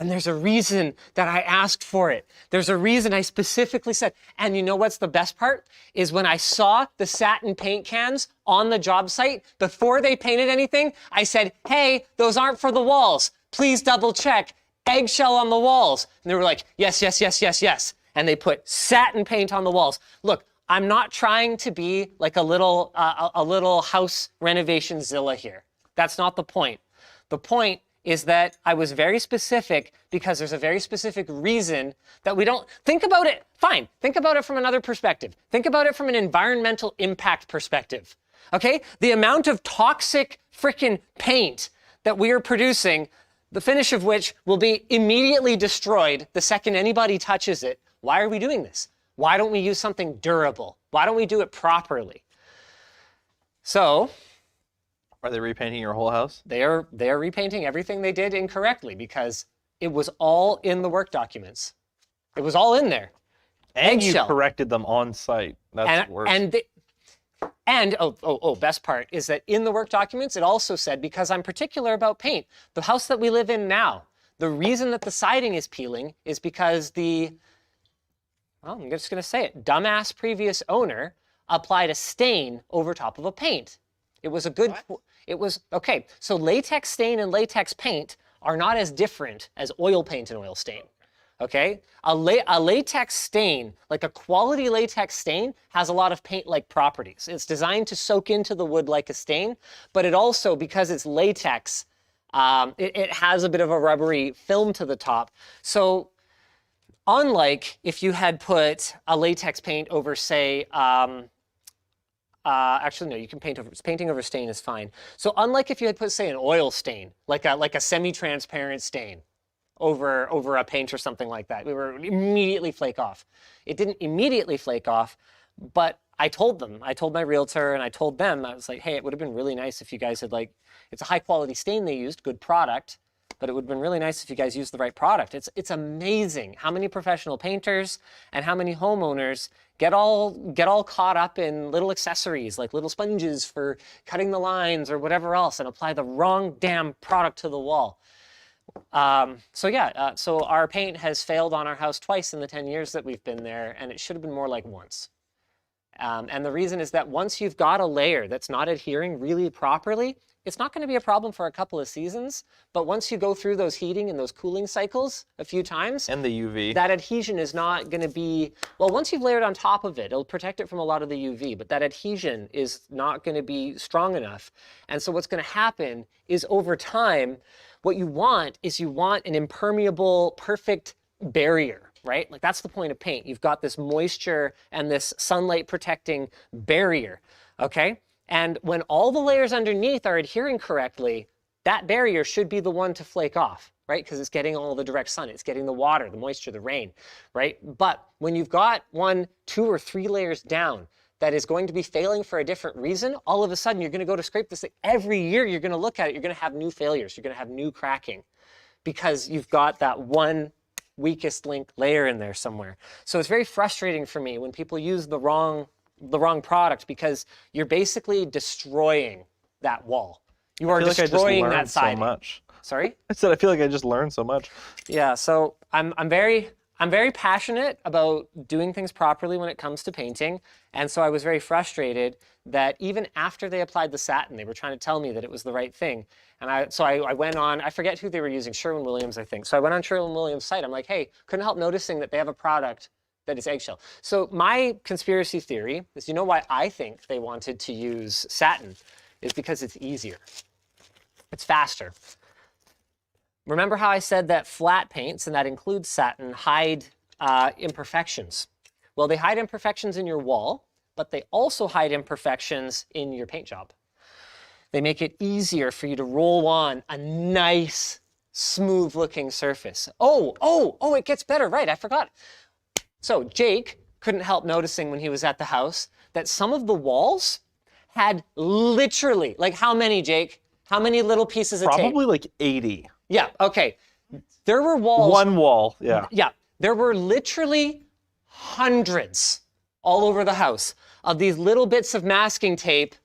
And there's a reason that I asked for it. There's a reason I specifically said. And you know what's the best part? Is when I saw the satin paint cans on the job site, before they painted anything, I said, hey, those aren't for the walls. Please double check. Eggshell on the walls. And they were like, yes, yes, yes, yes, yes. And they put satin paint on the walls. Look, I'm not trying to be like a little house renovation Zilla here. That's not the point. The point is that I was very specific because there's a very specific reason that we don't think about it. Fine, think about it from another perspective. Think about it from an environmental impact perspective. Okay? The amount of toxic freaking paint that we are producing, the finish of which will be immediately destroyed the second anybody touches it. Why are we doing this? Why don't we use something durable? Why don't we do it properly? So, Are they repainting your whole house? they are repainting everything they did incorrectly because it was all in the work documents. It was all in there. And you Eggshell. corrected them on site. That's worse. Best part is that in the work documents, it also said, because I'm particular about paint, the house that we live in now, the reason that the siding is peeling is because I'm just going to say it, dumbass previous owner applied a stain over top of a paint. It was a good, okay, so latex stain and latex paint are not as different as oil paint and oil stain, okay? A latex stain, like a quality latex stain, has a lot of paint-like properties. It's designed to soak into the wood like a stain, but it also, because it's latex, it has a bit of a rubbery film to the top. So unlike if you had put a latex paint over, say, actually, no, you can painting over stain is fine. So unlike if you had put, say, an oil stain, like a semi-transparent stain over a paint or something like that, it would immediately flake off. It didn't immediately flake off, but I told my realtor and I told them, I was like, hey, it would have been really nice if you guys had it's a high quality stain they used, good product, but it would have been really nice if you guys used the right product. It's amazing how many professional painters and how many homeowners get all caught up in little accessories, like little sponges for cutting the lines or whatever else, and apply the wrong damn product to the wall. So our paint has failed on our house twice in the 10 years that we've been there, and it should have been more like once. And the reason is that once you've got a layer that's not adhering really properly, it's not going to be a problem for a couple of seasons, but once you go through those heating and those cooling cycles a few times, and the UV, that adhesion is not going to be, well, once you've layered on top of it, it'll protect it from a lot of the UV, but that adhesion is not going to be strong enough. And so what's going to happen is over time, what you want is an impermeable, perfect barrier, right? Like that's the point of paint. You've got this moisture and this sunlight protecting barrier, okay? And when all the layers underneath are adhering correctly, that barrier should be the one to flake off, right? Because it's getting all the direct sun, it's getting the water, the moisture, the rain, right? But when you've got 1, 2, or 3 layers down that is going to be failing for a different reason, all of a sudden you're going to go to scrape this thing. Every year you're going to look at it, you're going to have new failures, you're going to have new cracking because you've got that one weakest link layer in there somewhere. So it's very frustrating for me when people use the wrong product because you're basically destroying that wall. You are destroying that siding. So much. Sorry? I said I feel like I just learned so much. Yeah, so I'm very passionate about doing things properly when it comes to painting, and so I was very frustrated that even after they applied the satin, they were trying to tell me that it was the right thing. And I went on, I forget who they were using, Sherwin-Williams, I think. So I went on Sherwin-Williams' site. I'm like, hey, couldn't help noticing that they have a product that is eggshell. So my conspiracy theory is, you know why I think they wanted to use satin is because it's easier. It's faster. Remember how I said that flat paints, and that includes satin, hide imperfections? Well, they hide imperfections in your wall, but they also hide imperfections in your paint job. They make it easier for you to roll on a nice, smooth-looking surface. Oh, it gets better, right, I forgot. So Jake couldn't help noticing when he was at the house that some of the walls had literally, like how many, Jake? How many little pieces of tape? Probably like 80. Yeah, okay. There were walls. One wall, yeah. Yeah, there were literally hundreds all over the house of these little bits of masking tape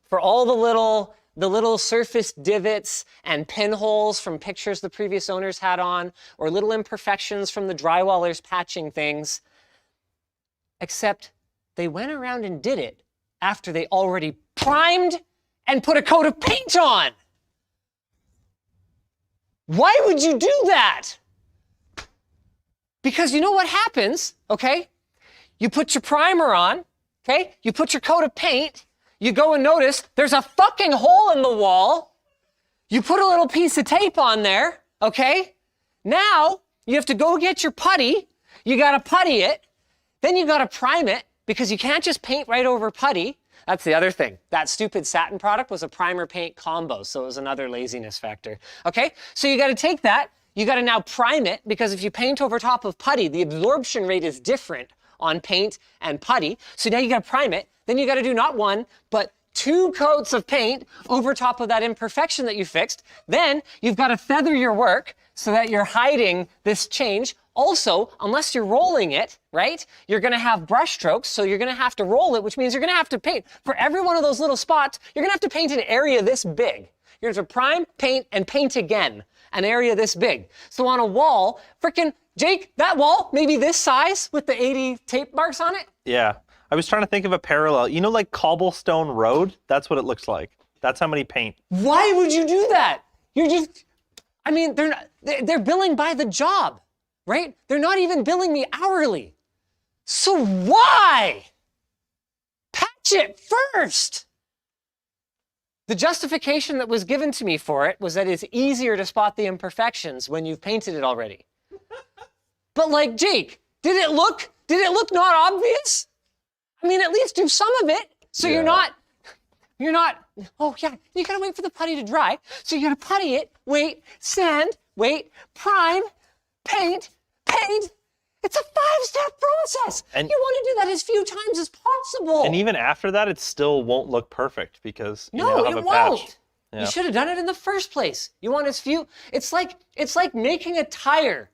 for all the little the little surface divots and pinholes from pictures the previous owners had on, or little imperfections from the drywallers patching things. Except they went around and did it after they already primed and put a coat of paint on. Why would you do that? Because you know what happens, okay? You put your primer on, okay? You put your coat of paint, you go and notice there's a fucking hole in the wall. You put a little piece of tape on there, okay? Now you have to go get your putty. You gotta putty it. Then you gotta prime it because you can't just paint right over putty. That's the other thing. That stupid satin product was a primer paint combo, so it was another laziness factor. Okay, so you gotta take that. You gotta now prime it because if you paint over top of putty, the absorption rate is different on paint and putty. So now you gotta prime it. Then you gotta do not one, but 2 coats of paint over top of that imperfection that you fixed. Then you've gotta feather your work so that you're hiding this change. Also, unless you're rolling it, right, you're gonna have brush strokes, so you're gonna have to roll it, which means you're gonna have to paint. For every one of those little spots, you're gonna have to paint an area this big. You're gonna have to prime, paint, and paint again, an area this big. So on a wall, frickin' Jake, that wall, maybe this size with the 80 tape marks on it? Yeah. I was trying to think of a parallel. You know, like cobblestone road? That's what it looks like. That's how many paint. Why would you do that? You're just, I mean, they're billing by the job, right? They're not even billing me hourly. So why? Patch it first. The justification that was given to me for it was that it's easier to spot the imperfections when you've painted it already. But like, Jake, did it look not obvious? I mean, at least do some of it. So you're not, oh yeah, you gotta wait for the putty to dry. So you gotta putty it, wait, sand, wait, prime, paint. It's a 5-step process. And you wanna do that as few times as possible. And even after that, it still won't look perfect because you no, now have it a won't. patch. Yeah. You should have done it in the first place. You want as few, it's like making a tire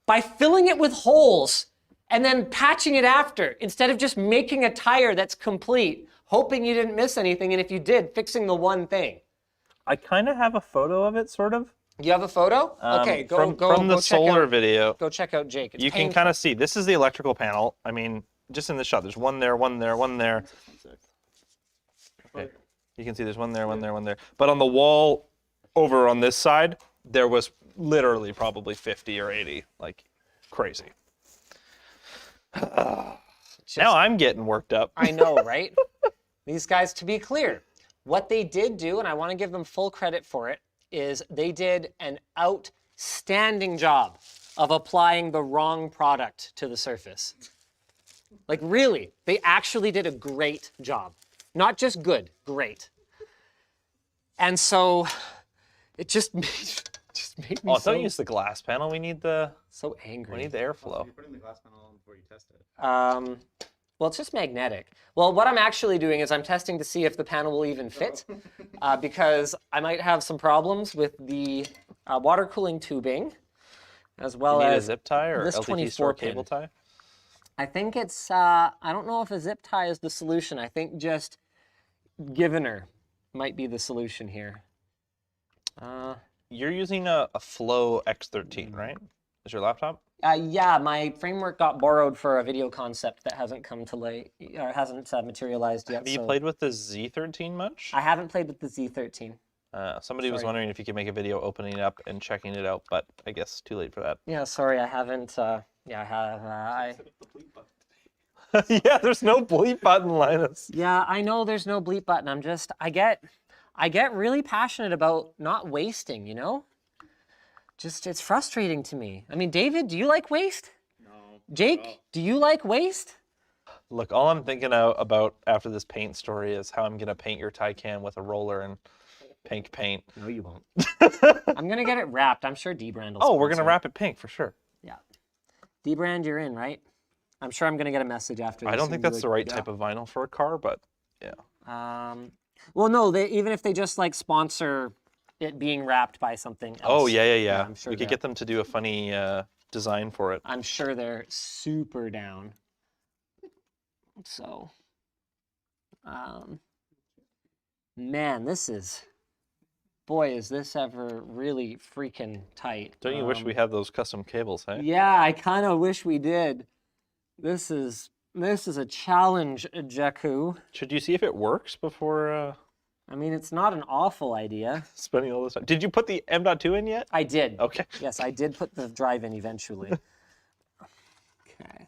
by filling it with holes and then patching it after, instead of just making a tire that's complete, hoping you didn't miss anything, and if you did, fixing the one thing. I kind of have a photo of it, sort of. You have a photo? Okay, go from the go check solar out, video. Go check out Jake. It's You can painful. kind of see. This is the electrical panel. I mean, just in the shot, there's one there, one there, one there. Okay. You can see there's one there, one there, one there. But on the wall over on this side, there was literally probably 50 or 80, like crazy. Now I'm getting worked up. I know, right? These guys, to be clear, what they did do, and I want to give them full credit for it, is they did an outstanding job of applying the wrong product to the surface. Like really, they actually did a great job. Not just good, great. And so it just made me Oh, don't use the glass panel. We need the so angry. we need the airflow. You're putting the glass panel on before you test it. Well, it's just magnetic. Well, what I'm actually doing is I'm testing to see if the panel will even fit, because I might have some problems with the water cooling tubing, as well You need a as zip tie or this LTT 24 store pin. cable tie. I think it's, I don't know if a zip tie is the solution. I think just Givener might be the solution here. You're using a Flow X13, right? Is your laptop? Yeah, my framework got borrowed for a video concept that hasn't come to light, or hasn't materialized yet. Have you so played with the Z13 much? I haven't played with the Z13. Somebody was Sorry. wondering if you could make a video opening it up and checking it out, but I guess too late for that. Yeah, sorry, I haven't. Yeah, I have. Yeah, there's no bleep button, Linus. Yeah, I know there's no bleep button. I get really passionate about not wasting, you know? Just, it's frustrating to me. I mean, David, do you like waste? No. Jake, do you like waste? Look, all I'm thinking about after this paint story is how I'm gonna paint your Taycan with a roller and pink paint. No, you won't. I'm gonna get it wrapped. I'm sure D-Brand will Oh, we're gonna sponsor it. wrap it pink for sure. Yeah. D-Brand, you're in, right? I'm sure I'm gonna get a message after this. I don't think and be that's the like, right type of vinyl for a car, but yeah. Well, no, even if they just like sponsor it being wrapped by something else. Oh, yeah. I'm sure We could get them to do a funny design for it. I'm sure they're super down. So, man, this is boy, is this ever really freaking tight. Don't you wish we had those custom cables, hey? Yeah, I kind of wish we did. This is a challenge, Jakku. Should you see if it works before I mean, it's not an awful idea. spending all this time? Did you put the M.2 in yet? I did. Okay. Yes, I did put the drive in eventually. Okay.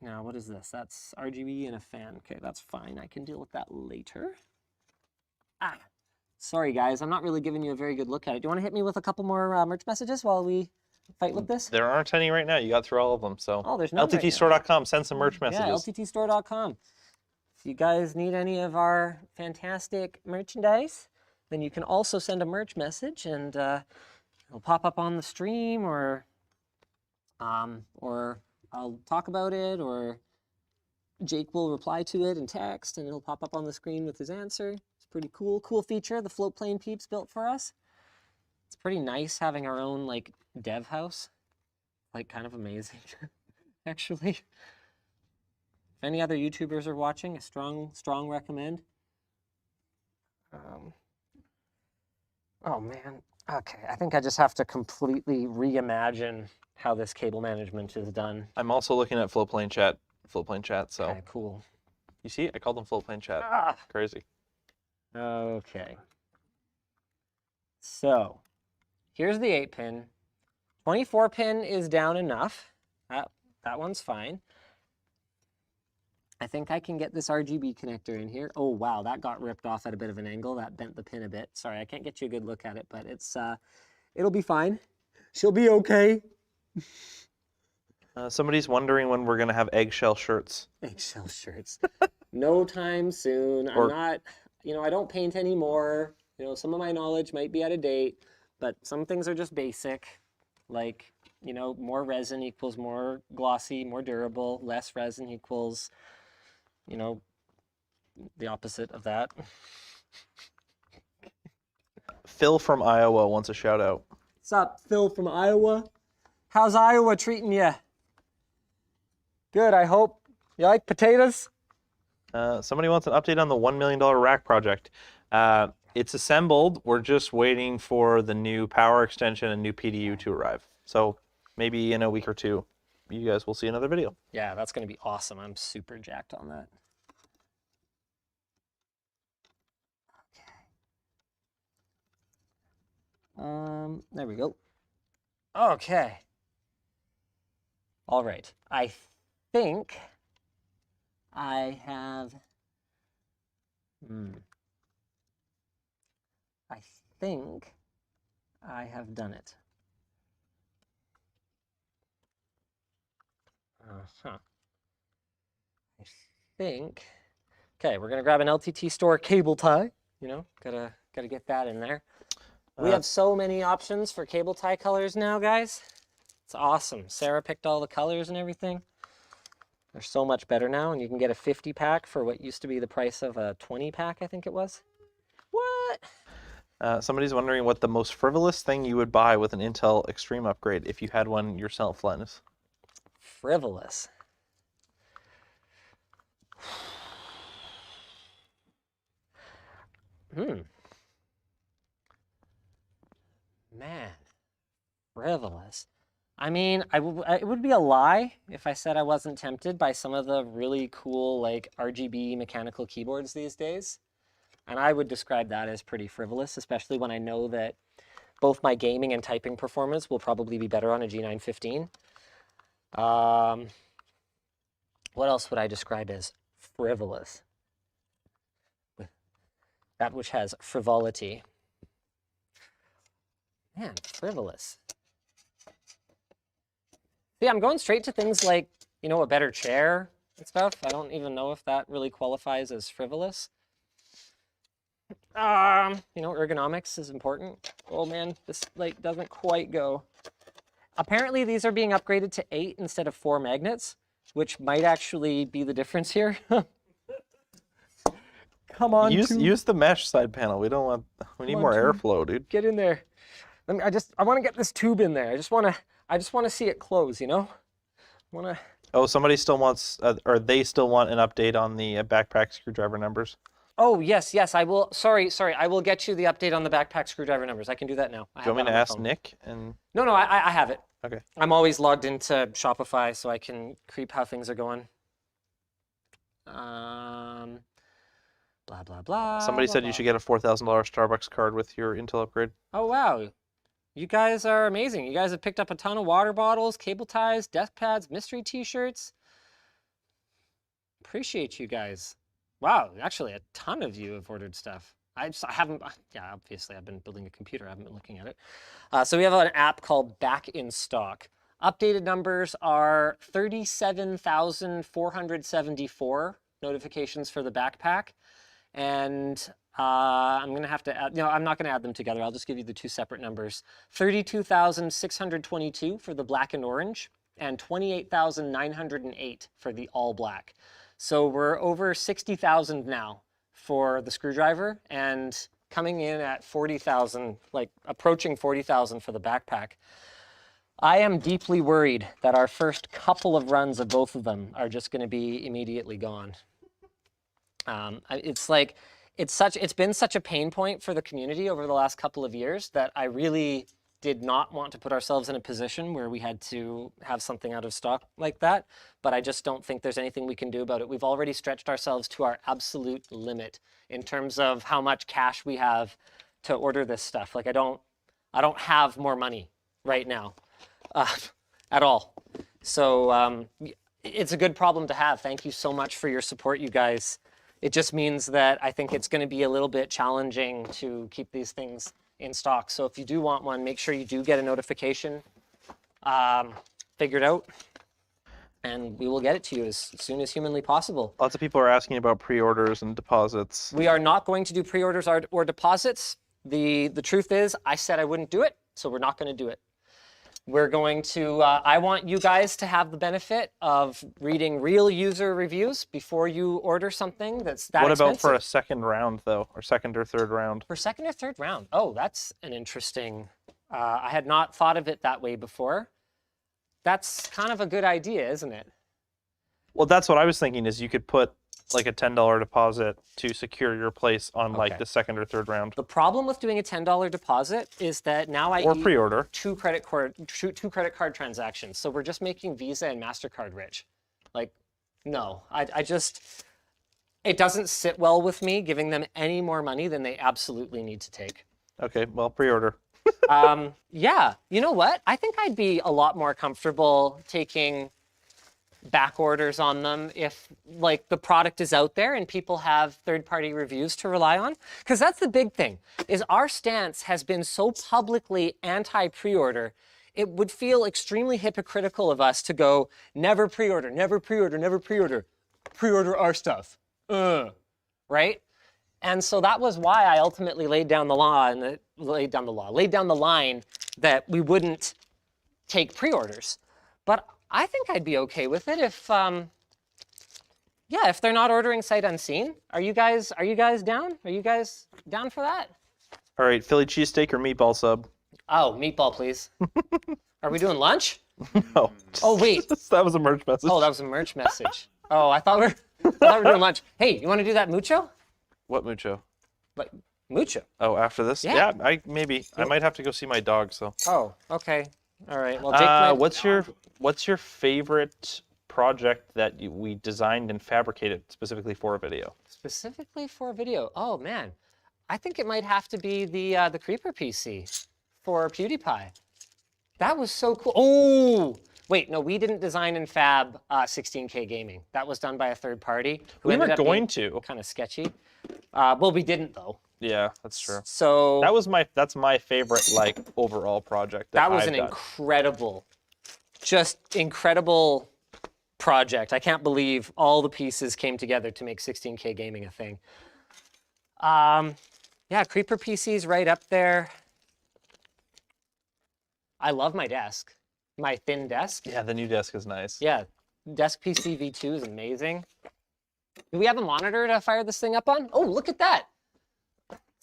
Now, what is this? That's RGB and a fan. Okay, that's fine. I can deal with that later. Ah, sorry, guys. I'm not really giving you a very good look at it. Do you want to hit me with a couple more merch messages while we fight with this? There aren't any right now. You got through all of them, so. Oh, there's none right now. LTTstore.com. Send some merch messages. Yeah, LTTstore.com. If you guys need any of our fantastic merchandise, then you can also send a merch message, and it'll pop up on the stream, or I'll talk about it, or Jake will reply to it in text, and it'll pop up on the screen with his answer. It's pretty cool. Cool feature the float plane peeps built for us. It's pretty nice having our own like dev house. Like kind of amazing, actually. If any other YouTubers are watching, a strong recommend. Oh man. Okay, I think I just have to completely reimagine how this cable management is done. I'm also looking at floatplane chat, so. Okay, cool. You see, I called them floatplane chat. Ah, Crazy. okay. So, here's the 8-pin. 24-pin is down enough. That one's fine. I think I can get this RGB connector in here. Oh, wow, that got ripped off at a bit of an angle. That bent the pin a bit. Sorry, I can't get you a good look at it, but it'll be fine. She'll be okay. Somebody's wondering when we're going to have eggshell shirts. Eggshell shirts. No time soon. I'm not, I don't paint anymore. Some of my knowledge might be out of date, but some things are just basic. Like, more resin equals more glossy, more durable. Less resin equals, the opposite of that. Phil from Iowa wants a shout out. What's up, Phil from Iowa? How's Iowa treating you? Good, I hope. You like potatoes? Somebody wants an update on the $1 million rack project. It's assembled. We're just waiting for the new power extension and new PDU to arrive. So maybe in a week or two, you guys will see another video. Yeah, that's going to be awesome. I'm super jacked on that. Okay. There we go. Okay. All right. I think I have... I think I have done it. I think. Okay, we're gonna grab an LTT store cable tie. Gotta get that in there. We have so many options for cable tie colors now, guys. It's awesome. Sarah picked all the colors and everything. They're so much better now, and you can get a 50 pack for what used to be the price of a 20 pack, I think it was. What? Somebody's wondering what the most frivolous thing you would buy with an Intel Extreme upgrade if you had one yourself, Linus. Frivolous. Man, frivolous. I mean, it would be a lie if I said I wasn't tempted by some of the really cool, like, RGB mechanical keyboards these days. And I would describe that as pretty frivolous, especially when I know that both my gaming and typing performance will probably be better on a G915. What else would I describe as frivolous? That which has frivolity. Man, frivolous. Yeah, I'm going straight to things like, a better chair and stuff. I don't even know if that really qualifies as frivolous. Ergonomics is important. Oh man, this doesn't quite go. Apparently these are being upgraded to 8 instead of 4 magnets, which might actually be the difference here. Come on. Use the mesh side panel. We need more airflow, dude. Get in there. I want to get this tube in there. I just want to see it close, Oh, somebody still wants, or they still want an update on the backpack screwdriver numbers. Oh, yes, yes, I will. Sorry, I will get you the update on the backpack screwdriver numbers. I can do that now. I Do you have want me that to on my ask phone. Nick? And No, I have it. okay. I'm always logged into Shopify, so I can creep how things are going. Blah, blah, blah. Somebody blah, said blah. you should get a $4,000 Starbucks card with your Intel upgrade. Oh, wow. You guys are amazing. You guys have picked up a ton of water bottles, cable ties, desk pads, mystery t-shirts. Appreciate you guys. Wow, actually a ton of you have ordered stuff. I haven't, yeah, obviously I've been building a computer. I haven't been looking at it. So we have an app called Back in Stock. Updated numbers are 37,474 notifications for the backpack. And I'm going to have to add, no, I'm not going to add them together. I'll just give you the two separate numbers. 32,622 for the black and orange and 28,908 for the all black. So we're over 60,000 now for the screwdriver and coming in at 40,000, like approaching 40,000 for the backpack. I am deeply worried that our first couple of runs of both of them are just going to be immediately gone. It's been such a pain point for the community over the last couple of years that I really did not want to put ourselves in a position where we had to have something out of stock like that, but I just don't think there's anything we can do about it. We've already stretched ourselves to our absolute limit in terms of how much cash we have to order this stuff. Like I don't have more money right now at all. So it's a good problem to have. Thank you so much for your support, you guys. It just means that I think it's going to be a little bit challenging to keep these things in stock. So if you do want one, make sure you do get a notification figured out, and we will get it to you as soon as humanly possible. Lots of people are asking about pre-orders and deposits. We are not going to do pre-orders or deposits. The truth is, I said I wouldn't do it, so we're not going to do it. We're going to, I want you guys to have the benefit of reading real user reviews before you order something that's that What expensive. about for a second round, though? Or second or third round? For second or third round? Oh, that's an interesting, I had not thought of it that way before. That's kind of a good idea, isn't it? Well, that's what I was thinking, is you could put like a $10 deposit to secure your place on like Okay. the second or third round. The problem with doing a $10 deposit is that now I Or eat pre-order. two credit card transactions. So we're just making Visa and MasterCard rich. Like, no, I just, it doesn't sit well with me giving them any more money than they absolutely need to take. Okay, well, pre-order. Yeah, you know what? I think I'd be a lot more comfortable taking back orders on them if like the product is out there and people have third-party reviews to rely on, because that's the big thing, is our stance has been so publicly anti-pre-order. It would feel extremely hypocritical of us to go never pre-order, never pre-order, never pre-order, pre-order our stuff, right? And so that was why I ultimately laid down the line that we wouldn't take pre-orders. But I think I'd be okay with it if, if they're not ordering sight unseen. Are you guys down? Are you guys down for that? All right, Philly cheesesteak or meatball sub? Oh, meatball, please. Are we doing lunch? No. Oh, wait. That was a merch message. Oh, that was a merch message. Oh, I thought we were doing lunch. Hey, you want to do that mucho? What mucho? Like mucho. Oh, after this? Yeah. Maybe. I might have to go see my dog, so. Oh, okay. All right. Well, Jake, What's your favorite project that we designed and fabricated specifically for a video? specifically for a video. Oh man, I think it might have to be the Creeper PC for PewDiePie. That was so cool. Oh, wait, no, we didn't design and fab 16K Gaming. That was done by a third party. We were going to. Kind of sketchy. Well, we didn't though. Yeah, that's true. So That's my favorite like overall project. that was I've an done. incredible, just incredible project. I can't believe all the pieces came together to make 16K Gaming a thing. Yeah, Creeper PC's right up there. I love my desk, my thin desk. Yeah, the new desk is nice. Yeah, Desk PC V2 is amazing. Do we have a monitor to fire this thing up on? Oh, look at that.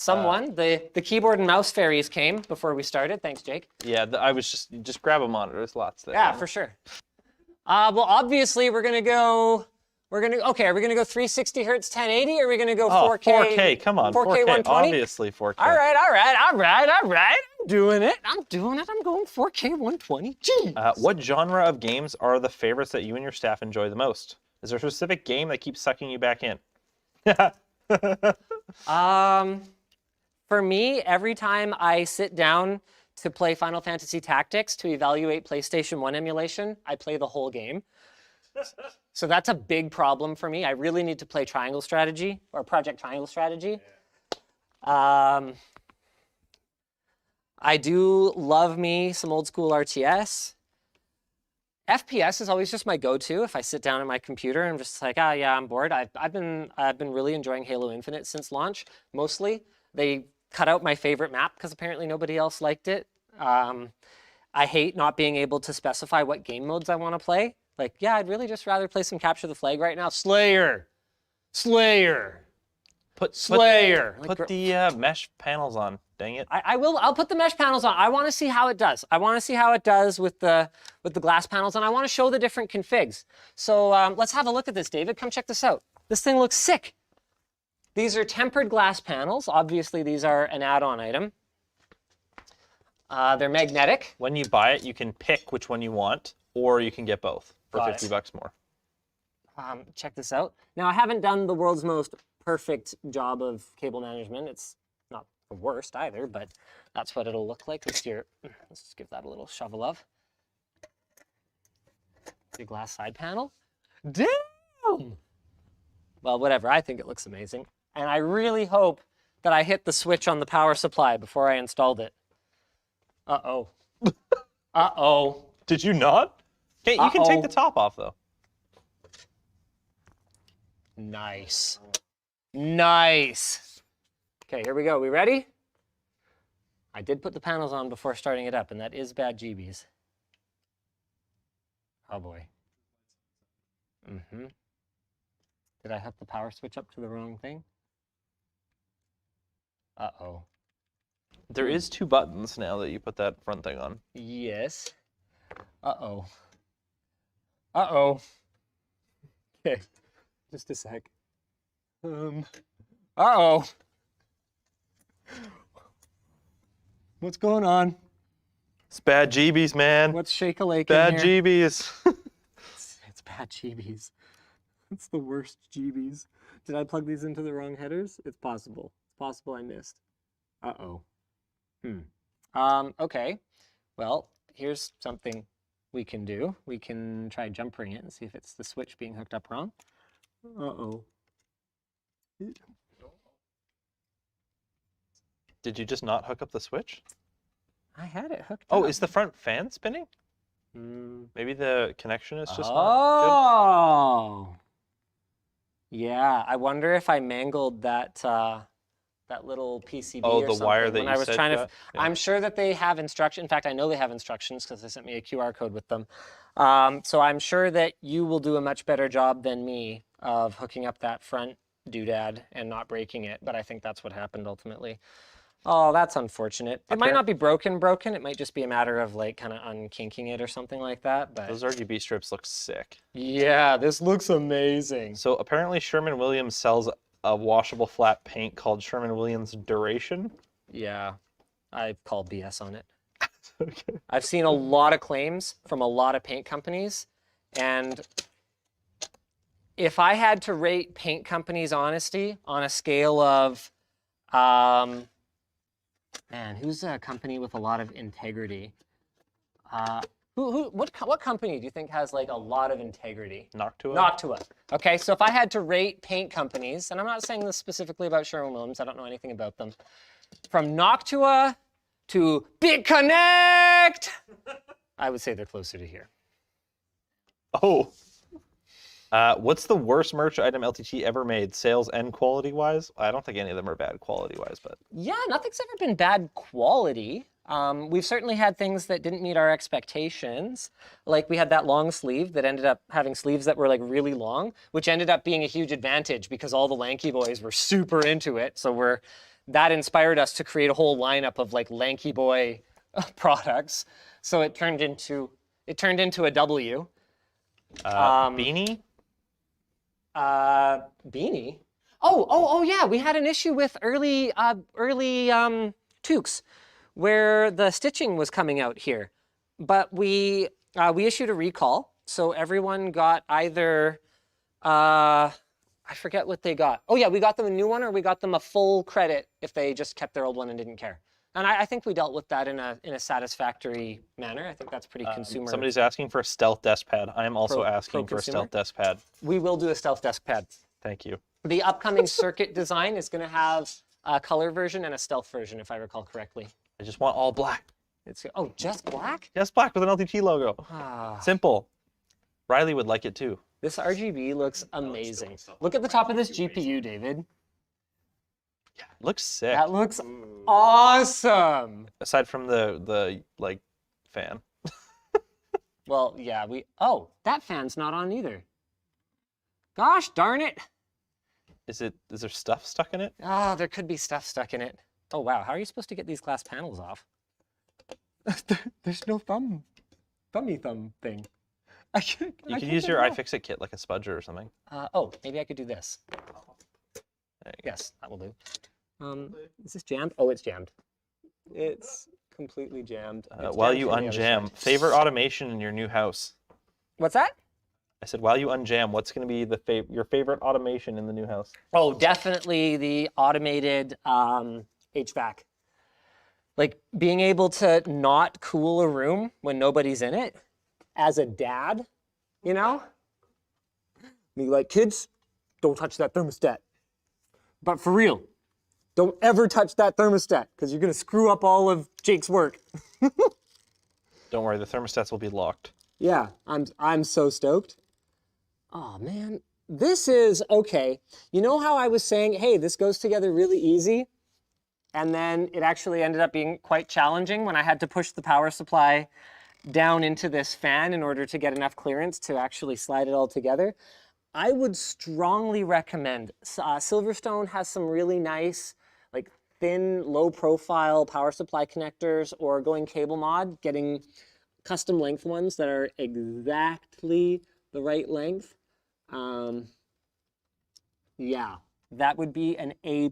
Someone, the keyboard and mouse fairies came before we started. Thanks, Jake. Yeah, I was just grab a monitor. There's lots there. Yeah, for sure. Well, obviously we're gonna go Are we gonna go 360 hertz 1080 or are we gonna go Oh, 4K? 4K, come on. 4K 120? Obviously 4K. All right. I'm doing it. I'm going 4K 120. Jeez. What genre of games are the favorites that you and your staff enjoy the most? Is there a specific game that keeps sucking you back in? For me, every time I sit down to play Final Fantasy Tactics to evaluate PlayStation 1 emulation, I play the whole game. So that's a big problem for me. I really need to play Triangle Strategy or Project Triangle Strategy. I do love me some old school RTS. FPS is always just my go-to if I sit down at my computer and I'm just like, yeah, I'm bored. I've been really enjoying Halo Infinite since launch. Mostly, they cut out my favorite map because apparently nobody else liked it. I hate not being able to specify what game modes I want to play. Like, yeah, I'd really just rather play some Capture the Flag right now. Slayer. Put the mesh panels on. Dang it. I will. I'll put the mesh panels on. I want to see how it does. I want to see how it does with the glass panels, and I want to show the different configs. So let's have a look at this, David. Come check this out. This thing looks sick. These are tempered glass panels. Obviously, these are an add-on item. They're magnetic. When you buy it, you can pick which one you want, or you can get both for Got it. $50 more. Check this out. Now, I haven't done the world's most perfect job of cable management. It's not the worst either, but that's what it'll look like with your, let's just give that a little shovel of. Your glass side panel. Damn! Well, whatever, I think it looks amazing. And I really hope that I hit the switch on the power supply before I installed it. Uh-oh. Uh-oh. Did you not? Okay, you can take the top off though. Nice. Nice. Okay, here we go. We ready? I did put the panels on before starting it up, and that is bad GBs. Oh boy. Did I hook the power switch up to the wrong thing? Uh-oh. There is 2 buttons now that you put that front thing on. Yes. Uh-oh. Uh-oh. Okay. Just a sec. Uh-oh. What's going on? It's bad GBs, man. What's shake-a-lake Bad in here? GBs. It's bad GBs. It's the worst GBs. Did I plug these into the wrong headers? It's possible. It's possible I missed. Uh-oh. Okay. Well, here's something we can do. We can try jumpering it and see if it's the switch being hooked up wrong. Uh-oh. Did you just not hook up the switch? I had it hooked up. Oh, is the front fan spinning? Maybe the connection is just not Oh. Yeah, I wonder if I mangled that that little PCB Oh, or the something wire that when you I was said trying to. got? Yeah. I'm sure that they have instructions. In fact, I know they have instructions because they sent me a QR code with them. So I'm sure that you will do a much better job than me of hooking up that front doodad and not breaking it. But I think that's what happened ultimately. Oh, that's unfortunate. It might not be broken. It might just be a matter of like kind of unkinking it or something like that. But Those RGB strips look sick. yeah, this looks amazing. So apparently Sherwin-Williams sells a washable flat paint called Sherwin-Williams Duration. Yeah, I call BS on it. Okay. I've seen a lot of claims from a lot of paint companies, and if I had to rate paint companies' honesty on a scale of, man, who's a company with a lot of integrity? What company do you think has like a lot of integrity? Noctua? Noctua. Okay, so if I had to rate paint companies, and I'm not saying this specifically about Sherwin-Williams, I don't know anything about them, from Noctua to Big Connect, I would say they're closer to here. Oh. What's the worst merch item LTT ever made, sales and quality-wise? I don't think any of them are bad quality-wise, but... Yeah, nothing's ever been bad quality. We've certainly had things that didn't meet our expectations. Like we had that long sleeve that ended up having sleeves that were like really long, which ended up being a huge advantage because all the lanky boys were super into it. So that inspired us to create a whole lineup of like lanky boy products. So it turned into a W. Beanie? Beanie? Oh, yeah, we had an issue with early toques where the stitching was coming out here. But we issued a recall, so everyone got either, I forget what they got. Oh yeah, we got them a new one, or we got them a full credit if they just kept their old one and didn't care. And I think we dealt with that in a satisfactory manner. I think that's pretty consumer. Somebody's asking for a stealth desk pad. I am also asking for a pro-consumer. stealth desk pad. We will do a stealth desk pad. Thank you. The upcoming circuit design is going to have a color version and a stealth version, if I recall correctly. I just want all black. Oh, just black? Just black with an LTT logo. Ah. Simple. Riley would like it too. This RGB looks amazing. Look at the top of this GPU, David. Yeah, looks sick. That looks awesome. Aside from the like fan. Well, yeah, oh, that fan's not on either. Gosh darn it. Is there stuff stuck in it? Oh, there could be stuff stuck in it. Oh wow, how are you supposed to get these glass panels off? There's no thumb thing. You could use your iFixit kit like a spudger or something. Oh, maybe I could do this. Yes, that will do. Is this jammed? Oh, it's jammed. It's completely jammed. While you unjam, favorite automation in your new house? What's that? I said, while you unjam, what's going to be your favorite automation in the new house? Oh, definitely the automated HVAC. Like being able to not cool a room when nobody's in it. As a dad, you know? Be like, kids, don't touch that thermostat. But for real, don't ever touch that thermostat because you're going to screw up all of Jake's work. Don't worry, the thermostats will be locked. Yeah, I'm so stoked. Oh man, this is okay. You know how I was saying, hey, this goes together really easy? And then it actually ended up being quite challenging when I had to push the power supply down into this fan in order to get enough clearance to actually slide it all together. I would strongly recommend, Silverstone has some really nice, like thin, low profile power supply connectors, or going cable mod, getting custom length ones that are exactly the right length. Yeah, that would be an A+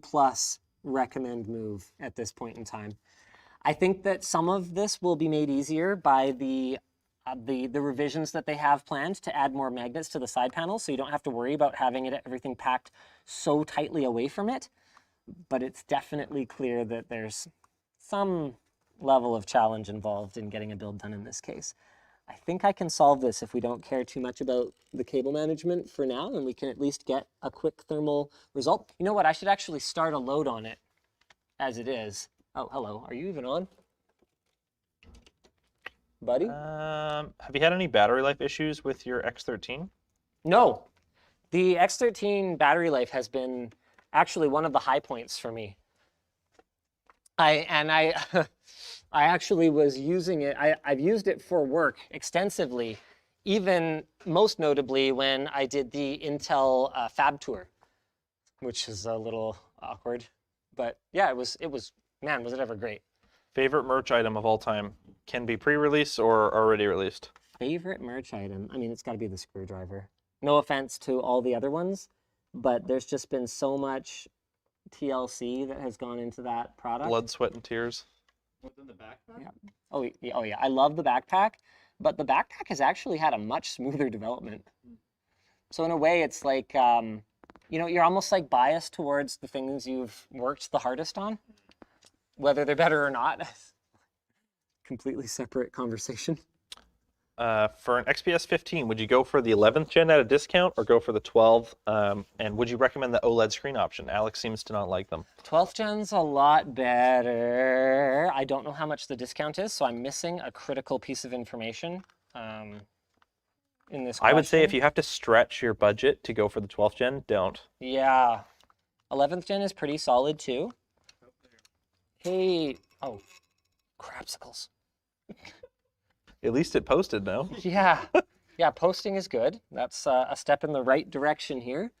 recommend move at this point in time. I think that some of this will be made easier by the revisions that they have planned to add more magnets to the side panels, so you don't have to worry about having everything packed so tightly away from it. But it's definitely clear that there's some level of challenge involved in getting a build done in this case. I think I can solve this if we don't care too much about the cable management for now, and we can at least get a quick thermal result. You know what? I should actually start a load on it as it is. Oh, hello. Are you even on? Buddy? Have you had any battery life issues with your X13? No. The X13 battery life has been actually one of the high points for me. I actually was using it. I've used it for work extensively, even most notably when I did the Intel Fab Tour, which is a little awkward. But yeah, it was, man, was it ever great. Favorite merch item of all time? Can be pre-release or already released? Favorite merch item? I mean, it's got to be the screwdriver. No offense to all the other ones, but there's just been so much TLC that has gone into that product. Blood, sweat, and tears. What's in the backpack? Yeah. Oh yeah. I love the backpack, but the backpack has actually had a much smoother development. So in a way, it's like, you know, you're almost like biased towards the things you've worked the hardest on, whether they're better or not. Completely separate conversation. For an XPS 15, would you go for the 11th gen at a discount or go for the 12? And would you recommend the OLED screen option? Alex seems to not like them. 12th 12th gen's a lot better. I don't know how much the discount is, so I'm missing a critical piece of information in this question. I would say if you have to stretch your budget to go for the 12th gen, don't. Yeah. 11th gen is pretty solid too. Hey, oh, crapsicles. At least it posted now. Yeah. Yeah, posting is good. That's a step in the right direction here.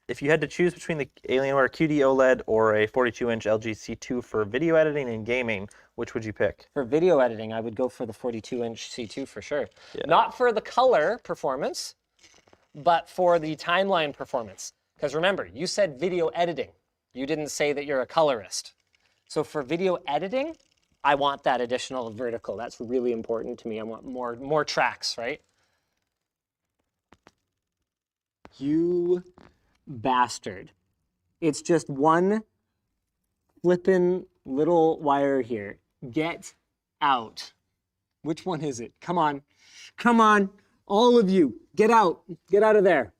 If you had to choose between the Alienware QD OLED or a 42-inch LG C2 for video editing and gaming, which would you pick? For video editing, I would go for the 42-inch C2 for sure. Yeah. Not for the color performance, but for the timeline performance. Because remember, you said video editing. You didn't say that you're a colorist. So for video editing, I want that additional vertical. That's really important to me. I want more tracks, right? You bastard. It's just one flippin' little wire here. Get out. Which one is it? Come on. Come on. All of you. Get out. Get out of there.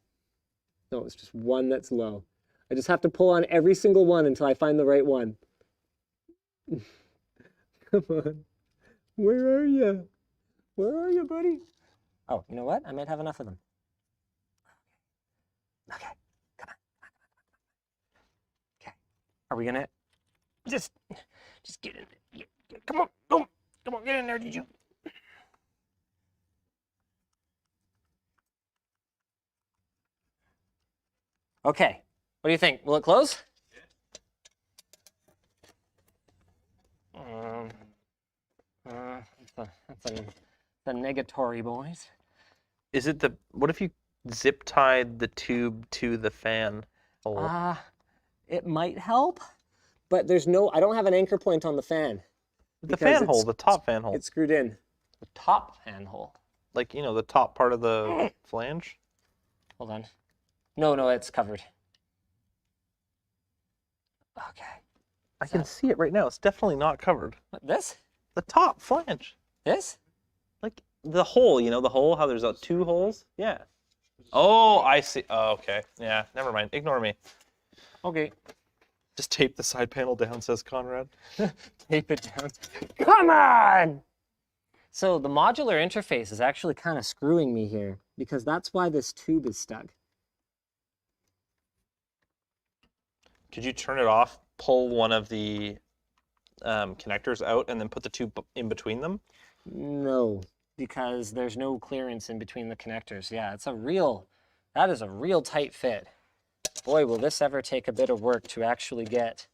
No, it's just one that's low. I just have to pull on every single one until I find the right one. Come on. Where are you? Where are you, buddy? Oh, you know what? I might have enough of them. Okay. Come on. Okay. Are we gonna just get in there? Come on. Boom. Come on, get in there, did you? Okay. What do you think? Will it close? That's a negatory, boys. Is it what if you zip tied the tube to the fan hole? It might help, but I don't have an anchor point on the fan. The fan hole, the top fan hole. It's screwed in. The top fan hole. Like, the top part of the flange? Hold on. No, it's covered. Okay. I can see it right now. It's definitely not covered. What, this? The top flange. This? Like the hole, the hole, how there's two holes? Yeah. Oh, I see. Oh, okay. Yeah, never mind. Ignore me. Okay. Just tape the side panel down, says Conrad. Tape it down. Come on! So the modular interface is actually kind of screwing me here because that's why this tube is stuck. Could you turn it off, pull one of the connectors out, and then put the tube in between them? No, because there's no clearance in between the connectors. Yeah, that is a real tight fit. Boy, will this ever take a bit of work to actually get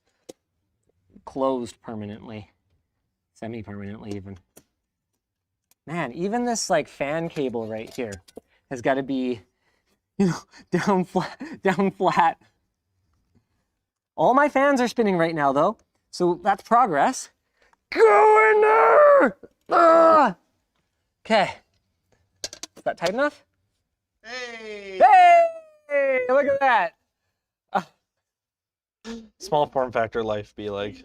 closed permanently. Semi-permanently even. Man, even this like fan cable right here has got to be, down flat. All my fans are spinning right now though, so that's progress. Go in there! Ah! Okay. Is that tight enough? Hey! Hey! Look at that. Small form factor life be like.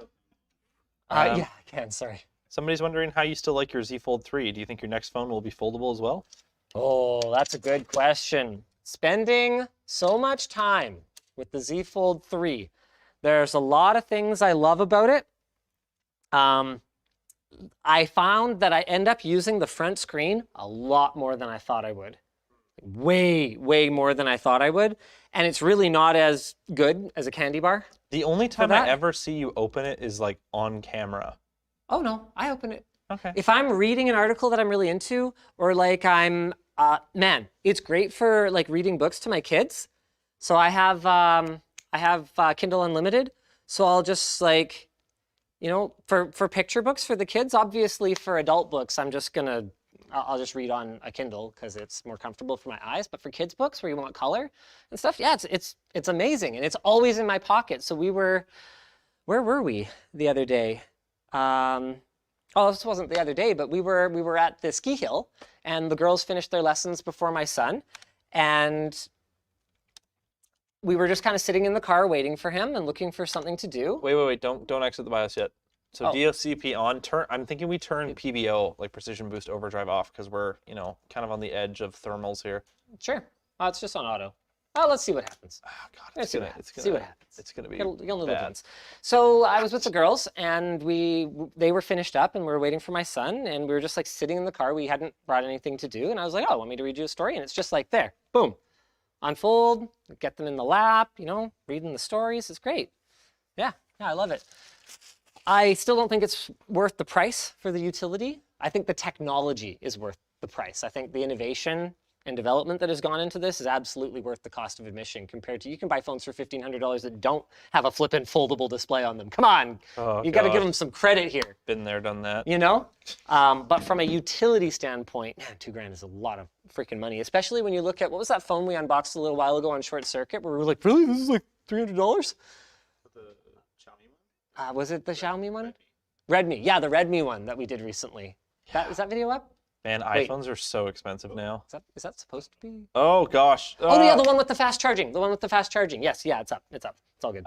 Yeah, I can, sorry. Somebody's wondering how you still like your Z Fold 3. Do you think your next phone will be foldable as well? Oh, that's a good question. Spending so much time with the Z Fold 3. There's a lot of things I love about it. I found that I end up using the front screen a lot more than I thought I would. Way, way more than I thought I would. And it's really not as good as a candy bar. The only time that? I ever see you open it is like on camera. Oh no, I open it. Okay. If I'm reading an article that I'm really into, or like man, it's great for like reading books to my kids. So I have Kindle Unlimited. So I'll just like, for picture books for the kids, obviously for adult books, I'll just read on a Kindle because it's more comfortable for my eyes. But for kids books where you want color and stuff, yeah, it's amazing. And it's always in my pocket. So where were we the other day? This wasn't the other day, but we were at the ski hill and the girls finished their lessons before my son. And we were just kind of sitting in the car waiting for him and looking for something to do. Wait. Don't exit the BIOS yet. So DOCP on, I'm thinking we turn PBO, like Precision Boost Overdrive, off because we're, kind of on the edge of thermals here. Sure. It's just on auto. Let's see what happens. Oh, God, Let's see what happens. It's going to be You'll know the bad. ones. So I was with the girls and they were finished up and we were waiting for my son and we were just like sitting in the car. We hadn't brought anything to do. And I was like, oh, want me to read you a story? And it's just like there, boom, unfold, get them in the lap, reading the stories. It's great. Yeah, I love it. I still don't think it's worth the price for the utility. I think the technology is worth the price. I think the innovation and development that has gone into this is absolutely worth the cost of admission compared to you can buy phones for $1,500 that don't have a flippin' foldable display on them. Come on, Oh, you got to give gosh. them some credit here. Been there, done that. You know? But from a utility standpoint, man, $2,000 is a lot of freaking money, especially when you look at, what was that phone we unboxed a little while ago on Short Circuit where we were like, really? This is like $300? The Xiaomi one? Was it the Xiaomi one? Redmi. Yeah, the Redmi one that we did recently. Is that video up? Man, Wait. iPhones are so expensive now. Is that supposed to be? Oh gosh. Oh, yeah, the one with the fast charging. The one with the fast charging. Yes, yeah, it's up. It's up. It's all good.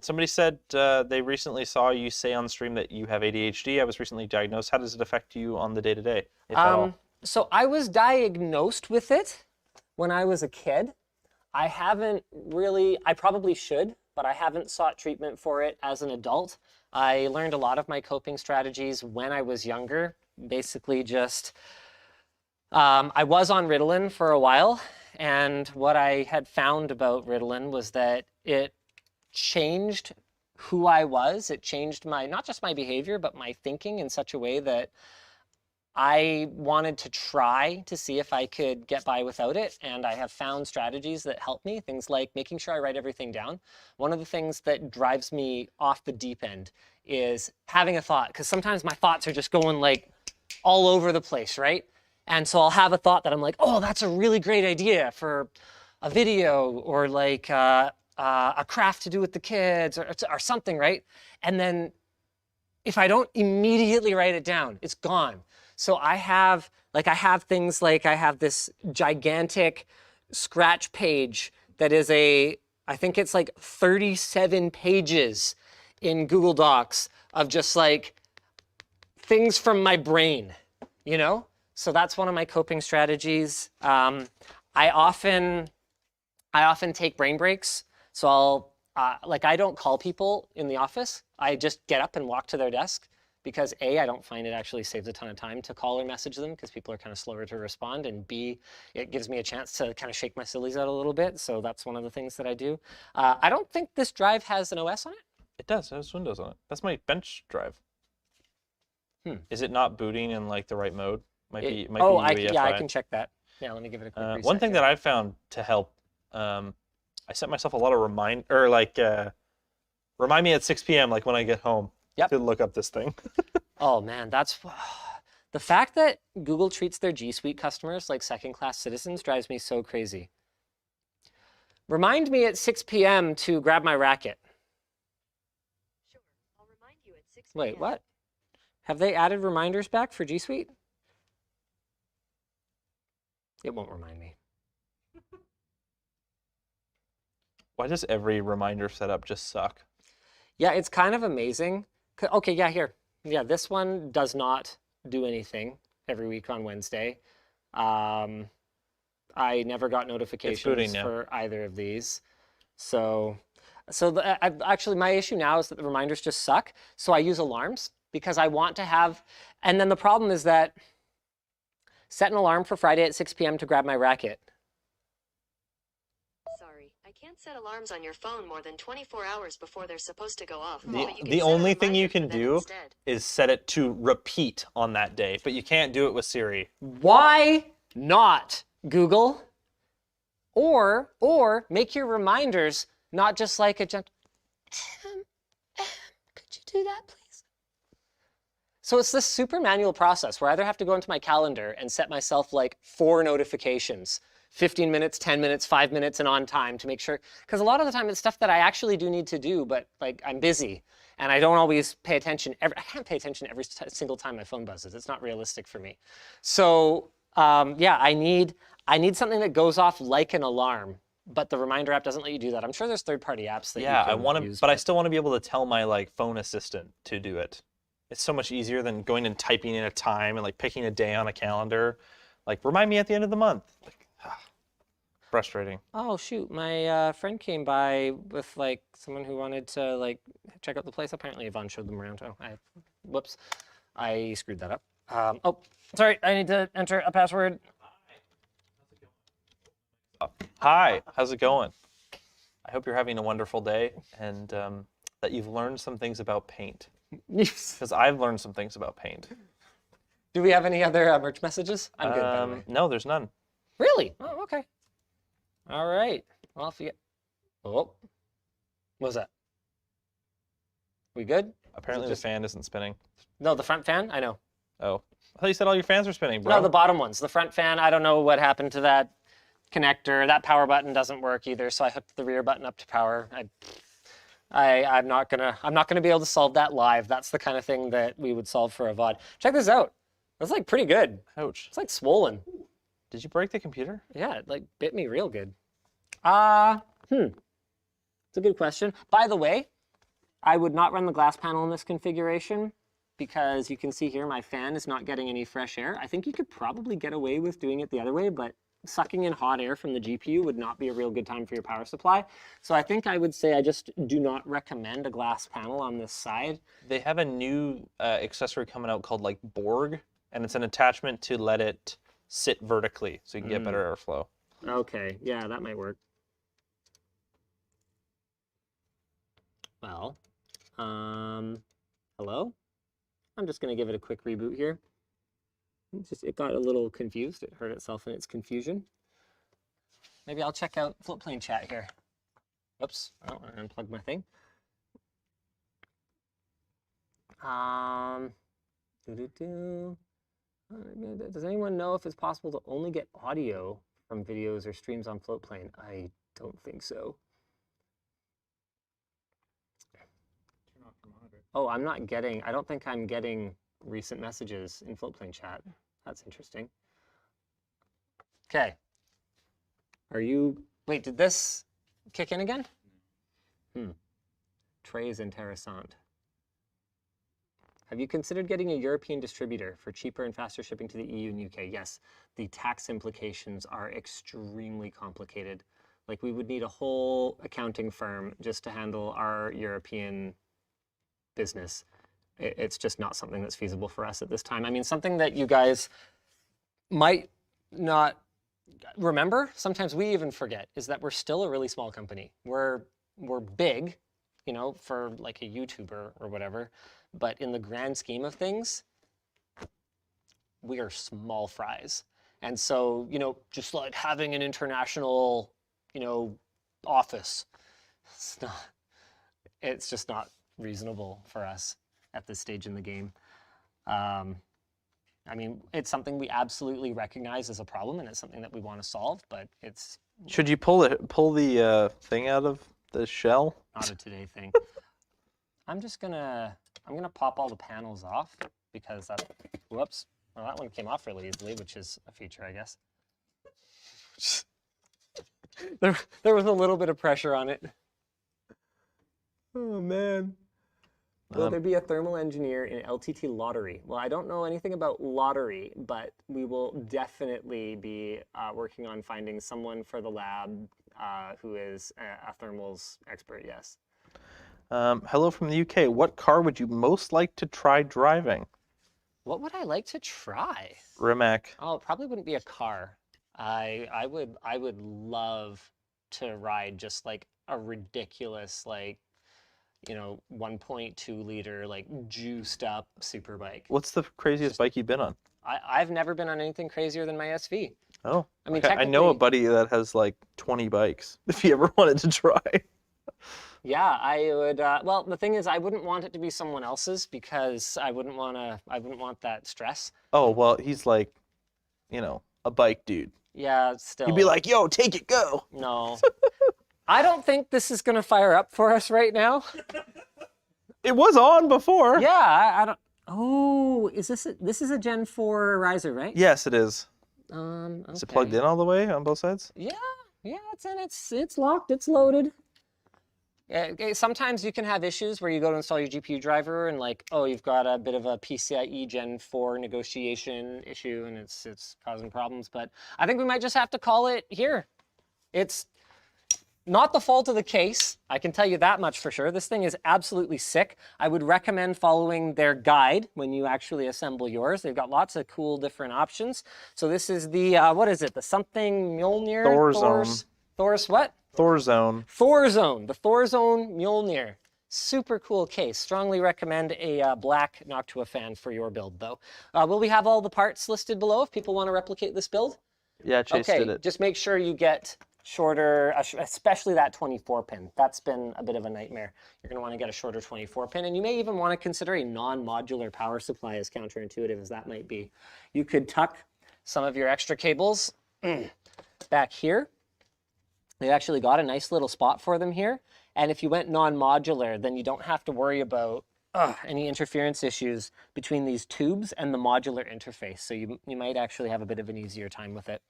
Somebody said they recently saw you say on stream that you have ADHD. I was recently diagnosed. How does it affect you on the day-to-day, if at all? So I was diagnosed with it when I was a kid. I haven't really, I probably should, but I haven't sought treatment for it as an adult. I learned a lot of my coping strategies when I was younger. Basically just, I was on Ritalin for a while, and what I had found about Ritalin was that it changed who I was. It changed not just my behavior, but my thinking in such a way that I wanted to try to see if I could get by without it, and I have found strategies that help me, things like making sure I write everything down. One of the things that drives me off the deep end is having a thought, because sometimes my thoughts are just going like all over the place, right? And so I'll have a thought that I'm like, oh, that's a really great idea for a video or like a craft to do with the kids or something, right? And then if I don't immediately write it down, it's gone. So I have things like I have this gigantic scratch page that is I think it's like 37 pages in Google Docs of just like things from my brain, you know? So that's one of my coping strategies. I often take brain breaks. So I don't call people in the office. I just get up and walk to their desk. Because A, I don't find it actually saves a ton of time to call or message them because people are kind of slower to respond, and B, it gives me a chance to kind of shake my sillies out a little bit, so that's one of the things that I do. I don't think this drive has an OS on it. It does. It has Windows on it. That's my bench drive. Is it not booting in like the right mode? Might be UEFI. I can check that. Yeah, let me give it a quick reset. One thing that I've found to help, I set myself a lot of remind me at 6 p.m. like when I get home. Yep. To look up this thing. Oh man, that's the fact that Google treats their G Suite customers like second-class citizens drives me so crazy. Remind me at 6 p.m. to grab my racket. Sure, I'll remind you at 6 p.m. Wait, what? Have they added reminders back for G Suite? It won't remind me. Why does every reminder setup just suck? Yeah, it's kind of amazing. Okay, yeah, here. Yeah, this one does not do anything every week on Wednesday. I never got notifications for either of these. So actually my issue now is that the reminders just suck. So I use alarms because I want to have, and then the problem is that set an alarm for Friday at 6 p.m. to grab my racket. Sorry, I can't set alarms on your phone more than 24 hours before they're supposed to go off. The only thing you can do is set it to repeat on that day, but you can't do it with Siri. Why not, Google? Or make your reminders not just like a gentle, could you do that, please? So it's this super manual process where I either have to go into my calendar and set myself like 4 notifications, 15 minutes, 10 minutes, 5 minutes, and on time to make sure, because a lot of the time it's stuff that I actually do need to do, but like I'm busy and I don't always pay attention. I can't pay attention every single time my phone buzzes. It's not realistic for me. So yeah, I need something that goes off like an alarm, but the reminder app doesn't let you do that. I'm sure there's third-party apps that you can use, but I still want to be able to tell my like phone assistant to do it. It's so much easier than going and typing in a time and like picking a day on a calendar. Like, remind me at the end of the month. Like, frustrating. Oh shoot, my friend came by with like someone who wanted to like check out the place. Apparently Yvonne showed them around. Oh, whoops, I screwed that up. Oh, sorry, I need to enter a password. Hi, how's it going? I hope you're having a wonderful day and that you've learned some things about paint. Because I've learned some things about paint. Do we have any other merch messages? I'm good, by the way. No, there's none. Really? Oh, okay. All right. Well, if you get... Oh, what was that? We good? Apparently the fan isn't spinning. No, the front fan? I know. Oh. I thought you said all your fans were spinning, bro. No, the bottom ones. The front fan, I don't know what happened to that connector. That power button doesn't work either, so I hooked the rear button up to power. I'm not gonna be able to solve that live. That's the kind of thing that we would solve for a VOD. Check this out. That's like pretty good. Ouch. It's like swollen. Did you break the computer? Yeah, it like bit me real good. It's a good question. By the way, I would not run the glass panel in this configuration because you can see here my fan is not getting any fresh air. I think you could probably get away with doing it the other way, but sucking in hot air from the GPU would not be a real good time for your power supply. So I think I would say I just do not recommend a glass panel on this side. They have a new accessory coming out called like Borg, and it's an attachment to let it sit vertically so you can get better airflow. Okay, yeah, that might work. Well, hello? I'm just gonna give it a quick reboot here. It got a little confused. It hurt itself in its confusion. Maybe I'll check out Floatplane chat here. Whoops, I don't want to unplug my thing. Does anyone know if it's possible to only get audio from videos or streams on Floatplane? I don't think so. Oh, I don't think I'm getting recent messages in Floatplane chat. That's interesting. Okay. Wait, did this kick in again? Très interessant. Have you considered getting a European distributor for cheaper and faster shipping to the EU and UK? Yes, the tax implications are extremely complicated. Like we would need a whole accounting firm just to handle our European business. It's just not something that's feasible for us at this time. I mean, something that you guys might not remember, sometimes we even forget, is that we're still a really small company. We're big, you know, for like a YouTuber or whatever, but in the grand scheme of things, we are small fries. And so, you know, just like having an international, you know, office, it's just not reasonable for us at this stage in the game. I mean, it's something we absolutely recognize as a problem, and it's something that we want to solve, but it's... Should you pull the thing out of the shell? Not a today thing. I'm gonna pop all the panels off because that, whoops. Well, that one came off really easily, which is a feature, I guess. There was a little bit of pressure on it. Oh, man. Will there be a thermal engineer in LTT lottery? Well, I don't know anything about lottery, but we will definitely be working on finding someone for the lab who is a thermals expert, yes. Hello from the UK. What car would you most like to try driving? What would I like to try? Rimac. Oh, it probably wouldn't be a car. I would love to ride just like a ridiculous, like, you know, 1.2 liter, like juiced up super bike. What's the craziest bike you've been on? I've never been on anything crazier than my SV. Oh, I mean, okay. I know a technically- buddy that has like 20 bikes. If you ever wanted to try. Yeah, I would. Well, the thing is, I wouldn't want it to be someone else's because I wouldn't want that stress. Oh, well, he's like, you know, a bike dude. Yeah, still. You'd be like, yo, take it, go. No. I don't think this is gonna fire up for us right now. It was on before. Yeah, I don't. Oh, this is a Gen 4 riser, right? Yes, it is. Okay. Is it plugged in all the way on both sides? Yeah, it's in. It's locked. It's loaded. Sometimes you can have issues where you go to install your GPU driver and like, oh, you've got a bit of a PCIe Gen 4 negotiation issue and it's causing problems. But I think we might just have to call it here. It's not the fault of the case. I can tell you that much for sure. This thing is absolutely sick. I would recommend following their guide when you actually assemble yours. They've got lots of cool different options. So this is the, what is it? The something Mjolnir? Thor Zone. Thor's what? Thor Zone. Thor Zone, the Thor Zone Mjolnir. Super cool case. Strongly recommend a black Noctua fan for your build, though. Will we have all the parts listed below if people want to replicate this build? Yeah, Chase Okay, did it. just make sure you get shorter, especially that 24 pin. That's been a bit of a nightmare. You're going to want to get a shorter 24 pin, and you may even want to consider a non-modular power supply, as counterintuitive as that might be. You could tuck some of your extra cables back here. They've actually got a nice little spot for them here. And if you went non-modular, then you don't have to worry about any interference issues between these tubes and the modular interface. So you might actually have a bit of an easier time with it.